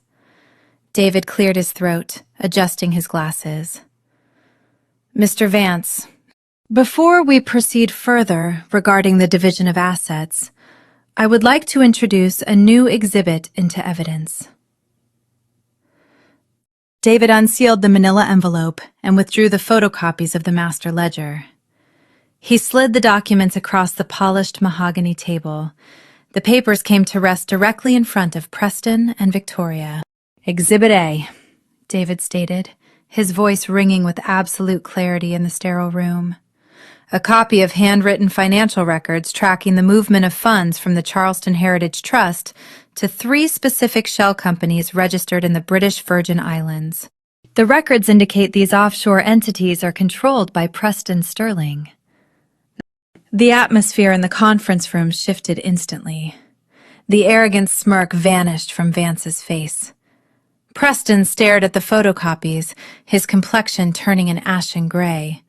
David cleared his throat, adjusting his glasses. Mr. Vance, before we proceed further regarding the division of assets, I would like to introduce a new exhibit into evidence. David unsealed the manila envelope and withdrew the photocopies of the master ledger. He slid the documents across the polished mahogany table. The papers came to rest directly in front of Preston and Victoria. Exhibit A, David stated, his voice ringing with absolute clarity in the sterile room. A copy of handwritten financial records tracking the movement of funds from the Charleston Heritage Trust to 3 specific shell companies registered in the British Virgin Islands. The records indicate these offshore entities are controlled by Preston Sterling. The atmosphere in the conference room shifted instantly. The arrogant smirk vanished from Vance's face. Preston stared at the photocopies, his complexion turning an ashen gray.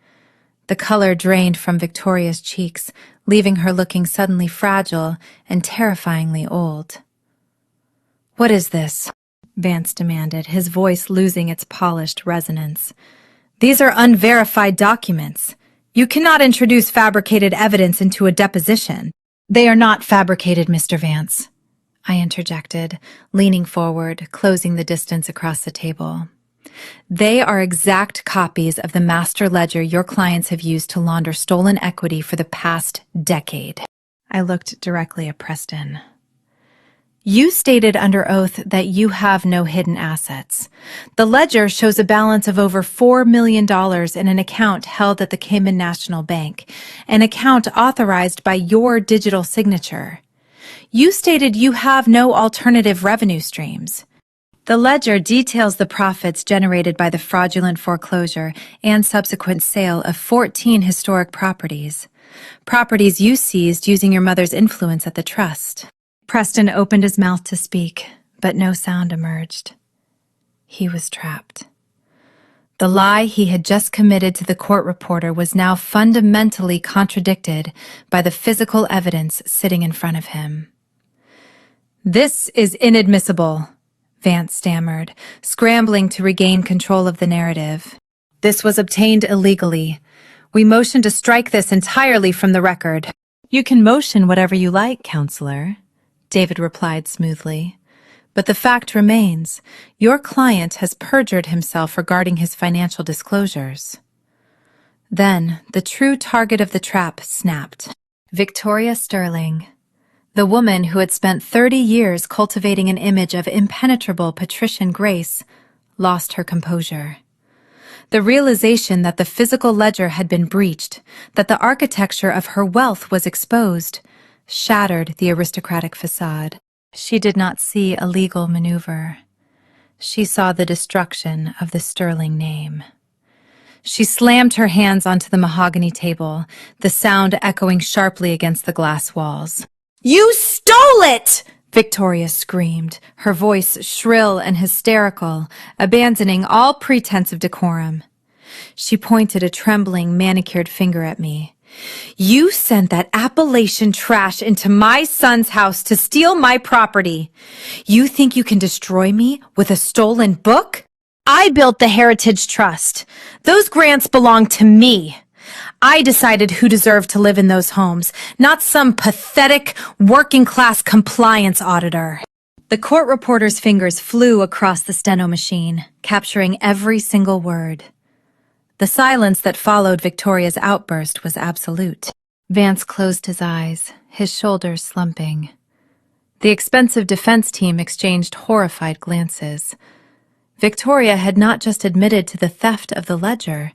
The color drained from Victoria's cheeks, leaving her looking suddenly fragile and terrifyingly old. "What is this?" Vance demanded, his voice losing its polished resonance. "These are unverified documents. You cannot introduce fabricated evidence into a deposition." "They are not fabricated, Mr. Vance," I interjected, leaning forward, closing the distance across the table. "They are exact copies of the master ledger your clients have used to launder stolen equity for the past decade." I looked directly at Preston. "You stated under oath that you have no hidden assets. The ledger shows a balance of over $4 million in an account held at the Cayman National Bank, an account authorized by your digital signature. You stated you have no alternative revenue streams. The ledger details the profits generated by the fraudulent foreclosure and subsequent sale of 14 historic properties you seized using your mother's influence at the trust." Preston opened his mouth to speak, but no sound emerged. He was trapped. The lie he had just committed to the court reporter was now fundamentally contradicted by the physical evidence sitting in front of him. "This is inadmissible," Vance stammered, scrambling to regain control of the narrative. "This was obtained illegally. We motion to strike this entirely from the record. You can motion whatever you like, Counselor, David replied smoothly. But the fact remains, your client has perjured himself regarding his financial disclosures. Then, the true target of the trap snapped. Victoria Sterling, the woman who had spent 30 years cultivating an image of impenetrable patrician grace, lost her composure. The realization that the physical ledger had been breached, that the architecture of her wealth was exposed, shattered the aristocratic facade. She did not see a legal maneuver. She saw the destruction of the Sterling name. She slammed her hands onto the mahogany table, the sound echoing sharply against the glass walls. "You stole it!" Victoria screamed, her voice shrill and hysterical, abandoning all pretense of decorum. She pointed a trembling, manicured finger at me. "You sent that Appalachian trash into my son's house to steal my property. You think you can destroy me with a stolen book? I built the Heritage Trust. Those grants belong to me. I decided who deserved to live in those homes, not some pathetic, working-class compliance auditor." The court reporter's fingers flew across the steno machine, capturing every single word. The silence that followed Victoria's outburst was absolute. Vance closed his eyes, his shoulders slumping. The expensive defense team exchanged horrified glances. Victoria had not just admitted to the theft of the ledger.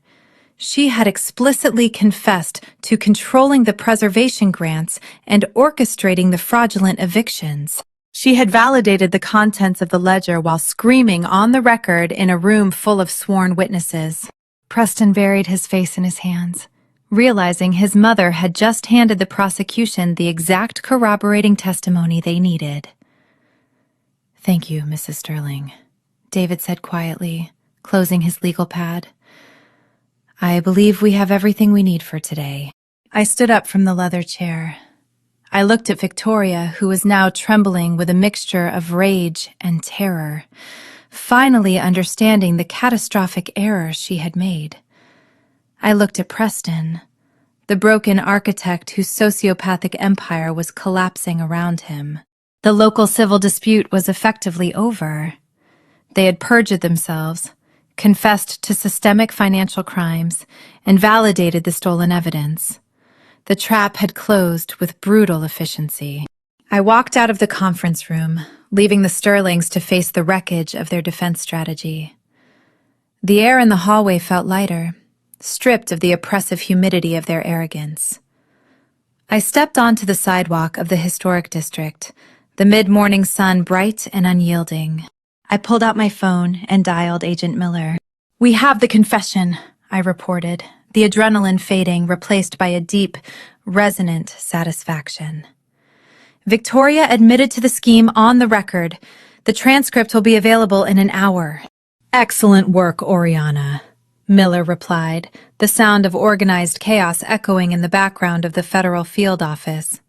She had explicitly confessed to controlling the preservation grants and orchestrating the fraudulent evictions. She had validated the contents of the ledger while screaming on the record in a room full of sworn witnesses. Preston buried his face in his hands, realizing his mother had just handed the prosecution the exact corroborating testimony they needed. "Thank you, Mrs. Sterling," David said quietly, closing his legal pad. "I believe we have everything we need for today." I stood up from the leather chair. I looked at Victoria, who was now trembling with a mixture of rage and terror, finally understanding the catastrophic error she had made. I looked at Preston, the broken architect whose sociopathic empire was collapsing around him. The local civil dispute was effectively over. They had perjured themselves, confessed to systemic financial crimes, and validated the stolen evidence. The trap had closed with brutal efficiency. I walked out of the conference room, leaving the Sterlings to face the wreckage of their defense strategy. The air in the hallway felt lighter, stripped of the oppressive humidity of their arrogance. I stepped onto the sidewalk of the historic district, the mid-morning sun bright and unyielding. I pulled out my phone and dialed Agent Miller. "We have the confession," I reported, the adrenaline fading, replaced by a deep, resonant satisfaction. "Victoria admitted to the scheme on the record. The transcript will be available in an hour." "Excellent work, Oriana," Miller replied, the sound of organized chaos echoing in the background of the federal field office.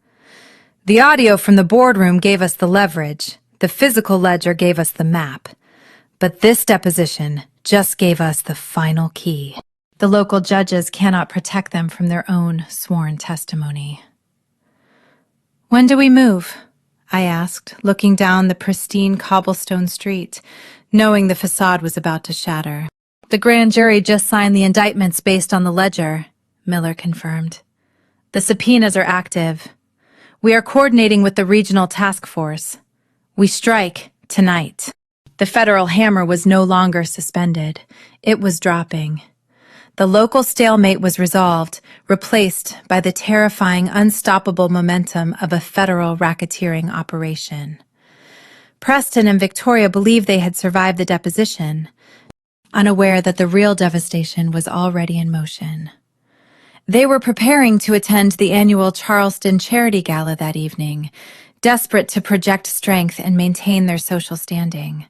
"The audio from the boardroom gave us the leverage. The physical ledger gave us the map. But this deposition just gave us the final key. The local judges cannot protect them from their own sworn testimony." "When do we move?" I asked, looking down the pristine cobblestone street, knowing the facade was about to shatter. "The grand jury just signed the indictments based on the ledger," Miller confirmed. "The subpoenas are active. We are coordinating with the regional task force. We strike tonight." The federal hammer was no longer suspended. It was dropping. The local stalemate was resolved, replaced by the terrifying, unstoppable momentum of a federal racketeering operation. Preston and Victoria believed they had survived the deposition, unaware that the real devastation was already in motion. They were preparing to attend the annual Charleston Charity Gala that evening, desperate to project strength and maintain their social standing.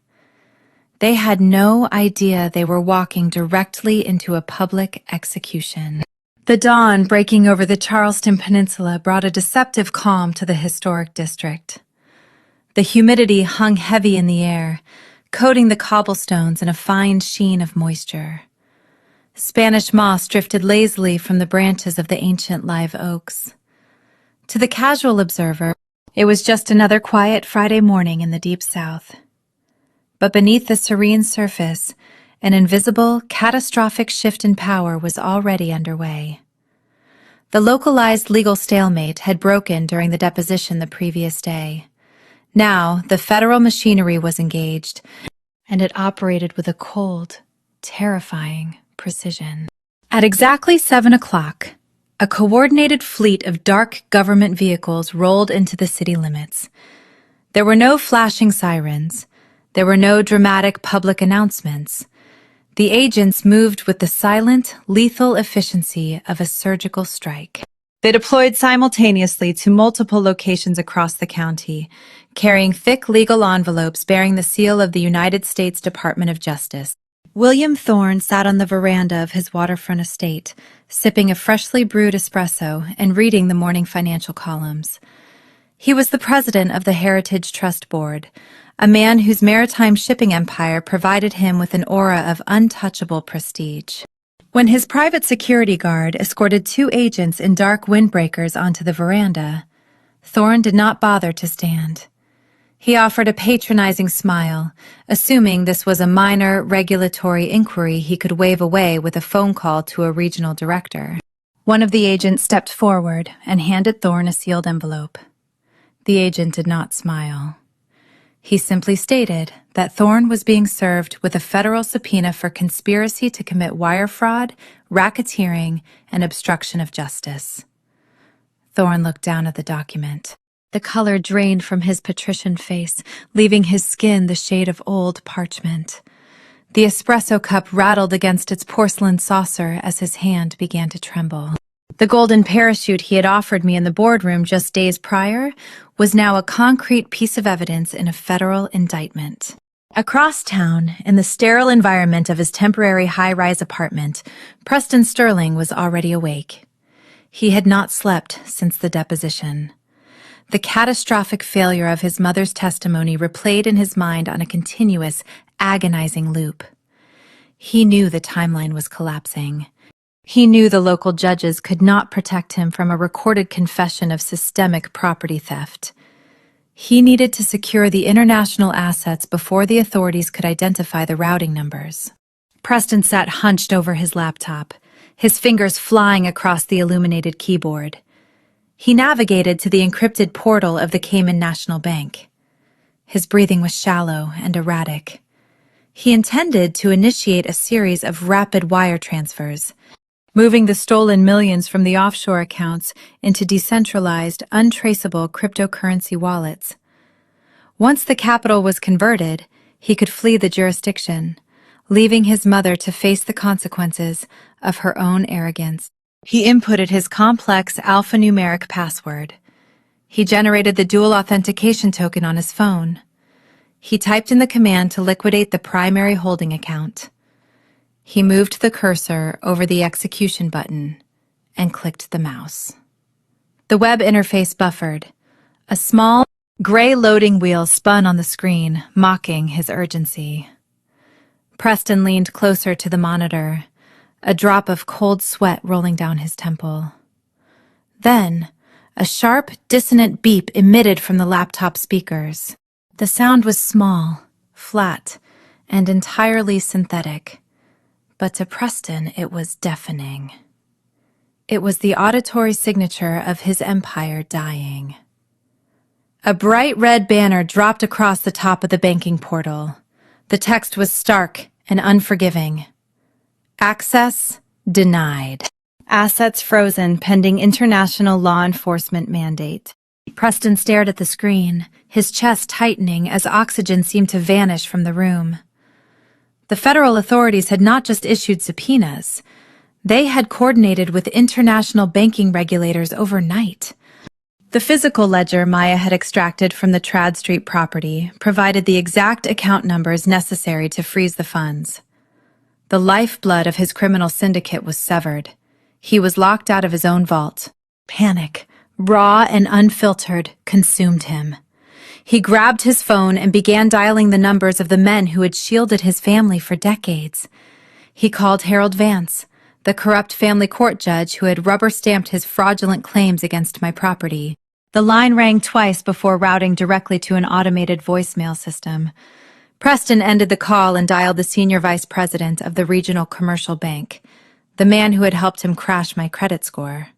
They had no idea they were walking directly into a public execution. The dawn breaking over the Charleston Peninsula brought a deceptive calm to the historic district. The humidity hung heavy in the air, coating the cobblestones in a fine sheen of moisture. Spanish moss drifted lazily from the branches of the ancient live oaks. To the casual observer, it was just another quiet Friday morning in the deep South. But beneath the serene surface, an invisible, catastrophic shift in power was already underway. The localized legal stalemate had broken during the deposition the previous day. Now, the federal machinery was engaged, and it operated with a cold, terrifying precision. At exactly 7 o'clock, a coordinated fleet of dark government vehicles rolled into the city limits. There were no flashing sirens. There were no dramatic public announcements. The agents moved with the silent, lethal efficiency of a surgical strike. They deployed simultaneously to multiple locations across the county, carrying thick legal envelopes bearing the seal of the United States Department of Justice. William Thorne sat on the veranda of his waterfront estate, sipping a freshly brewed espresso and reading the morning financial columns. He was the president of the Heritage Trust Board, a man whose maritime shipping empire provided him with an aura of untouchable prestige. When his private security guard escorted 2 agents in dark windbreakers onto the veranda, Thorne did not bother to stand. He offered a patronizing smile, assuming this was a minor regulatory inquiry he could wave away with a phone call to a regional director. One of the agents stepped forward and handed Thorne a sealed envelope. The agent did not smile. He simply stated that Thorne was being served with a federal subpoena for conspiracy to commit wire fraud, racketeering, and obstruction of justice. Thorne looked down at the document. The color drained from his patrician face, leaving his skin the shade of old parchment. The espresso cup rattled against its porcelain saucer as his hand began to tremble. The golden parachute he had offered me in the boardroom just days prior was now a concrete piece of evidence in a federal indictment. Across town, in the sterile environment of his temporary high-rise apartment, Preston Sterling was already awake. He had not slept since the deposition. The catastrophic failure of his mother's testimony replayed in his mind on a continuous, agonizing loop. He knew the timeline was collapsing. He knew the local judges could not protect him from a recorded confession of systemic property theft. He needed to secure the international assets before the authorities could identify the routing numbers. Preston sat hunched over his laptop, his fingers flying across the illuminated keyboard. He navigated to the encrypted portal of the Cayman National Bank. His breathing was shallow and erratic. He intended to initiate a series of rapid wire transfers, moving the stolen millions from the offshore accounts into decentralized, untraceable cryptocurrency wallets. Once the capital was converted, he could flee the jurisdiction, leaving his mother to face the consequences of her own arrogance. He inputted his complex alphanumeric password. He generated the dual authentication token on his phone. He typed in the command to liquidate the primary holding account. He moved the cursor over the execution button and clicked the mouse. The web interface buffered. A small, gray loading wheel spun on the screen, mocking his urgency. Preston leaned closer to the monitor, a drop of cold sweat rolling down his temple. Then, a sharp, dissonant beep emitted from the laptop speakers. The sound was small, flat, and entirely synthetic. But to Preston, it was deafening. It was the auditory signature of his empire dying. A bright red banner dropped across the top of the banking portal. The text was stark and unforgiving. Access denied. Assets frozen pending international law enforcement mandate. Preston stared at the screen, his chest tightening as oxygen seemed to vanish from the room. The federal authorities had not just issued subpoenas. They had coordinated with international banking regulators overnight. The physical ledger Maya had extracted from the Trad Street property provided the exact account numbers necessary to freeze the funds. The lifeblood of his criminal syndicate was severed. He was locked out of his own vault. Panic, raw and unfiltered, consumed him. He grabbed his phone and began dialing the numbers of the men who had shielded his family for decades. He called Harold Vance, the corrupt family court judge who had rubber-stamped his fraudulent claims against my property. The line rang twice before routing directly to an automated voicemail system. Preston ended the call and dialed the senior vice president of the regional commercial bank, the man who had helped him crash my credit score.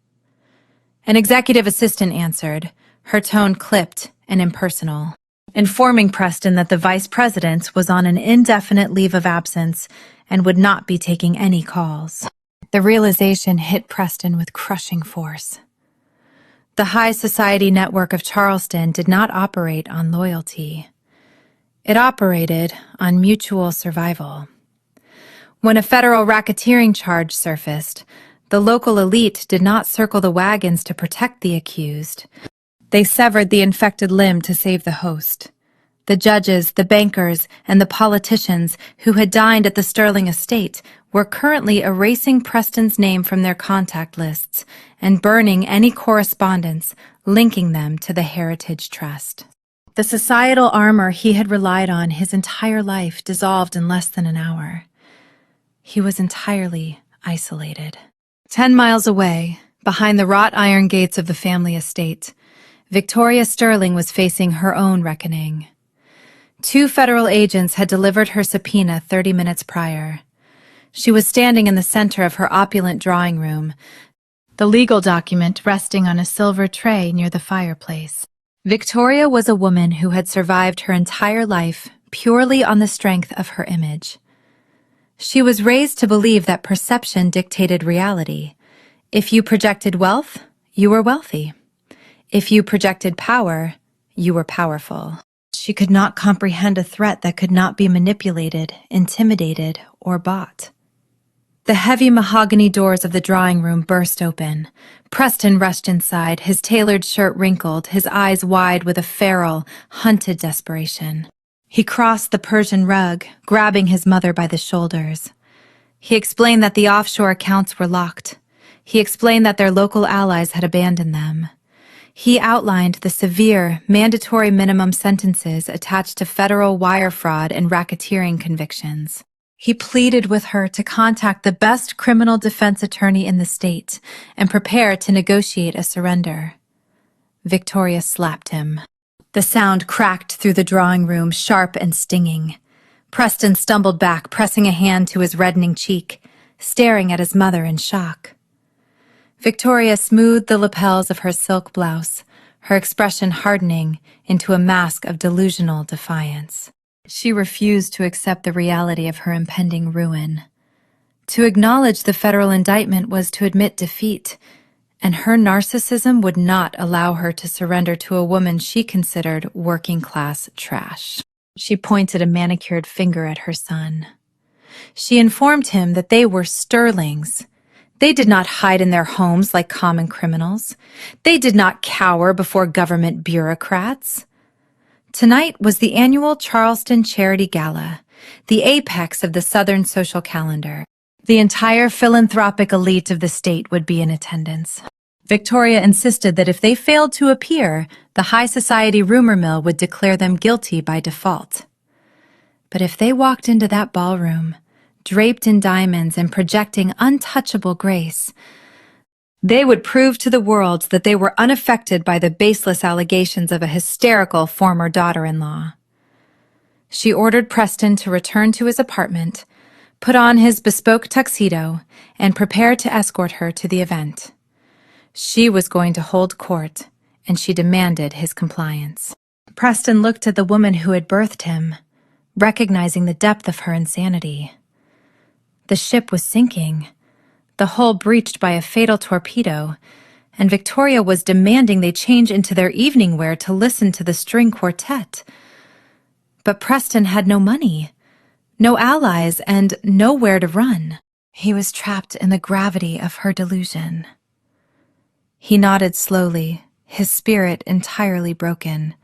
An executive assistant answered, her tone clipped and impersonal, informing Preston that the vice president was on an indefinite leave of absence and would not be taking any calls. The realization hit Preston with crushing force. The high society network of Charleston did not operate on loyalty. It operated on mutual survival. When a federal racketeering charge surfaced, the local elite did not circle the wagons to protect the accused. They severed the infected limb to save the host. The judges, the bankers, and the politicians who had dined at the Sterling estate were currently erasing Preston's name from their contact lists and burning any correspondence linking them to the Heritage Trust. The societal armor he had relied on his entire life dissolved in less than an hour. He was entirely isolated. 10 miles away, behind the wrought iron gates of the family estate, Victoria Sterling was facing her own reckoning. 2 federal agents had delivered her subpoena 30 minutes prior. She was standing in the center of her opulent drawing room, the legal document resting on a silver tray near the fireplace. Victoria was a woman who had survived her entire life purely on the strength of her image. She was raised to believe that perception dictated reality. If you projected wealth, you were wealthy. If you projected power, you were powerful. She could not comprehend a threat that could not be manipulated, intimidated, or bought. The heavy mahogany doors of the drawing room burst open. Preston rushed inside, his tailored shirt wrinkled, his eyes wide with a feral, hunted desperation. He crossed the Persian rug, grabbing his mother by the shoulders. He explained that the offshore accounts were locked. He explained that their local allies had abandoned them. He outlined the severe, mandatory minimum sentences attached to federal wire fraud and racketeering convictions. He pleaded with her to contact the best criminal defense attorney in the state and prepare to negotiate a surrender. Victoria slapped him. The sound cracked through the drawing room, sharp and stinging. Preston stumbled back, pressing a hand to his reddening cheek, staring at his mother in shock. Victoria smoothed the lapels of her silk blouse, her expression hardening into a mask of delusional defiance. She refused to accept the reality of her impending ruin. To acknowledge the federal indictment was to admit defeat, and her narcissism would not allow her to surrender to a woman she considered working-class trash. She pointed a manicured finger at her son. She informed him that they were Sterlings. They did not hide in their homes like common criminals. They did not cower before government bureaucrats. Tonight was the annual Charleston Charity Gala, the apex of the Southern social calendar. The entire philanthropic elite of the state would be in attendance. Victoria insisted that if they failed to appear, the high society rumor mill would declare them guilty by default. But if they walked into that ballroom, draped in diamonds and projecting untouchable grace, they would prove to the world that they were unaffected by the baseless allegations of a hysterical former daughter-in-law. She ordered Preston to return to his apartment, put on his bespoke tuxedo, and prepare to escort her to the event. She was going to hold court, and she demanded his compliance. Preston looked at the woman who had birthed him, recognizing the depth of her insanity. The ship was sinking, the hull breached by a fatal torpedo, and Victoria was demanding they change into their evening wear to listen to the string quartet. But Preston had no money, no allies, and nowhere to run. He was trapped in the gravity of her delusion. He nodded slowly, his spirit entirely broken,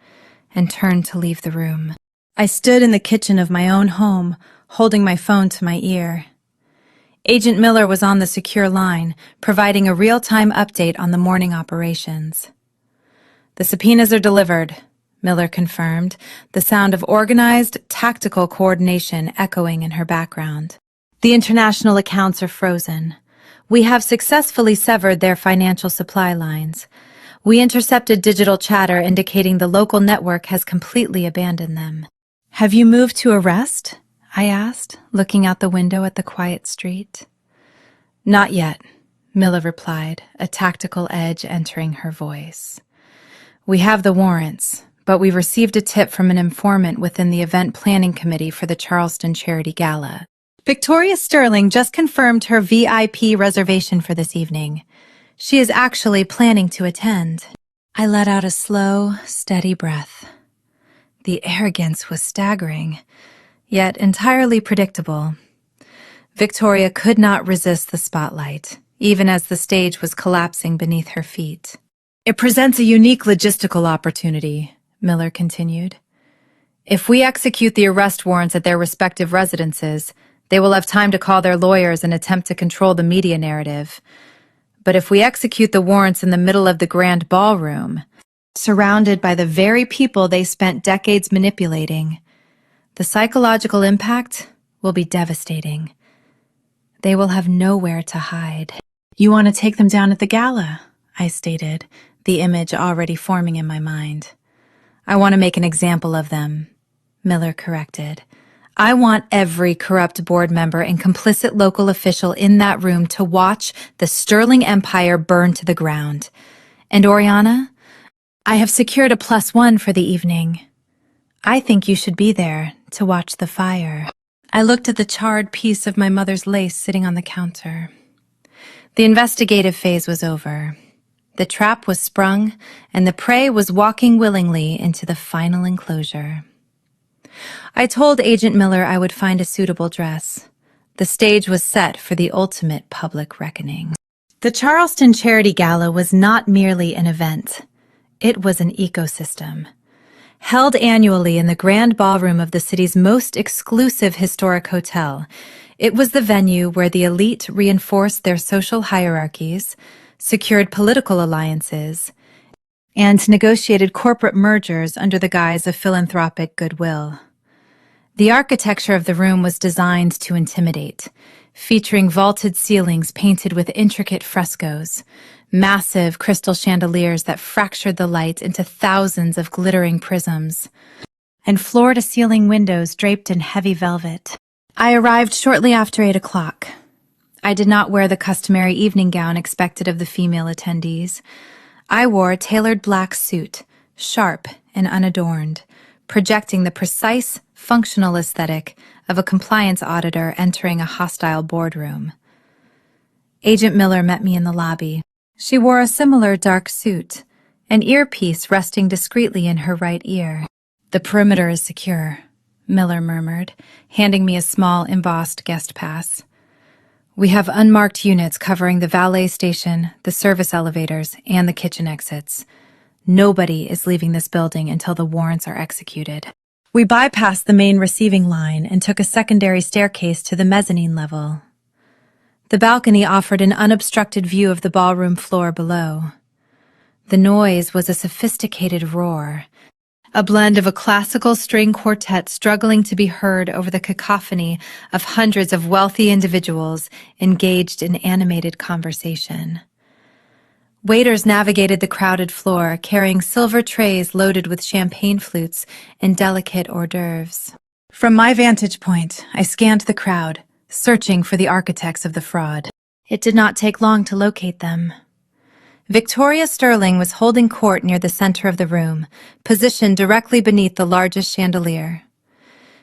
and turned to leave the room. I stood in the kitchen of my own home, holding my phone to my ear. Agent Miller was on the secure line, providing a real-time update on the morning operations. "The subpoenas are delivered," Miller confirmed, the sound of organized, tactical coordination echoing in her background. The international accounts are frozen. We have successfully severed their financial supply lines. We intercepted digital chatter indicating the local network has completely abandoned them. Have you moved to arrest? I asked, looking out the window at the quiet street. Not yet, Miller replied, a tactical edge entering her voice. We have the warrants, but we received a tip from an informant within the event planning committee for the Charleston Charity Gala. Victoria Sterling just confirmed her VIP reservation for this evening. She is actually planning to attend. I let out a slow, steady breath. The arrogance was staggering, yet entirely predictable. Victoria could not resist the spotlight, even as the stage was collapsing beneath her feet. It presents a unique logistical opportunity, Miller continued. If we execute the arrest warrants at their respective residences, they will have time to call their lawyers and attempt to control the media narrative. But if we execute the warrants in the middle of the grand ballroom, surrounded by the very people they spent decades manipulating, the psychological impact will be devastating. They will have nowhere to hide. You want to take them down at the gala, I stated, the image already forming in my mind. I want to make an example of them, Miller corrected. I want every corrupt board member and complicit local official in that room to watch the Sterling Empire burn to the ground. And Oriana, I have secured a +1 for the evening. I think you should be there to watch the fire. I looked at the charred piece of my mother's lace sitting on the counter. The investigative phase was over. The trap was sprung, and the prey was walking willingly into the final enclosure. I told Agent Miller I would find a suitable dress. The stage was set for the ultimate public reckoning. The Charleston Charity Gala was not merely an event. It was an ecosystem. Held annually in the grand ballroom of the city's most exclusive historic hotel, it was the venue where the elite reinforced their social hierarchies, secured political alliances, and negotiated corporate mergers under the guise of philanthropic goodwill. The architecture of the room was designed to intimidate, featuring vaulted ceilings painted with intricate frescoes, massive crystal chandeliers that fractured the light into thousands of glittering prisms, and floor-to-ceiling windows draped in heavy velvet. I arrived shortly after 8 o'clock. I did not wear the customary evening gown expected of the female attendees. I wore a tailored black suit, sharp and unadorned, projecting the precise, functional aesthetic of a compliance auditor entering a hostile boardroom. Agent Miller met me in the lobby. She wore a similar dark suit, an earpiece resting discreetly in her right ear. "The perimeter is secure," Miller murmured, handing me a small embossed guest pass. "We have unmarked units covering the valet station, the service elevators, and the kitchen exits. Nobody is leaving this building until the warrants are executed." We bypassed the main receiving line and took a secondary staircase to the mezzanine level. The balcony offered an unobstructed view of the ballroom floor below. The noise was a sophisticated roar, a blend of a classical string quartet struggling to be heard over the cacophony of hundreds of wealthy individuals engaged in animated conversation. Waiters navigated the crowded floor, carrying silver trays loaded with champagne flutes and delicate hors d'oeuvres. From my vantage point, I scanned the crowd, searching for the architects of the fraud. It did not take long to locate them. Victoria Sterling was holding court near the center of the room, positioned directly beneath the largest chandelier.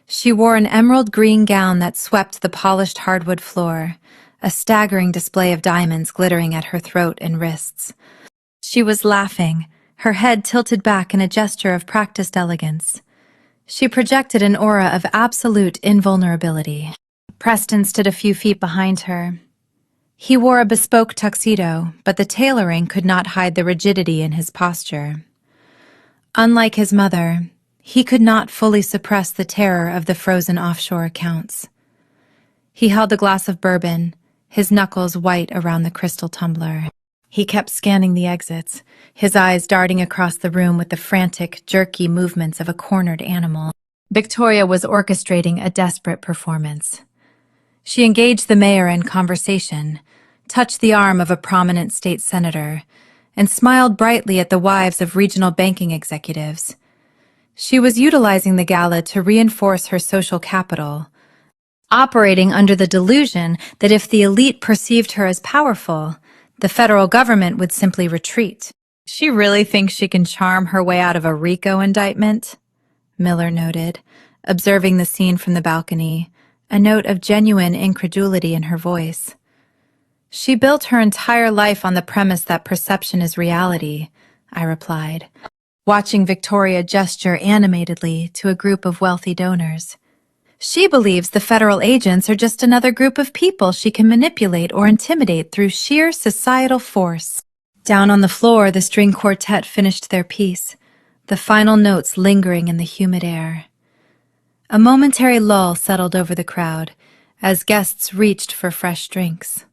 She wore an emerald green gown that swept the polished hardwood floor, a staggering display of diamonds glittering at her throat and wrists. She was laughing, her head tilted back in a gesture of practiced elegance. She projected an aura of absolute invulnerability. Preston stood a few feet behind her. He wore a bespoke tuxedo, but the tailoring could not hide the rigidity in his posture. Unlike his mother, he could not fully suppress the terror of the frozen offshore accounts. He held a glass of bourbon, his knuckles white around the crystal tumbler. He kept scanning the exits, his eyes darting across the room with the frantic, jerky movements of a cornered animal. Victoria was orchestrating a desperate performance. She engaged the mayor in conversation, touched the arm of a prominent state senator, and smiled brightly at the wives of regional banking executives. She was utilizing the gala to reinforce her social capital, operating under the delusion that if the elite perceived her as powerful, the federal government would simply retreat. She really thinks she can charm her way out of a RICO indictment? Miller noted, observing the scene from the balcony, a note of genuine incredulity in her voice. She built her entire life on the premise that perception is reality, I replied, watching Victoria gesture animatedly to a group of wealthy donors. She believes the federal agents are just another group of people she can manipulate or intimidate through sheer societal force. Down on the floor, the string quartet finished their piece, the final notes lingering in the humid air. A momentary lull settled over the crowd as guests reached for fresh drinks.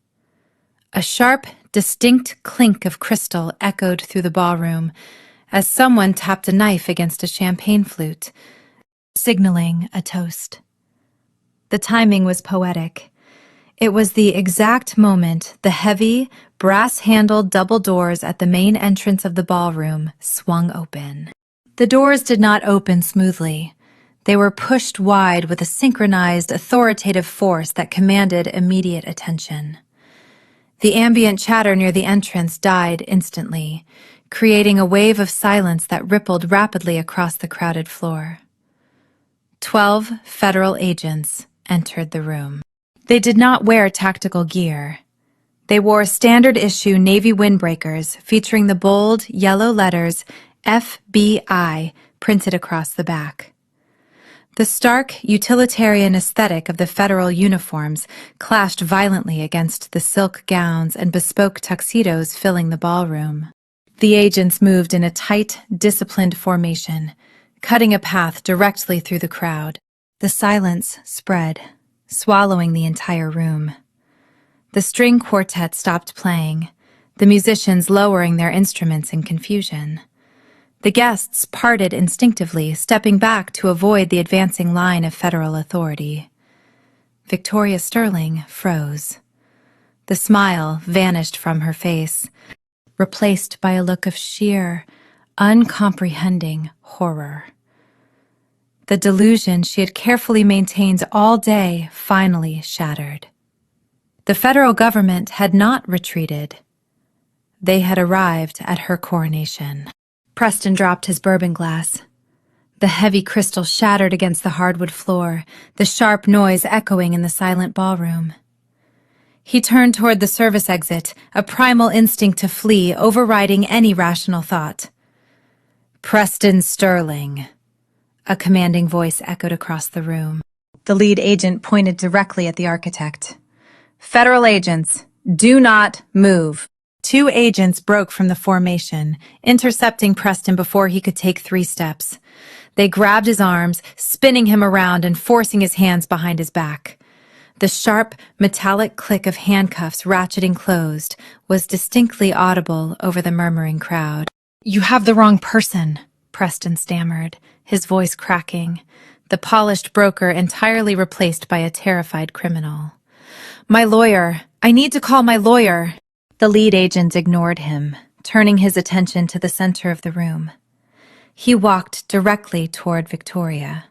A sharp, distinct clink of crystal echoed through the ballroom as someone tapped a knife against a champagne flute, signaling a toast. The timing was poetic. It was the exact moment the heavy, brass-handled double doors at the main entrance of the ballroom swung open. The doors did not open smoothly. They were pushed wide with a synchronized, authoritative force that commanded immediate attention. The ambient chatter near the entrance died instantly, creating a wave of silence that rippled rapidly across the crowded floor. 12 federal agents entered the room. They did not wear tactical gear. They wore standard-issue Navy windbreakers featuring the bold, yellow letters FBI printed across the back. The stark, utilitarian aesthetic of the federal uniforms clashed violently against the silk gowns and bespoke tuxedos filling the ballroom. The agents moved in a tight, disciplined formation, cutting a path directly through the crowd. The silence spread, swallowing the entire room. The string quartet stopped playing, the musicians lowering their instruments in confusion. The guests parted instinctively, stepping back to avoid the advancing line of federal authority. Victoria Sterling froze. The smile vanished from her face, replaced by a look of sheer, uncomprehending horror. The delusion she had carefully maintained all day finally shattered. The federal government had not retreated. They had arrived at her coronation. Preston dropped his bourbon glass. The heavy crystal shattered against the hardwood floor, the sharp noise echoing in the silent ballroom. He turned toward the service exit, a primal instinct to flee, overriding any rational thought. "Preston Sterling," a commanding voice echoed across the room. The lead agent pointed directly at the architect. "Federal agents, do not move." 2 agents broke from the formation, intercepting Preston before he could take 3 steps. They grabbed his arms, spinning him around and forcing his hands behind his back. The sharp, metallic click of handcuffs ratcheting closed was distinctly audible over the murmuring crowd. "You have the wrong person," Preston stammered, his voice cracking, the polished broker entirely replaced by a terrified criminal. "My lawyer. I need to call my lawyer." The lead agent ignored him, turning his attention to the center of the room. He walked directly toward Victoria.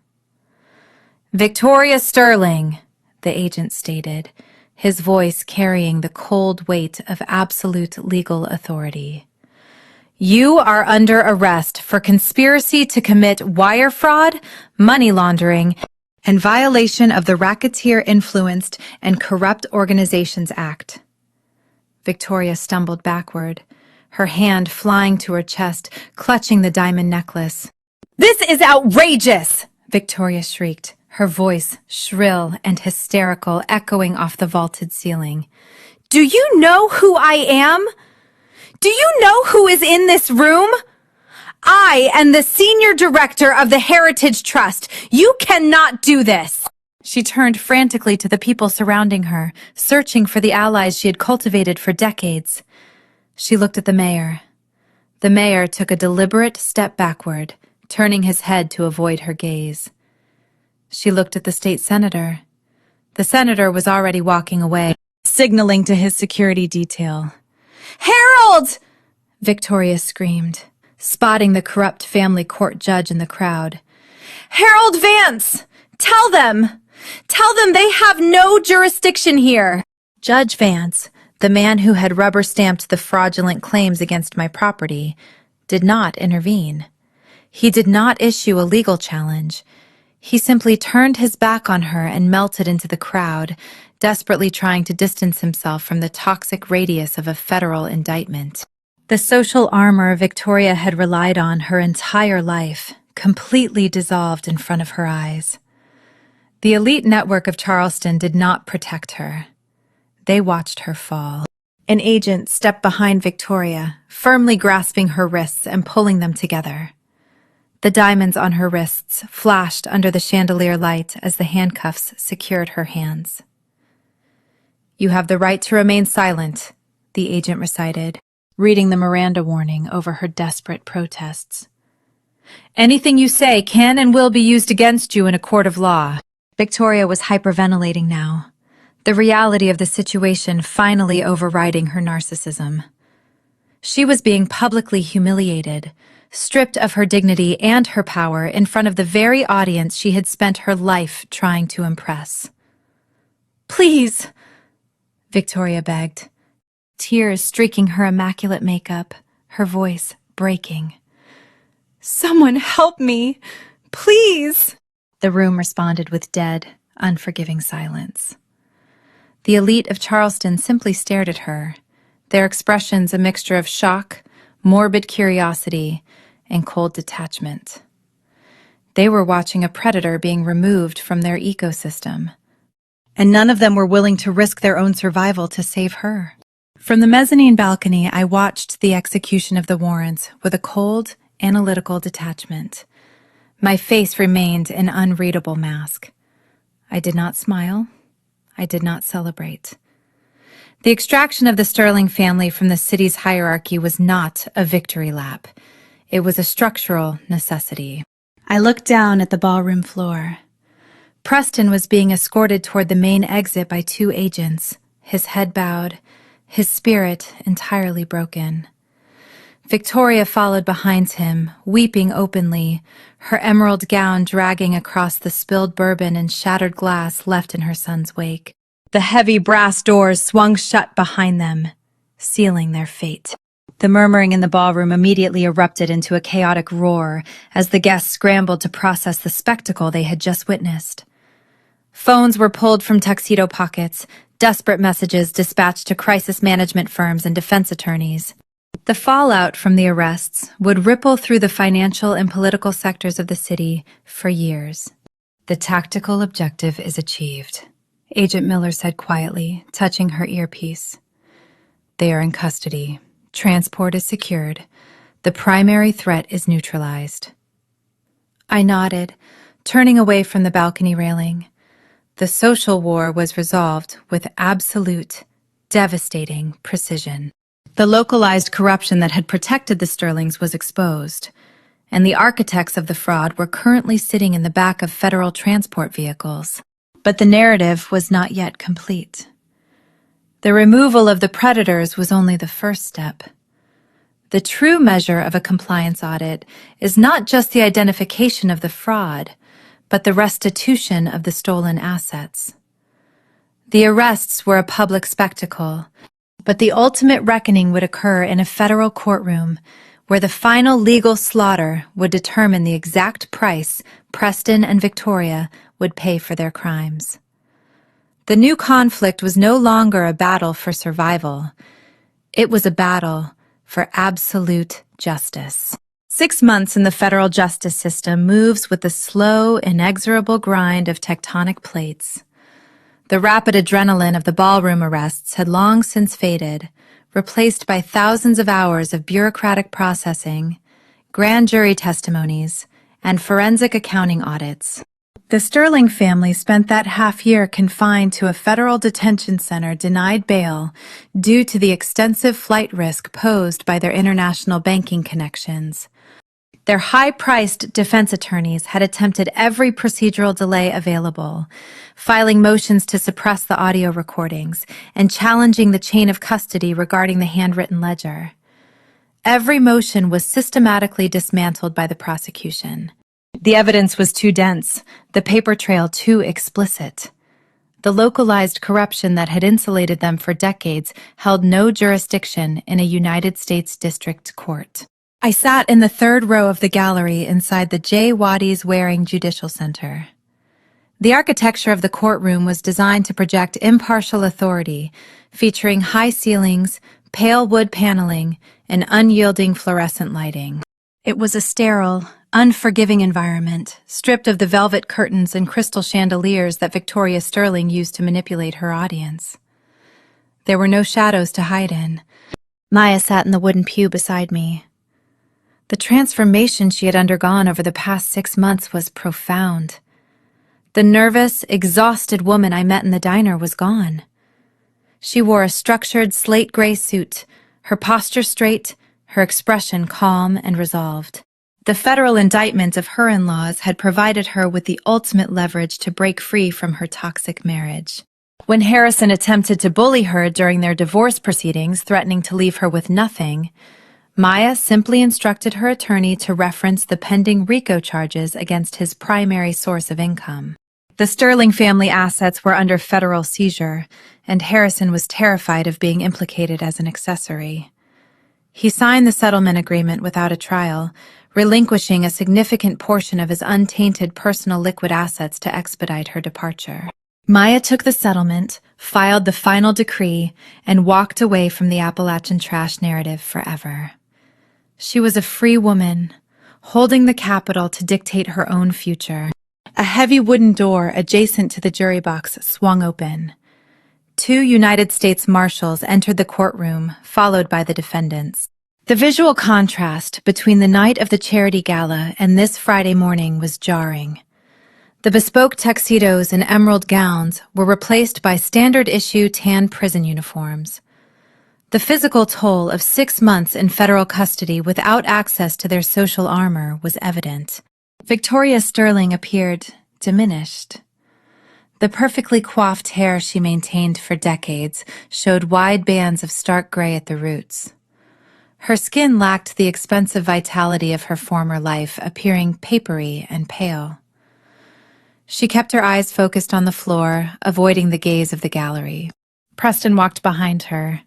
"Victoria Sterling," the agent stated, his voice carrying the cold weight of absolute legal authority. "You are under arrest for conspiracy to commit wire fraud, money laundering, and violation of the Racketeer Influenced and Corrupt Organizations Act." Victoria stumbled backward, her hand flying to her chest, clutching the diamond necklace. "This is outrageous!" Victoria shrieked, her voice shrill and hysterical, echoing off the vaulted ceiling. "Do you know who I am? Do you know who is in this room? I am the senior director of the Heritage Trust. You cannot do this." She turned frantically to the people surrounding her, searching for the allies she had cultivated for decades. She looked at the mayor. The mayor took a deliberate step backward, turning his head to avoid her gaze. She looked at the state senator. The senator was already walking away, signaling to his security detail. "Harold!" Victoria screamed, spotting the corrupt family court judge in the crowd. "Harold Vance! Tell them! Tell them they have no jurisdiction here!" Judge Vance, the man who had rubber-stamped the fraudulent claims against my property, did not intervene. He did not issue a legal challenge. He simply turned his back on her and melted into the crowd, desperately trying to distance himself from the toxic radius of a federal indictment. The social armor Victoria had relied on her entire life completely dissolved in front of her eyes. The elite network of Charleston did not protect her. They watched her fall. An agent stepped behind Victoria, firmly grasping her wrists and pulling them together. The diamonds on her wrists flashed under the chandelier light as the handcuffs secured her hands. "You have the right to remain silent," the agent recited, reading the Miranda warning over her desperate protests. "Anything you say can and will be used against you in a court of law." Victoria was hyperventilating now, the reality of the situation finally overriding her narcissism. She was being publicly humiliated, stripped of her dignity and her power in front of the very audience she had spent her life trying to impress. "Please," Victoria begged, tears streaking her immaculate makeup, her voice breaking. "Someone help me, please!" The room responded with dead, unforgiving silence. The elite of Charleston simply stared at her, their expressions a mixture of shock, morbid curiosity, and cold detachment. They were watching a predator being removed from their ecosystem, and none of them were willing to risk their own survival to save her. From the mezzanine balcony, I watched the execution of the warrants with a cold, analytical detachment. My face remained an unreadable mask. I did not smile. I did not celebrate. The extraction of the Sterling family from the city's hierarchy was not a victory lap. It was a structural necessity. I looked down at the ballroom floor. Preston was being escorted toward the main exit by 2 agents, his head bowed, his spirit entirely broken. Victoria followed behind him, weeping openly, her emerald gown dragging across the spilled bourbon and shattered glass left in her son's wake. The heavy brass doors swung shut behind them, sealing their fate. The murmuring in the ballroom immediately erupted into a chaotic roar as the guests scrambled to process the spectacle they had just witnessed. Phones were pulled from tuxedo pockets, desperate messages dispatched to crisis management firms and defense attorneys. The fallout from the arrests would ripple through the financial and political sectors of the city for years. "The tactical objective is achieved," Agent Miller said quietly, touching her earpiece. "They are in custody. Transport is secured. The primary threat is neutralized." I nodded, turning away from the balcony railing. The social war was resolved with absolute, devastating precision. The localized corruption that had protected the Sterlings was exposed, and the architects of the fraud were currently sitting in the back of federal transport vehicles. But the narrative was not yet complete. The removal of the predators was only the first step. The true measure of a compliance audit is not just the identification of the fraud, but the restitution of the stolen assets. The arrests were a public spectacle, but the ultimate reckoning would occur in a federal courtroom where the final legal slaughter would determine the exact price Preston and Victoria would pay for their crimes. The new conflict was no longer a battle for survival. It was a battle for absolute justice. 6 months in the federal justice system moves with the slow, inexorable grind of tectonic plates. The rapid adrenaline of the ballroom arrests had long since faded, replaced by thousands of hours of bureaucratic processing, grand jury testimonies, and forensic accounting audits. The Sterling family spent that half year confined to a federal detention center denied bail due to the extensive flight risk posed by their international banking connections. Their high-priced defense attorneys had attempted every procedural delay available, filing motions to suppress the audio recordings and challenging the chain of custody regarding the handwritten ledger. Every motion was systematically dismantled by the prosecution. The evidence was too dense, the paper trail too explicit. The localized corruption that had insulated them for decades held no jurisdiction in a United States District Court. I sat in the third row of the gallery inside the J. Waddy's Waring Judicial Center. The architecture of the courtroom was designed to project impartial authority, featuring high ceilings, pale wood paneling, and unyielding fluorescent lighting. It was a sterile, unforgiving environment, stripped of the velvet curtains and crystal chandeliers that Victoria Sterling used to manipulate her audience. There were no shadows to hide in. Maya sat in the wooden pew beside me. The transformation she had undergone over the past 6 months was profound. The nervous, exhausted woman I met in the diner was gone. She wore a structured slate gray suit, her posture straight, her expression calm and resolved. The federal indictment of her in-laws had provided her with the ultimate leverage to break free from her toxic marriage. When Harrison attempted to bully her during their divorce proceedings, threatening to leave her with nothing, Maya simply instructed her attorney to reference the pending RICO charges against his primary source of income. The Sterling family assets were under federal seizure, and Harrison was terrified of being implicated as an accessory. He signed the settlement agreement without a trial, relinquishing a significant portion of his untainted personal liquid assets to expedite her departure. Maya took the settlement, filed the final decree, and walked away from the Appalachian trash narrative forever. She was a free woman, holding the Capitol to dictate her own future. A heavy wooden door adjacent to the jury box swung open. 2 United States Marshals entered the courtroom, followed by the defendants. The visual contrast between the night of the charity gala and this Friday morning was jarring. The bespoke tuxedos and emerald gowns were replaced by standard-issue tan prison uniforms. The physical toll of 6 months in federal custody without access to their social armor was evident. Victoria Sterling appeared diminished. The perfectly coiffed hair she maintained for decades showed wide bands of stark gray at the roots. Her skin lacked the expensive vitality of her former life, appearing papery and pale. She kept her eyes focused on the floor, avoiding the gaze of the gallery. Preston walked behind her.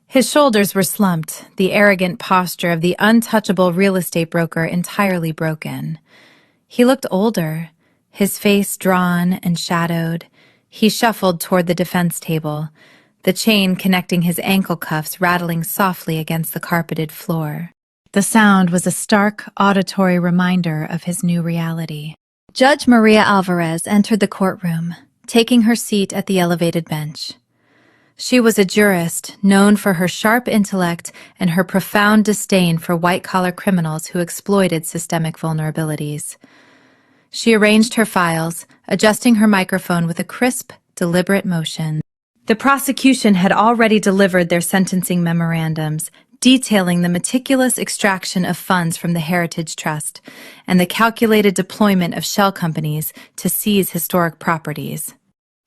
His shoulders were slumped, the arrogant posture of the untouchable real estate broker entirely broken. He looked older, his face drawn and shadowed. He shuffled toward the defense table, the chain connecting his ankle cuffs rattling softly against the carpeted floor. The sound was a stark auditory reminder of his new reality. Judge Maria Alvarez entered the courtroom, taking her seat at the elevated bench. She was a jurist known for her sharp intellect and her profound disdain for white-collar criminals who exploited systemic vulnerabilities. She arranged her files, adjusting her microphone with a crisp, deliberate motion. The prosecution had already delivered their sentencing memorandums, detailing the meticulous extraction of funds from the Heritage Trust and the calculated deployment of shell companies to seize historic properties.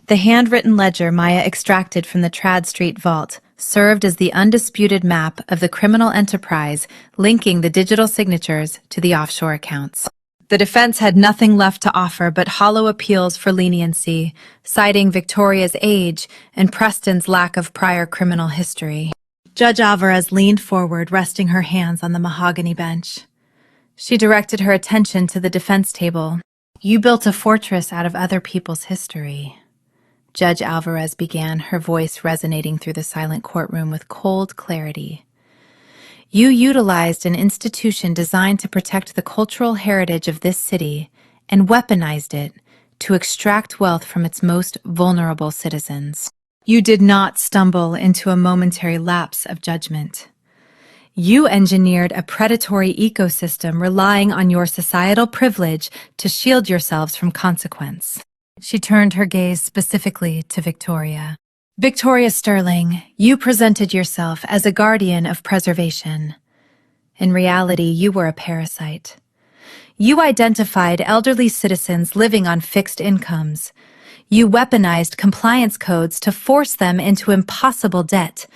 The handwritten ledger Maya extracted from the Trad Street vault served as the undisputed map of the criminal enterprise linking the digital signatures to the offshore accounts. The defense had nothing left to offer but hollow appeals for leniency, citing Victoria's age and Preston's lack of prior criminal history. Judge Alvarez leaned forward, resting her hands on the mahogany bench. She directed her attention to the defense table. "You built a fortress out of other people's history," Judge Alvarez began, her voice resonating through the silent courtroom with cold clarity. "You utilized an institution designed to protect the cultural heritage of this city and weaponized it to extract wealth from its most vulnerable citizens. You did not stumble into a momentary lapse of judgment. You engineered a predatory ecosystem relying on your societal privilege to shield yourselves from consequence." She turned her gaze specifically to Victoria. "Victoria Sterling, you presented yourself as a guardian of preservation. In reality, you were a parasite, You identified elderly citizens living on fixed incomes. You weaponized compliance codes to force them into impossible debt,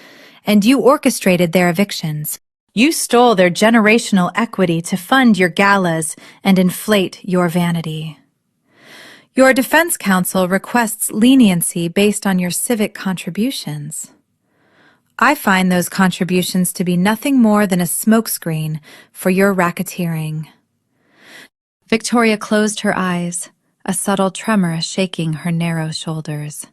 and you orchestrated their evictions. You stole their generational equity to fund your galas and inflate your vanity. Your defense counsel requests leniency based on your civic contributions. I find those contributions to be nothing more than a smokescreen for your racketeering. Victoria closed her eyes, a subtle tremor shaking her narrow shoulders.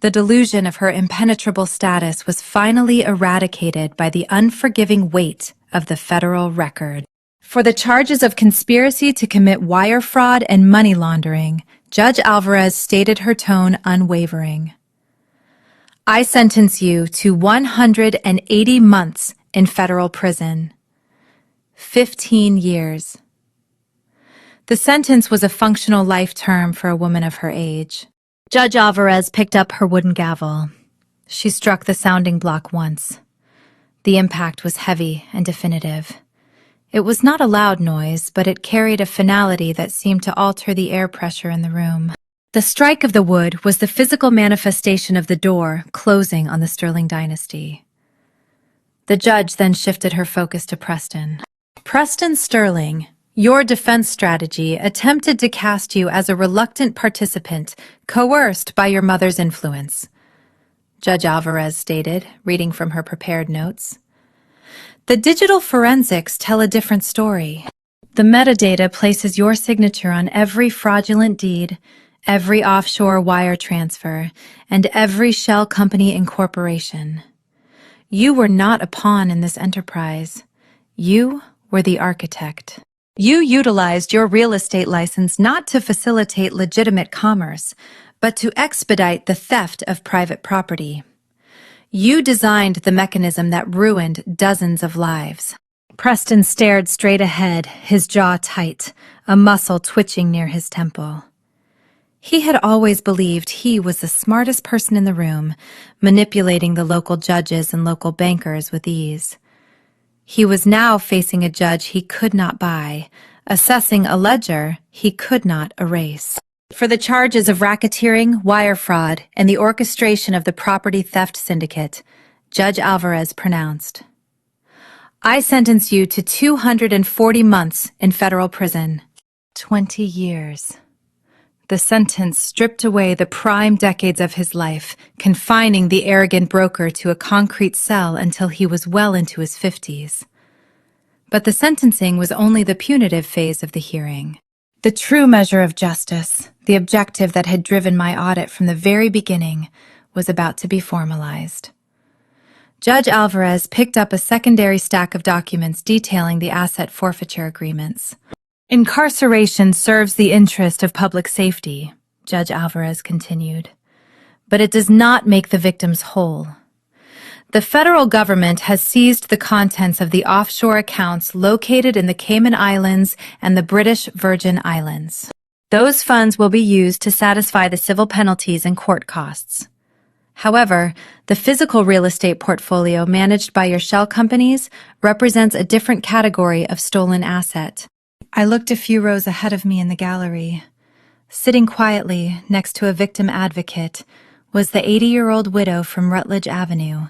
The delusion of her impenetrable status was finally eradicated by the unforgiving weight of the federal record. For the charges of conspiracy to commit wire fraud and money laundering, Judge Alvarez stated her tone unwavering. I sentence you to 180 months in federal prison. 15 years. The sentence was a functional life term for a woman of her age. Judge Alvarez picked up her wooden gavel. She struck the sounding block once. The impact was heavy and definitive. It was not a loud noise, but it carried a finality that seemed to alter the air pressure in the room. The strike of the wood was the physical manifestation of the door closing on the Sterling dynasty. The judge then shifted her focus to Preston. Preston Sterling, your defense strategy attempted to cast you as a reluctant participant, coerced by your mother's influence, Judge Alvarez stated, reading from her prepared notes. The digital forensics tell a different story. The metadata places your signature on every fraudulent deed, every offshore wire transfer, and every shell company incorporation. You were not a pawn in this enterprise. You were the architect. You utilized your real estate license not to facilitate legitimate commerce, but to expedite the theft of private property. You designed the mechanism that ruined dozens of lives. Preston stared straight ahead, his jaw tight, a muscle twitching near his temple. He had always believed he was the smartest person in the room, manipulating the local judges and local bankers with ease. He was now facing a judge he could not buy, assessing a ledger he could not erase. For the charges of racketeering, wire fraud, and the orchestration of the property theft syndicate, Judge Alvarez pronounced, I sentence you to 240 months in federal prison. 20 years. The sentence stripped away the prime decades of his life, confining the arrogant broker to a concrete cell until he was well into his 50s. But the sentencing was only the punitive phase of the hearing. The true measure of justice, the objective that had driven my audit from the very beginning, was about to be formalized. Judge Alvarez picked up a secondary stack of documents detailing the asset forfeiture agreements. Incarceration serves the interest of public safety, Judge Alvarez continued, but it does not make the victims whole. The federal government has seized the contents of the offshore accounts located in the Cayman Islands and the British Virgin Islands. Those funds will be used to satisfy the civil penalties and court costs. However, the physical real estate portfolio managed by your shell companies represents a different category of stolen asset. I looked a few rows ahead of me in the gallery. Sitting quietly next to a victim advocate was the 80-year-old widow from Rutledge Avenue,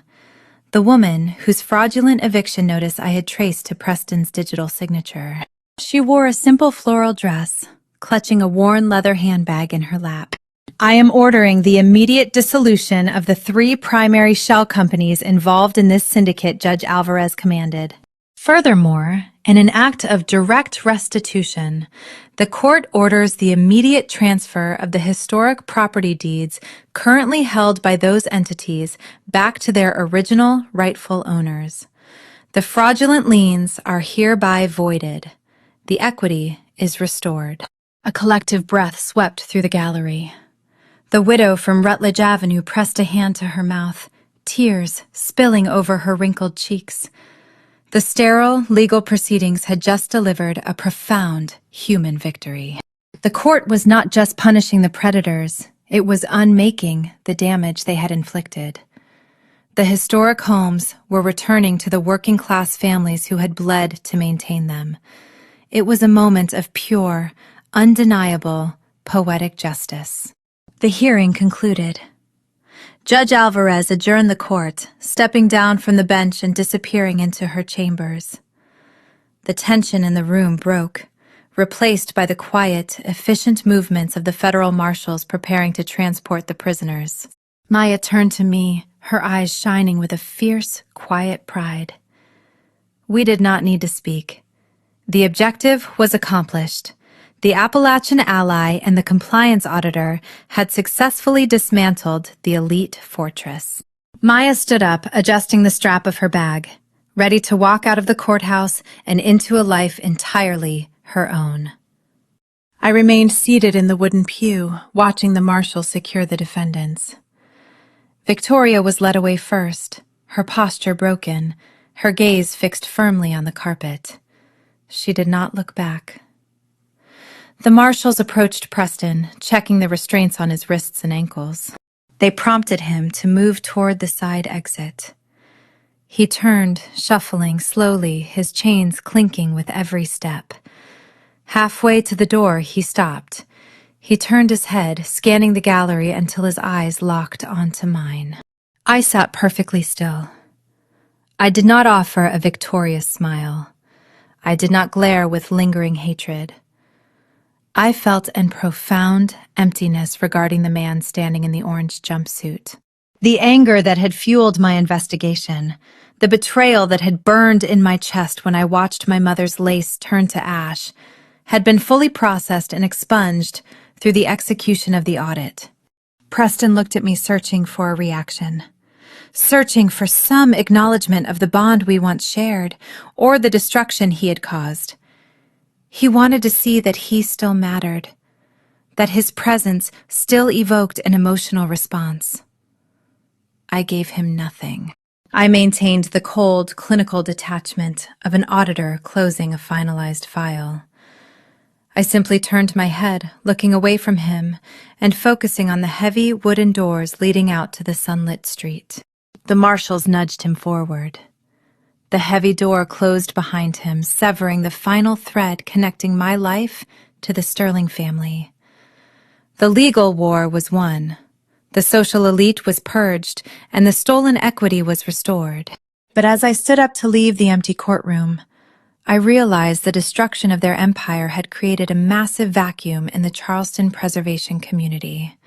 the woman whose fraudulent eviction notice I had traced to Preston's digital signature. She wore a simple floral dress, clutching a worn leather handbag in her lap. I am ordering the immediate dissolution of the 3 primary shell companies involved in this syndicate, Judge Alvarez commanded. Furthermore, in an act of direct restitution, the court orders the immediate transfer of the historic property deeds currently held by those entities back to their original rightful owners. The fraudulent liens are hereby voided. The equity is restored. A collective breath swept through the gallery. The widow from Rutledge Avenue pressed a hand to her mouth, tears spilling over her wrinkled cheeks. The sterile legal proceedings had just delivered a profound human victory. The court was not just punishing the predators, it was unmaking the damage they had inflicted. The historic homes were returning to the working-class families who had bled to maintain them. It was a moment of pure, undeniable, poetic justice. The hearing concluded. Judge Alvarez adjourned the court, stepping down from the bench and disappearing into her chambers. The tension in the room broke, replaced by the quiet, efficient movements of the federal marshals preparing to transport the prisoners. Maya turned to me, her eyes shining with a fierce, quiet pride. We did not need to speak. The objective was accomplished. The Appalachian Ally and the compliance auditor had successfully dismantled the elite fortress. Maya stood up, adjusting the strap of her bag, ready to walk out of the courthouse and into a life entirely her own. I remained seated in the wooden pew, watching the marshal secure the defendants. Victoria was led away first, her posture broken, her gaze fixed firmly on the carpet. She did not look back. The marshals approached Preston, checking the restraints on his wrists and ankles. They prompted him to move toward the side exit. He turned, shuffling slowly, his chains clinking with every step. Halfway to the door, he stopped. He turned his head, scanning the gallery until his eyes locked onto mine. I sat perfectly still. I did not offer a victorious smile. I did not glare with lingering hatred. I felt a profound emptiness regarding the man standing in the orange jumpsuit. The anger that had fueled my investigation, the betrayal that had burned in my chest when I watched my mother's lace turn to ash, had been fully processed and expunged through the execution of the audit. Preston looked at me, searching for a reaction, searching for some acknowledgement of the bond we once shared or the destruction he had caused. He wanted to see that he still mattered, that his presence still evoked an emotional response. I gave him nothing. I maintained the cold, clinical detachment of an auditor closing a finalized file. I simply turned my head, looking away from him and focusing on the heavy wooden doors leading out to the sunlit street. The marshals nudged him forward. The heavy door closed behind him, severing the final thread connecting my life to the Sterling family. The legal war was won. The social elite was purged, and the stolen equity was restored. But as I stood up to leave the empty courtroom, I realized the destruction of their empire had created a massive vacuum in the Charleston preservation community.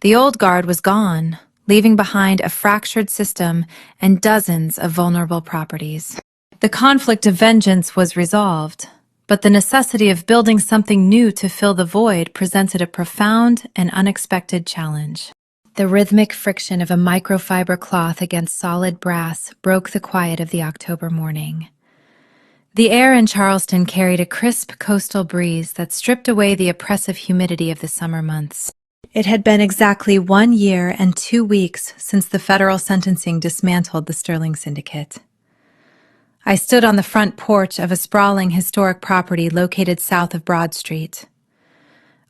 The old guard was gone, leaving behind a fractured system and dozens of vulnerable properties. The conflict of vengeance was resolved, but the necessity of building something new to fill the void presented a profound and unexpected challenge. The rhythmic friction of a microfiber cloth against solid brass broke the quiet of the October morning. The air in Charleston carried a crisp coastal breeze that stripped away the oppressive humidity of the summer months. It had been exactly 1 year and 2 weeks since the federal sentencing dismantled the Sterling Syndicate. I stood on the front porch of a sprawling historic property located south of Broad Street.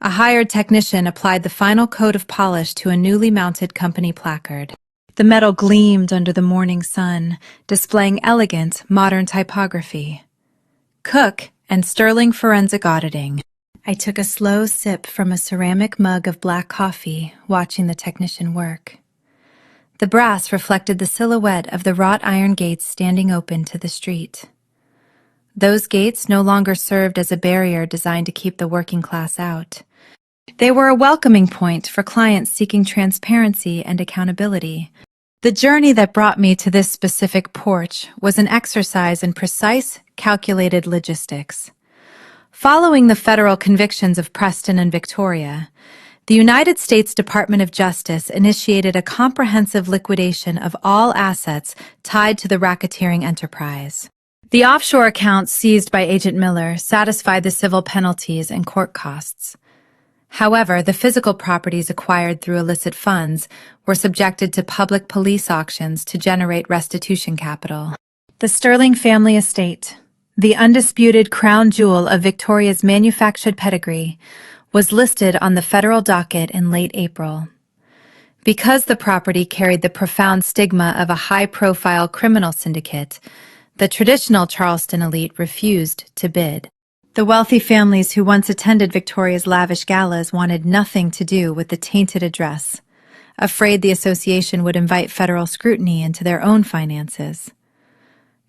A hired technician applied the final coat of polish to a newly mounted company placard. The metal gleamed under the morning sun, displaying elegant, modern typography. Cook and Sterling Forensic Auditing. I took a slow sip from a ceramic mug of black coffee, watching the technician work. The brass reflected the silhouette of the wrought iron gates standing open to the street. Those gates no longer served as a barrier designed to keep the working class out. They were a welcoming point for clients seeking transparency and accountability. The journey that brought me to this specific porch was an exercise in precise, calculated logistics. Following the federal convictions of Preston and Victoria, the United States Department of Justice initiated a comprehensive liquidation of all assets tied to the racketeering enterprise. The offshore accounts seized by Agent Miller satisfied the civil penalties and court costs. However, the physical properties acquired through illicit funds were subjected to public police auctions to generate restitution capital. The Sterling family estate, the undisputed crown jewel of Victoria's manufactured pedigree, was listed on the federal docket in late April. Because the property carried the profound stigma of a high-profile criminal syndicate, the traditional Charleston elite refused to bid. The wealthy families who once attended Victoria's lavish galas wanted nothing to do with the tainted address, afraid the association would invite federal scrutiny into their own finances.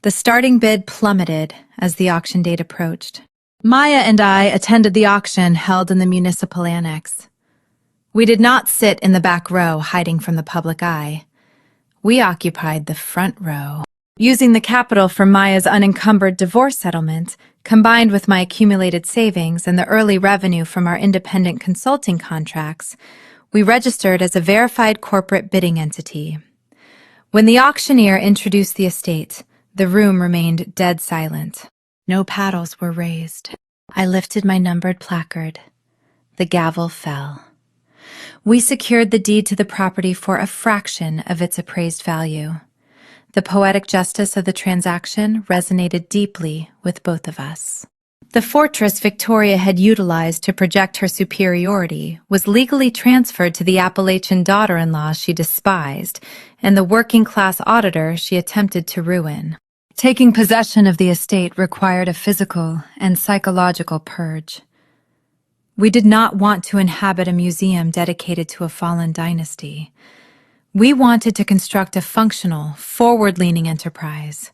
The starting bid plummeted as the auction date approached. Maya and I attended the auction held in the municipal annex. We did not sit in the back row hiding from the public eye. We occupied the front row. Using the capital from Maya's unencumbered divorce settlement, combined with my accumulated savings and the early revenue from our independent consulting contracts, we registered as a verified corporate bidding entity. When the auctioneer introduced the estate, the room remained dead silent. No paddles were raised. I lifted my numbered placard. The gavel fell. We secured the deed to the property for a fraction of its appraised value. The poetic justice of the transaction resonated deeply with both of us. The fortress Victoria had utilized to project her superiority was legally transferred to the Appalachian daughter-in-law she despised and the working-class auditor she attempted to ruin. Taking possession of the estate required a physical and psychological purge. We did not want to inhabit a museum dedicated to a fallen dynasty. We wanted to construct a functional, forward-leaning enterprise.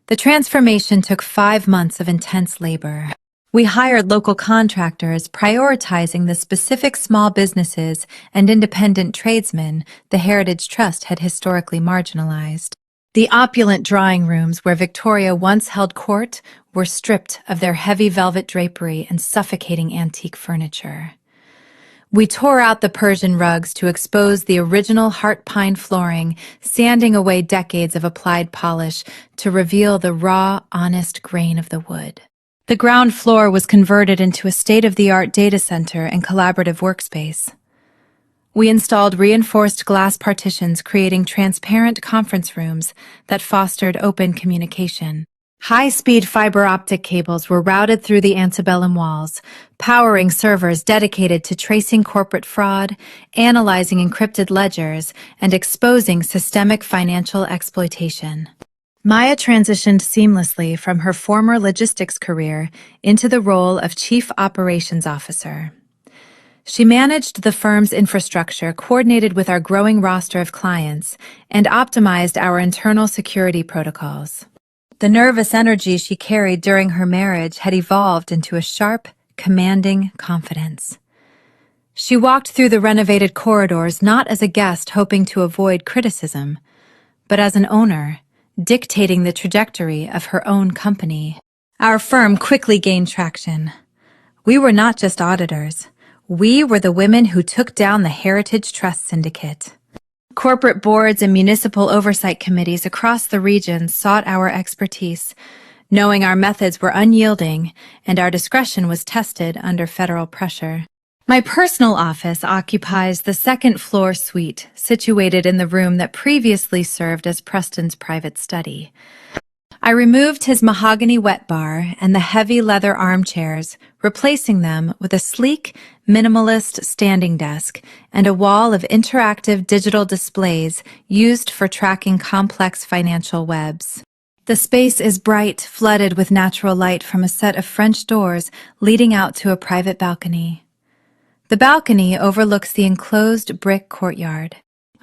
The transformation took 5 months of intense labor. We hired local contractors, prioritizing the specific small businesses and independent tradesmen the Heritage Trust had historically marginalized. The opulent drawing rooms where Victoria once held court were stripped of their heavy velvet drapery and suffocating antique furniture. We tore out the Persian rugs to expose the original heart pine flooring, sanding away decades of applied polish to reveal the raw, honest grain of the wood. The ground floor was converted into a state-of-the-art data center and collaborative workspace. We installed reinforced glass partitions, creating transparent conference rooms that fostered open communication. High-speed fiber optic cables were routed through the antebellum walls, powering servers dedicated to tracing corporate fraud, analyzing encrypted ledgers, and exposing systemic financial exploitation. Maya transitioned seamlessly from her former logistics career into the role of Chief Operations Officer. She managed the firm's infrastructure, coordinated with our growing roster of clients, and optimized our internal security protocols. The nervous energy she carried during her marriage had evolved into a sharp, commanding confidence. She walked through the renovated corridors not as a guest hoping to avoid criticism, but as an owner, dictating the trajectory of her own company. Our firm quickly gained traction. We were not just auditors. We were the women who took down the Heritage Trust Syndicate. Corporate boards and municipal oversight committees across the region sought our expertise, knowing our methods were unyielding and our discretion was tested under federal pressure. My personal office occupies the second-floor suite, situated in the room that previously served as Preston's private study. I removed his mahogany wet bar and the heavy leather armchairs, replacing them with a sleek, minimalist standing desk and a wall of interactive digital displays used for tracking complex financial webs. The space is bright, flooded with natural light from a set of French doors leading out to a private balcony. The balcony overlooks the enclosed brick courtyard.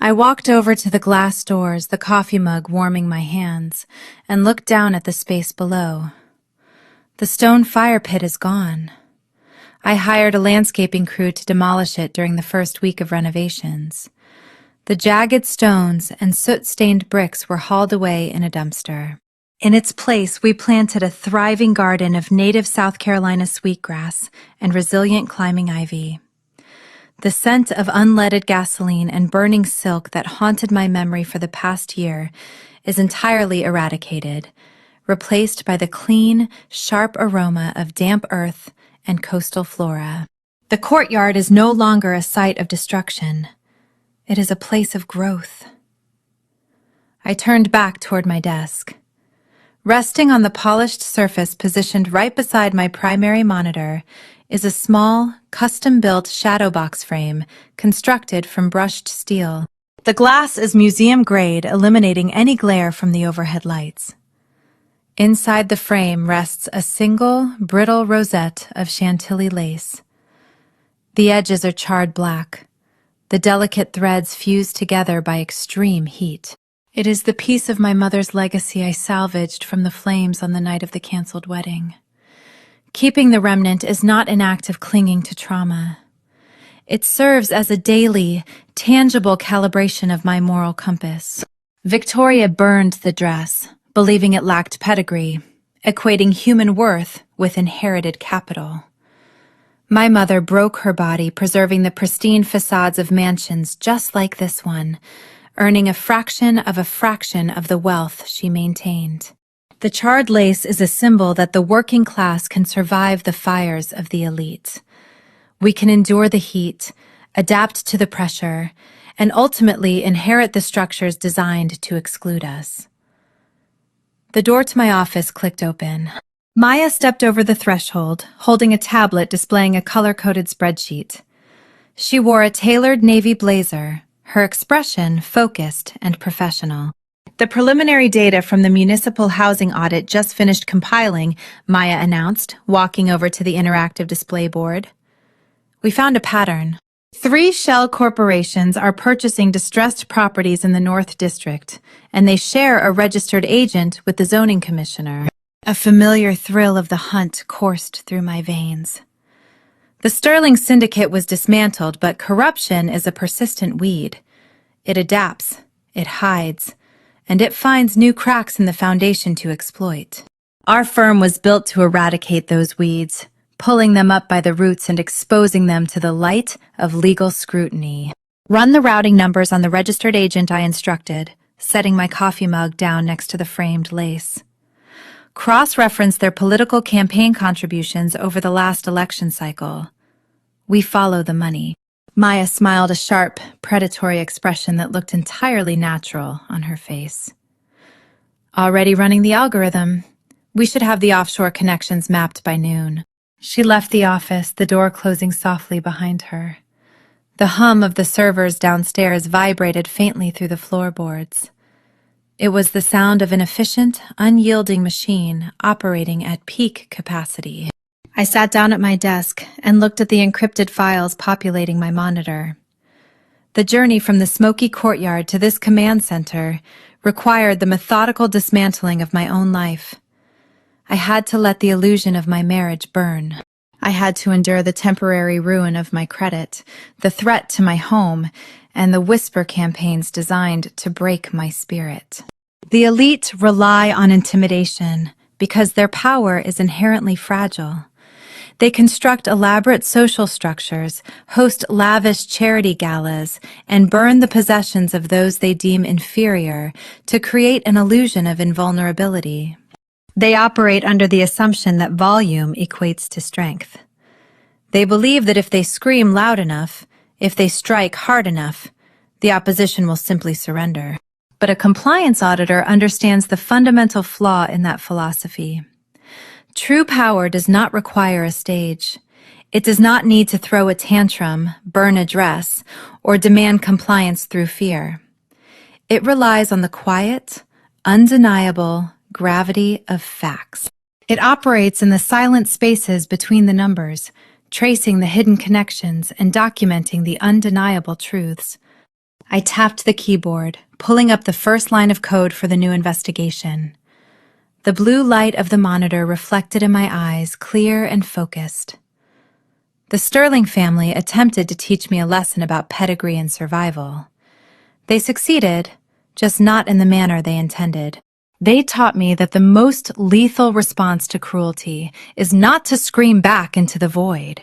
I walked over to the glass doors, the coffee mug warming my hands, and looked down at the space below. The stone fire pit is gone. I hired a landscaping crew to demolish it during the first week of renovations. The jagged stones and soot-stained bricks were hauled away in a dumpster. In its place, we planted a thriving garden of native South Carolina sweetgrass and resilient climbing ivy. The scent of unleaded gasoline and burning silk that haunted my memory for the past year is entirely eradicated, replaced by the clean, sharp aroma of damp earth and coastal flora. The courtyard is no longer a site of destruction. It is a place of growth. I turned back toward my desk. Resting on the polished surface positioned right beside my primary monitor is a small, custom-built shadow box frame constructed from brushed steel. The glass is museum-grade, eliminating any glare from the overhead lights. Inside the frame rests a single, brittle rosette of Chantilly lace. The edges are charred black. The delicate threads fuse together by extreme heat. It is the piece of my mother's legacy I salvaged from the flames on the night of the canceled wedding. Keeping the remnant is not an act of clinging to trauma. It serves as a daily, tangible calibration of my moral compass. Victoria burned the dress, believing it lacked pedigree, equating human worth with inherited capital. My mother broke her body, preserving the pristine facades of mansions just like this one, earning a fraction of the wealth she maintained. The charred lace is a symbol that the working class can survive the fires of the elite. We can endure the heat, adapt to the pressure, and ultimately inherit the structures designed to exclude us. The door to my office clicked open. Maya stepped over the threshold, holding a tablet displaying a color-coded spreadsheet. She wore a tailored navy blazer, her expression focused and professional. The preliminary data from the municipal housing audit just finished compiling, Maya announced, walking over to the interactive display board. We found a pattern. 3 shell corporations are purchasing distressed properties in the North District, and they share a registered agent with the zoning commissioner. A familiar thrill of the hunt coursed through my veins. The Sterling Syndicate was dismantled, but corruption is a persistent weed. It adapts, it hides, and it finds new cracks in the foundation to exploit. Our firm was built to eradicate those weeds, pulling them up by the roots and exposing them to the light of legal scrutiny. Run the routing numbers on the registered agent, I instructed, setting my coffee mug down next to the framed lace. Cross-reference their political campaign contributions over the last election cycle. We follow the money. Maya smiled, a sharp, predatory expression that looked entirely natural on her face. Already running the algorithm. We should have the offshore connections mapped by noon. She left the office, the door closing softly behind her. The hum of the servers downstairs vibrated faintly through the floorboards. It was the sound of an efficient, unyielding machine operating at peak capacity. I sat down at my desk and looked at the encrypted files populating my monitor. The journey from the smoky courtyard to this command center required the methodical dismantling of my own life. I had to let the illusion of my marriage burn. I had to endure the temporary ruin of my credit, the threat to my home, and the whisper campaigns designed to break my spirit. The elite rely on intimidation because their power is inherently fragile. They construct elaborate social structures, host lavish charity galas, and burn the possessions of those they deem inferior to create an illusion of invulnerability. They operate under the assumption that volume equates to strength. They believe that if they scream loud enough, if they strike hard enough, the opposition will simply surrender. But a compliance auditor understands the fundamental flaw in that philosophy. True power does not require a stage. It does not need to throw a tantrum, burn a dress, or demand compliance through fear. It relies on the quiet, undeniable gravity of facts. It operates in the silent spaces between the numbers, tracing the hidden connections and documenting the undeniable truths. I tapped the keyboard, pulling up the first line of code for the new investigation. The blue light of the monitor reflected in my eyes, clear and focused. The Sterling family attempted to teach me a lesson about pedigree and survival. They succeeded, just not in the manner they intended. They taught me that the most lethal response to cruelty is not to scream back into the void.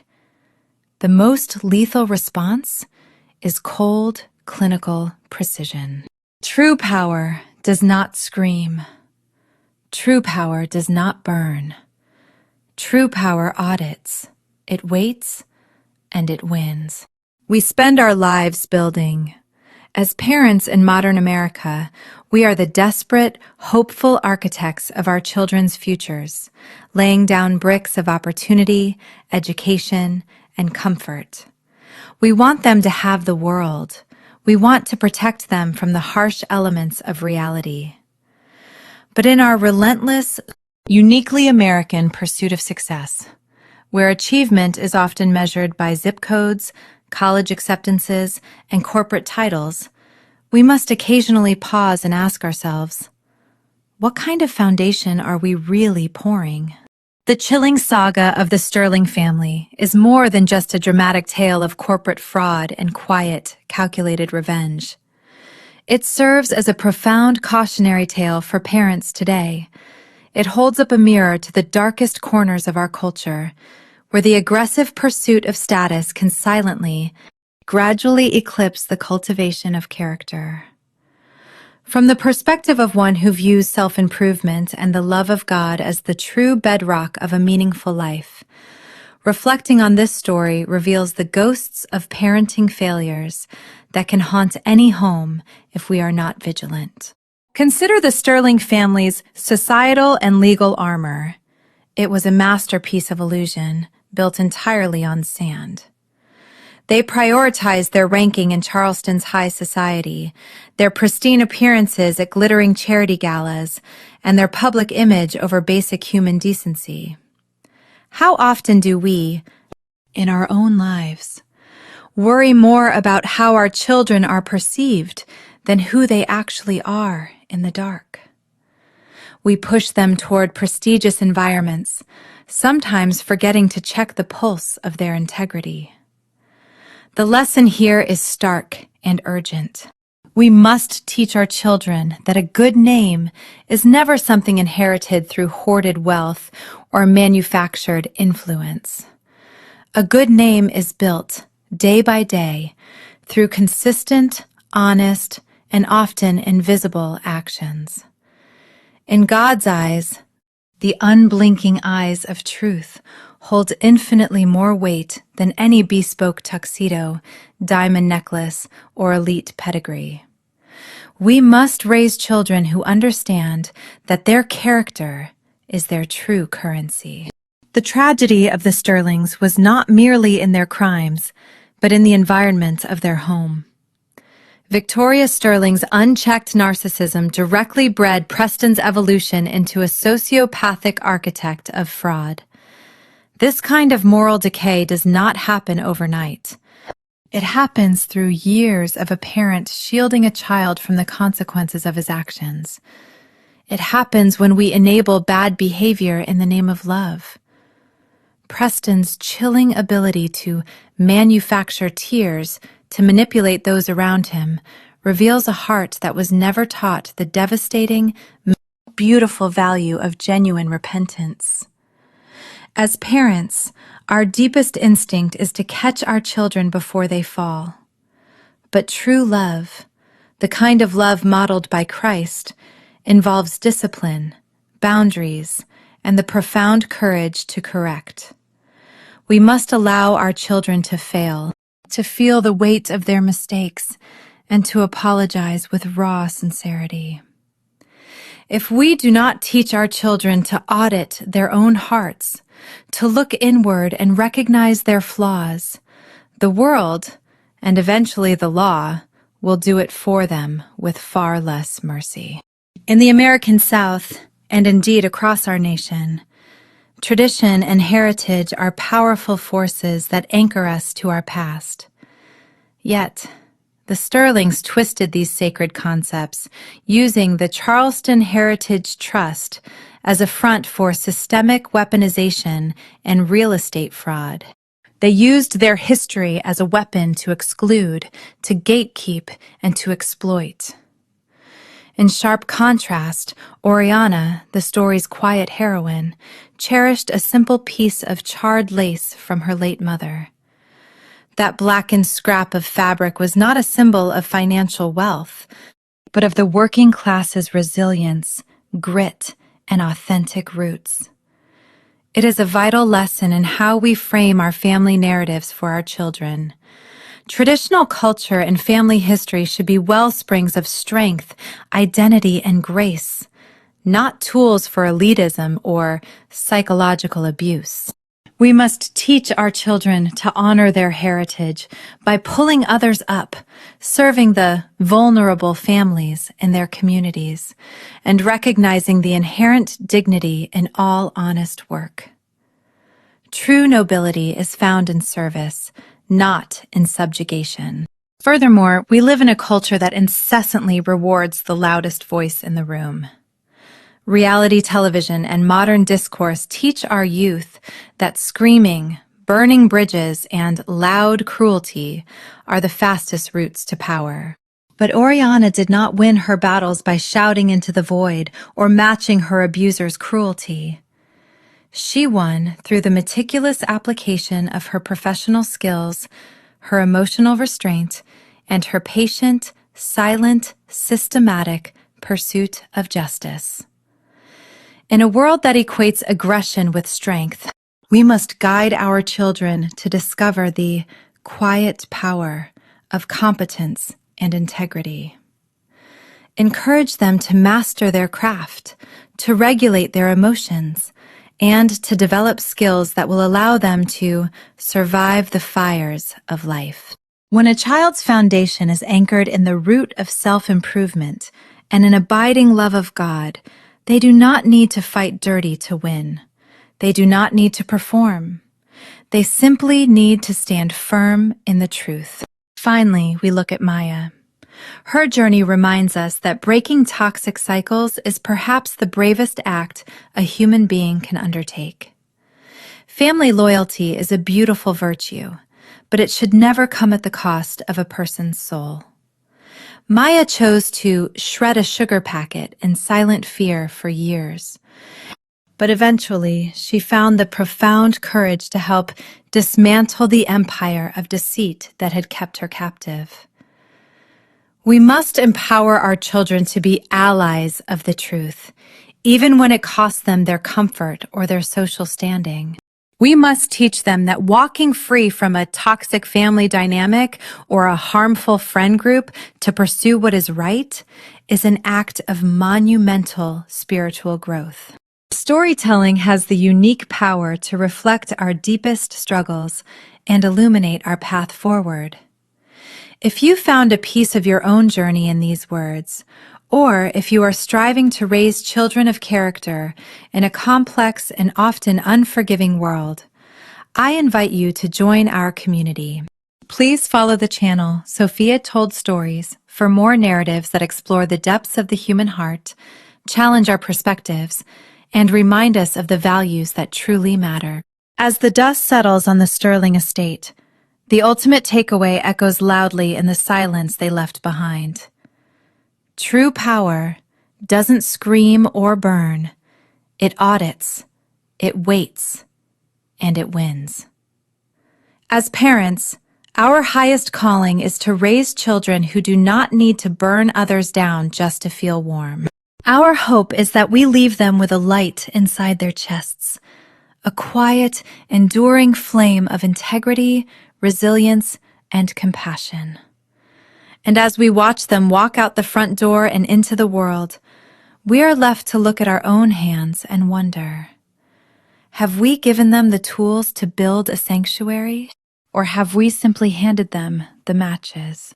The most lethal response is cold, clinical precision. True power does not scream. True power does not burn. True power audits. It waits, and it wins. We spend our lives building. As parents in modern America, we are the desperate, hopeful architects of our children's futures, laying down bricks of opportunity, education, and comfort. We want them to have the world. We want to protect them from the harsh elements of reality. But in our relentless, Uniquely American pursuit of success, where achievement is often measured by zip codes, college acceptances, and corporate titles, we must occasionally pause and ask ourselves, what kind of foundation are we really pouring? The chilling saga of the Sterling family is more than just a dramatic tale of corporate fraud and quiet, calculated revenge. It serves as a profound cautionary tale for parents today. It holds up a mirror to the darkest corners of our culture, where the aggressive pursuit of status can silently, gradually eclipse the cultivation of character. From the perspective of one who views self-improvement and the love of God as the true bedrock of a meaningful life, reflecting on this story reveals the ghosts of parenting failures that can haunt any home if we are not vigilant. Consider the Sterling family's societal and legal armor. It was a masterpiece of illusion, built entirely on sand. They prioritized their ranking in Charleston's high society, their pristine appearances at glittering charity galas, and their public image over basic human decency. How often do we, in our own lives, worry more about how our children are perceived than who they actually are in the dark? We push them toward prestigious environments, sometimes forgetting to check the pulse of their integrity. The lesson here is stark and urgent. We must teach our children that a good name is never something inherited through hoarded wealth or manufactured influence. A good name is built, day by day, through consistent, honest, and often invisible actions. In God's eyes, the unblinking eyes of truth hold infinitely more weight than any bespoke tuxedo, diamond necklace, or elite pedigree. We must raise children who understand that their character is their true currency. The tragedy of the Sterlings was not merely in their crimes, but in the environment of their home. Victoria Sterling's unchecked narcissism directly bred Preston's evolution into a sociopathic architect of fraud. This kind of moral decay does not happen overnight. It happens through years of a parent shielding a child from the consequences of his actions. It happens when we enable bad behavior in the name of love. Preston's chilling ability to manufacture tears to manipulate those around him reveals a heart that was never taught the devastating, beautiful value of genuine repentance. As parents, our deepest instinct is to catch our children before they fall. But true love, the kind of love modeled by Christ, involves discipline, boundaries, and the profound courage to correct. We must allow our children to fail, to feel the weight of their mistakes, and to apologize with raw sincerity. If we do not teach our children to audit their own hearts, to look inward and recognize their flaws, the world, and eventually the law, will do it for them with far less mercy. In the American South, and indeed across our nation, tradition and heritage are powerful forces that anchor us to our past. Yet, the Sterlings twisted these sacred concepts, using the Charleston Heritage Trust as a front for systemic weaponization and real estate fraud. They used their history as a weapon to exclude, to gatekeep, and to exploit. In sharp contrast, Oriana, the story's quiet heroine, cherished a simple piece of charred lace from her late mother. That blackened scrap of fabric was not a symbol of financial wealth, but of the working class's resilience, grit, and authentic roots. It is a vital lesson in how we frame our family narratives for our children. Traditional culture and family history should be wellsprings of strength, identity, and grace, not tools for elitism or psychological abuse. We must teach our children to honor their heritage by pulling others up, serving the vulnerable families in their communities, and recognizing the inherent dignity in all honest work. True nobility is found in service, not in subjugation. Furthermore, we live in a culture that incessantly rewards the loudest voice in the room. Reality television and modern discourse teach our youth that screaming, burning bridges, and loud cruelty are the fastest routes to power. But Oriana did not win her battles by shouting into the void or matching her abuser's cruelty. She won through the meticulous application of her professional skills, her emotional restraint, and her patient, silent, systematic pursuit of justice. In a world that equates aggression with strength, we must guide our children to discover the quiet power of competence and integrity. Encourage them to master their craft, to regulate their emotions, and to develop skills that will allow them to survive the fires of life. When a child's foundation is anchored in the root of self-improvement and an abiding love of God, they do not need to fight dirty to win. They do not need to perform. They simply need to stand firm in the truth. Finally, we look at Maya. Her journey reminds us that breaking toxic cycles is perhaps the bravest act a human being can undertake. Family loyalty is a beautiful virtue, but it should never come at the cost of a person's soul. Maya chose to shred a sugar packet in silent fear for years. But eventually, she found the profound courage to help dismantle the empire of deceit that had kept her captive. We must empower our children to be allies of the truth, even when it costs them their comfort or their social standing. We must teach them that walking free from a toxic family dynamic or a harmful friend group to pursue what is right is an act of monumental spiritual growth. Storytelling has the unique power to reflect our deepest struggles and illuminate our path forward. If you found a piece of your own journey in these words, or if you are striving to raise children of character in a complex and often unforgiving world, I invite you to join our community. Please follow the channel Sophia Told Stories for more narratives that explore the depths of the human heart, challenge our perspectives, and remind us of the values that truly matter. As the dust settles on the Sterling estate, the ultimate takeaway echoes loudly in the silence they left behind. True power doesn't scream or burn. It audits, it waits, and it wins. As parents, our highest calling is to raise children who do not need to burn others down just to feel warm. Our hope is that we leave them with a light inside their chests, a quiet, enduring flame of integrity, resilience, and compassion. And as we watch them walk out the front door and into the world, we are left to look at our own hands and wonder, have we given them the tools to build a sanctuary, or have we simply handed them the matches?